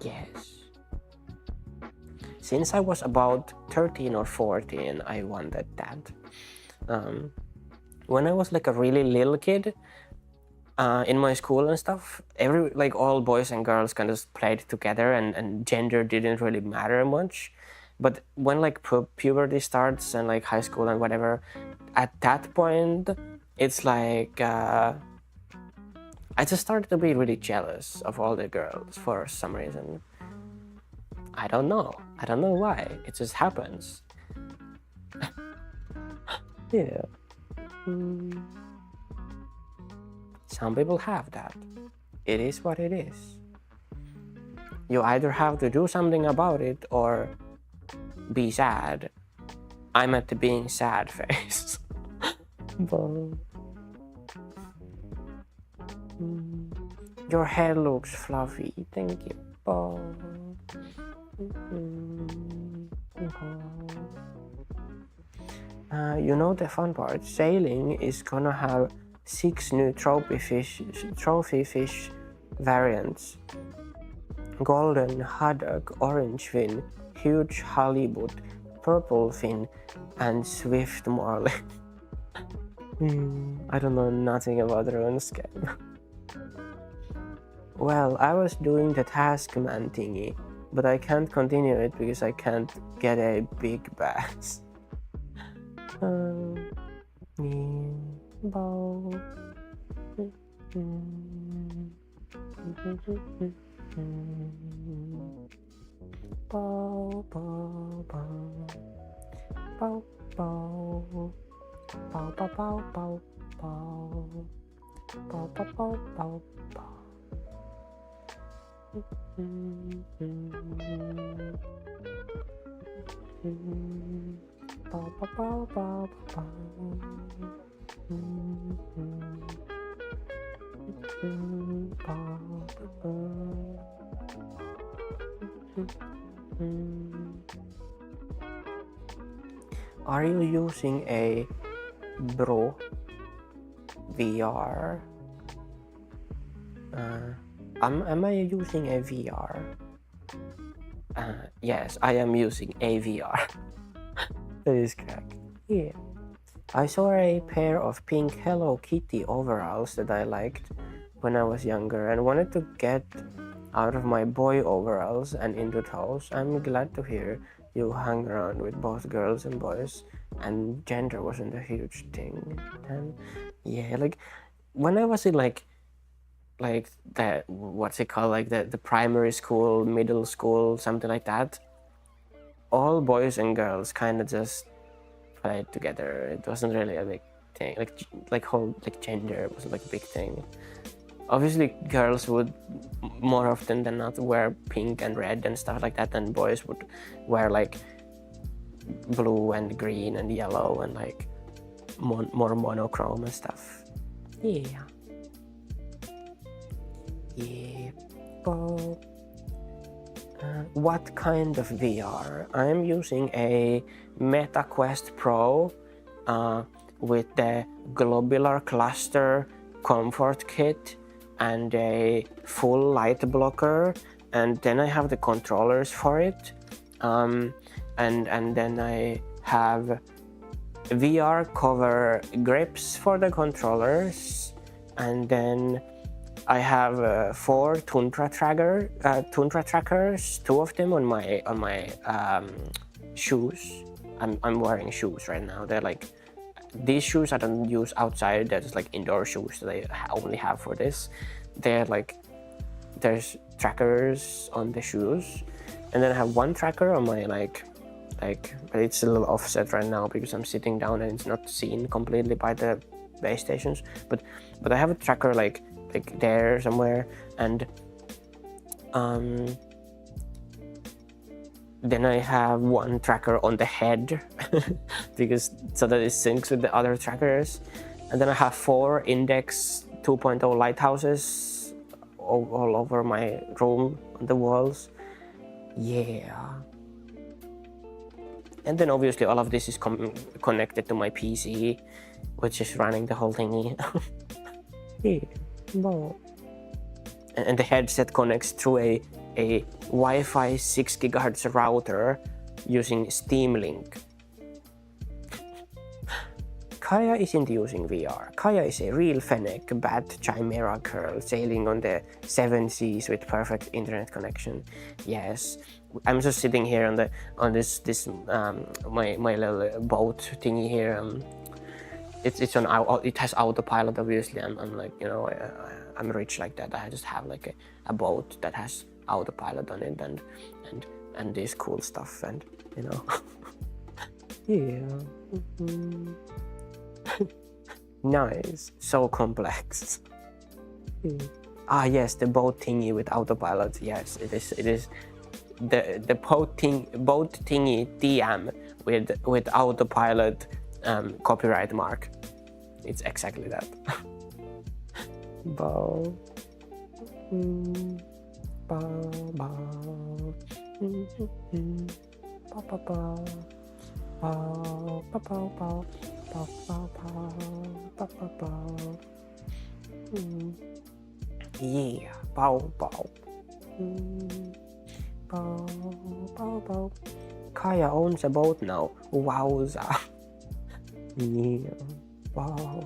Yes. Since I was about 13 or 14, I wanted that. When I was like a really little kid, in my school and stuff, all boys and girls kind of played together, and gender didn't really matter much. But when like puberty starts and like high school and whatever, at that point, it's like I just started to be really jealous of all the girls for some reason. I don't know why. It just happens. Yeah. Some people have that. It is what it is. You either have to do something about it or be sad. I'm at the being sad phase. Your hair looks fluffy. Thank you. You know the fun part? Sailing is gonna have 6 new trophy fish variants. Golden haddock, orange fin, huge halibut, purple fin, and swift marlin. I don't know nothing about RuneScape. Well, I was doing the taskman thingy, but I can't continue it because I can't get a big bass. Bow. Bow, bow, bow. Bow, bow. Bow, bow, bow, bow, bow. Bow, bow, bow, bow, bow. Bow, bow, bow, bow, bow. Are you using a Bro VR? Am I using a VR? Yes, I am using a VR. That is correct. Yeah. I saw a pair of pink Hello Kitty overalls that I liked when I was younger and wanted to get out of my boy overalls and into those. I'm glad to hear you hung around with both girls and boys and gender wasn't a huge thing. And yeah, like when I was in like the what's it called, like the primary school, middle school, something like that, all boys and girls kind of just played together. It wasn't really a big thing, like whole like gender wasn't like a big thing. Obviously girls would more often than not wear pink and red and stuff like that, and boys would wear like blue and green and yellow and like more monochrome and stuff. Yeah. What kind of VR? I'm using a Meta Quest Pro with the globular cluster comfort kit and a full light blocker, and then I have the controllers for it, and then I have VR cover grips for the controllers, and then I have 4 Tundra trackers, 2 of them on my shoes. I'm wearing shoes right now. They're like, these shoes I don't use outside. They're just like indoor shoes that I only have for this. They're like, there's trackers on the shoes, and then I have 1 tracker on my like, but it's a little offset right now because I'm sitting down and it's not seen completely by the base stations. But I have a tracker like there somewhere, and then I have 1 tracker on the head because so that it syncs with the other trackers, and then I have 4 Index 2.0 lighthouses all over my room on the walls. Yeah. And then obviously all of this is connected to my PC, which is running the whole thingy. Yeah. No. And the headset connects through a Wi-Fi 6 GHz router using Steam Link. Kaia isn't using VR. Kaia is a real Fennec bat chimera girl sailing on the 7 seas with perfect internet connection. Yes, I'm just sitting here on this my little boat thingy here. It has autopilot. Obviously, I'm like, you know, I'm rich like that. I just have like a boat that has autopilot on it and this cool stuff, and you know. Yeah. Mm-hmm. Nice. So complex. Yes, the boat thingy with autopilot. Yes, it is the boat thingy TM with autopilot copyright mark. It's exactly that. Bow. Bow bow. Bow bow bow. Bow bow bow bow. Bow bow bow. Bow bow bow. Yeah, bow bow. Bow bow bow. Kaia owns a boat now. Wowza. Yeah. Bow.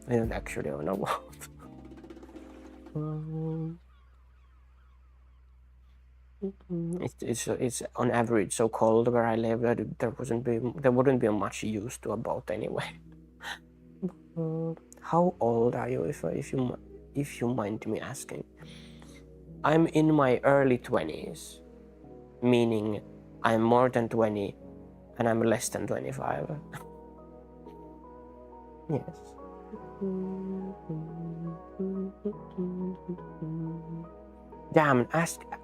I don't actually own a boat. It's on average so cold where I live that there wouldn't be much use to a boat anyway. How old are you, if you mind me asking? I'm in my early 20s, meaning I'm more than 20 and I'm less than 25. Yes. Damn,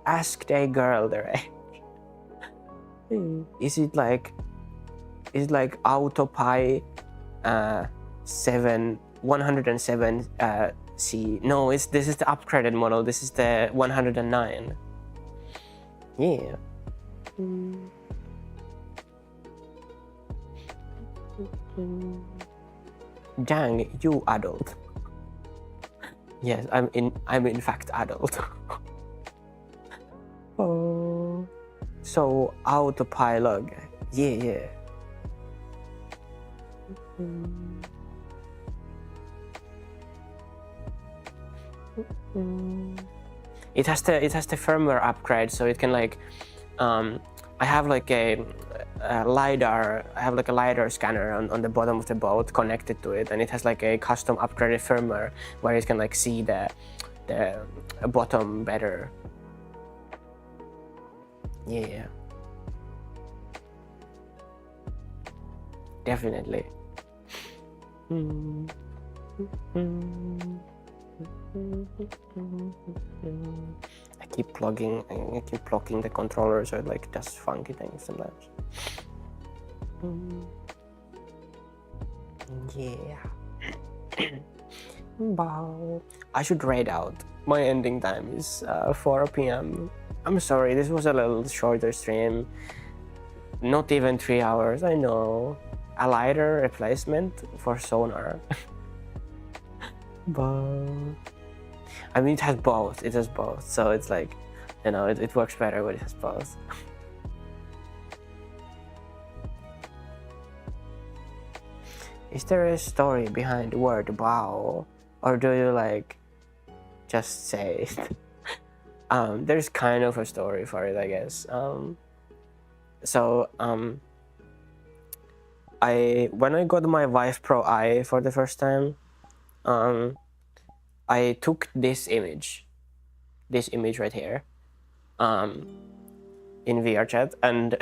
ask a girl their age. Is it like AutoPie 107 C? No, this is the upgraded model. This is the 109. Yeah. Dang, you adult. Yes, I'm in fact adult. Oh, so autopilot. Yeah. It has the firmware upgrade, so it can like I have like a lidar. I have like a lidar scanner on the bottom of the boat connected to it, and it has like a custom upgraded firmware where it can like see the bottom better. Yeah, definitely. I keep blocking the controller so it like does funky things sometimes. Yeah. Wow. I should raid out. My ending time is 4 p.m. I'm sorry, this was a little shorter stream. Not even 3 hours, I know. A lighter replacement for sonar. But I mean, it has both. So it's like, you know, it works better when it has both. Is there a story behind the word wow? Or do you like just say it? There's kind of a story for it, I guess. When I got my Vive Pro I for the first time, I took this image right here, in VRChat, and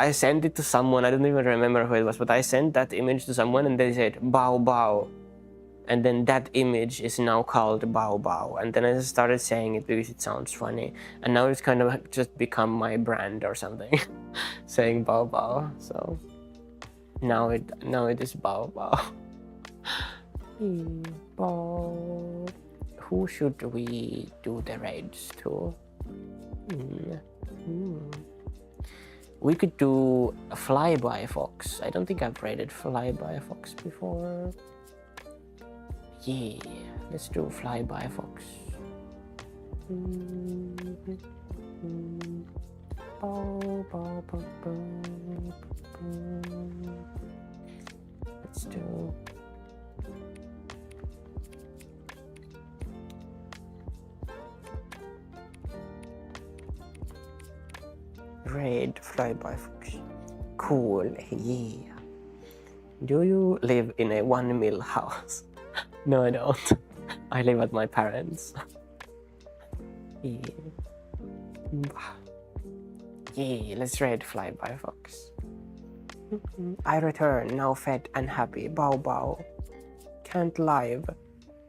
I sent it to someone. I don't even remember who it was, but I sent that image to someone, and they said "bow bow," and then that image is now called "bow bow." And then I just started saying it because it sounds funny, and now it's kind of just become my brand or something, saying "bow bow." So now it is "bow bow." Bow. Who should we do the raids to? We could do a Flyby Fox. I don't think I've raided Flyby Fox before. Yeah, let's do Flyby Fox. Let's do. Raid Flyby Fox. Cool, yeah. Do you live in a 1 mil house? No, I don't. I live at my parents'. Yeah. Yeah, let's raid Flyby Fox. I return, now fed and happy. Bow bow. Can't live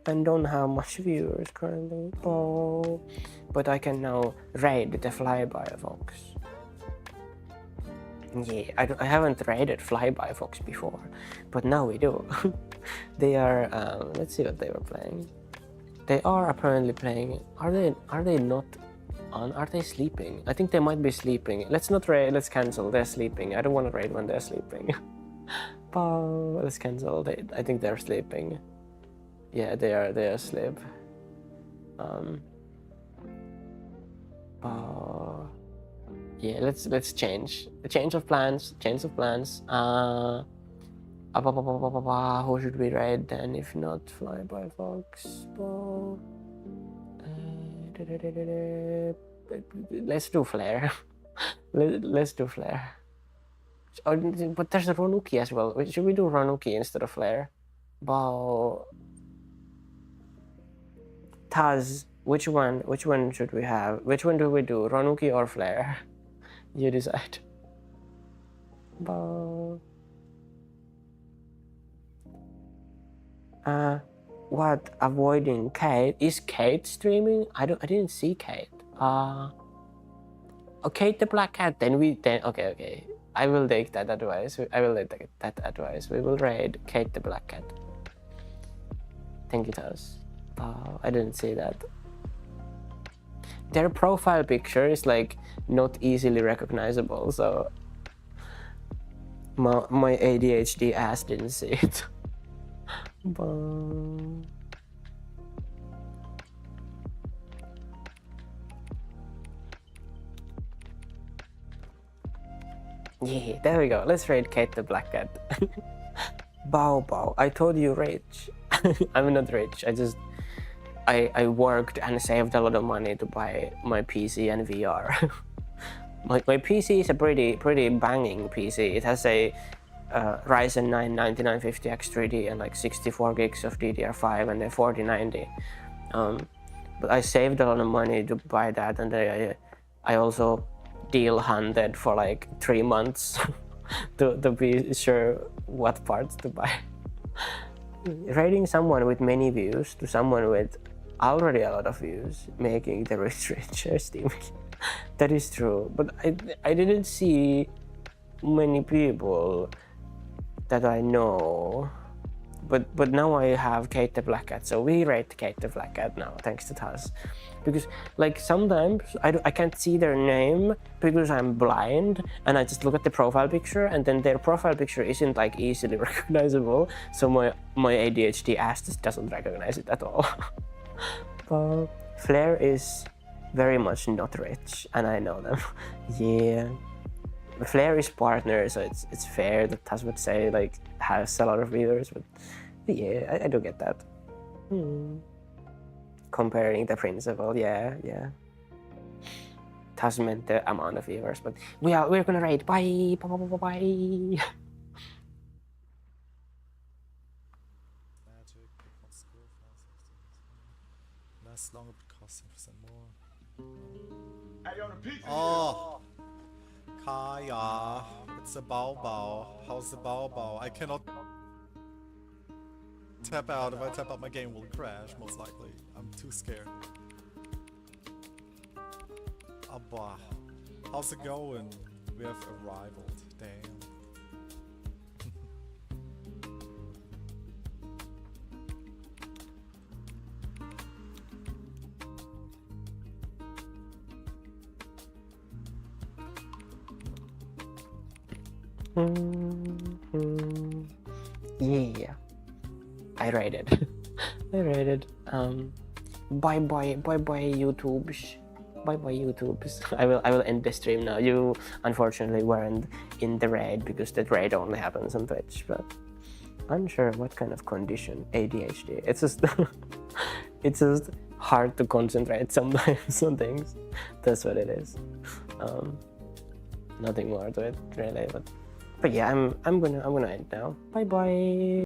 and don't have much viewers currently. Bow. But I can now raid the Flyby Fox. Yeah, I haven't raided Flyby Fox before, but now we do. They are, let's see what they were playing. They are apparently playing, are they not on? Are they sleeping? I think they might be sleeping. Let's not raid, let's cancel, they're sleeping. I don't want to raid when they're sleeping. Let's cancel, I think they're sleeping. Yeah, they are asleep. Yeah, let's change. Change of plans. Who should we raid then if not Flyby Fox? Let's do Flare. Let's do Flare. Oh, but there's a Ronuki as well. Should we do Ronuki instead of Flare? Bow. Taz, which one should we have? Which one do we do? Ronuki or Flare? You decide. Bow. What? Avoiding Kate? Is Kate streaming? I didn't see Kate. Oh, Kate the Black Cat. Then okay. I will take that advice. We will raid Kate the Black Cat. Thank you, Taz. I didn't see that. Their profile picture is like not easily recognizable, so My ADHD ass didn't see it. Bum. Yeah, there we go. Let's raid Kate the Black Cat. Bow Bow. I told you rich. I'm not rich. I worked and saved a lot of money to buy my PC and VR. my PC is a pretty banging PC. It has a Ryzen 9 9950X 3D and like 64 gigs of DDR5 and a 4090. But I saved a lot of money to buy that, and I also deal hunted for like 3 months to be sure what parts to buy. Rating someone with many views to someone with already a lot of views, making the rich richer, Steam. That is true, but I didn't see many people that I know. But now I have Kate the Black Cat, so we rate Kate the Black Cat now, thanks to Taz. Because like sometimes I can't see their name because I'm blind, and I just look at the profile picture, and then their profile picture isn't like easily recognizable, so my ADHD ass just doesn't recognize it at all. But Flair is very much not rich, and I know them. Yeah. Flair is partner, so it's fair that Taz would say like has a lot of viewers, but yeah, I do get that. Comparing the principle, yeah. Taz meant the amount of viewers, but we're gonna raid. Bye. Magic, on school, less longer but cost 10% more. Oh, Kaya, it's a Bao. How's the Bao? I cannot tap out. If I tap out, my game will crash, most likely. I'm too scared. Abba, how's it going? We have arrived. Damn. Yeah, I rated. Bye YouTubes. Bye YouTubes. I will end the stream now. You unfortunately weren't in the raid because that raid only happens on Twitch, but unsure what kind of condition. ADHD. It's just hard to concentrate sometimes on things. That's what it is. Nothing more to it really, but yeah, I'm gonna end now. Bye.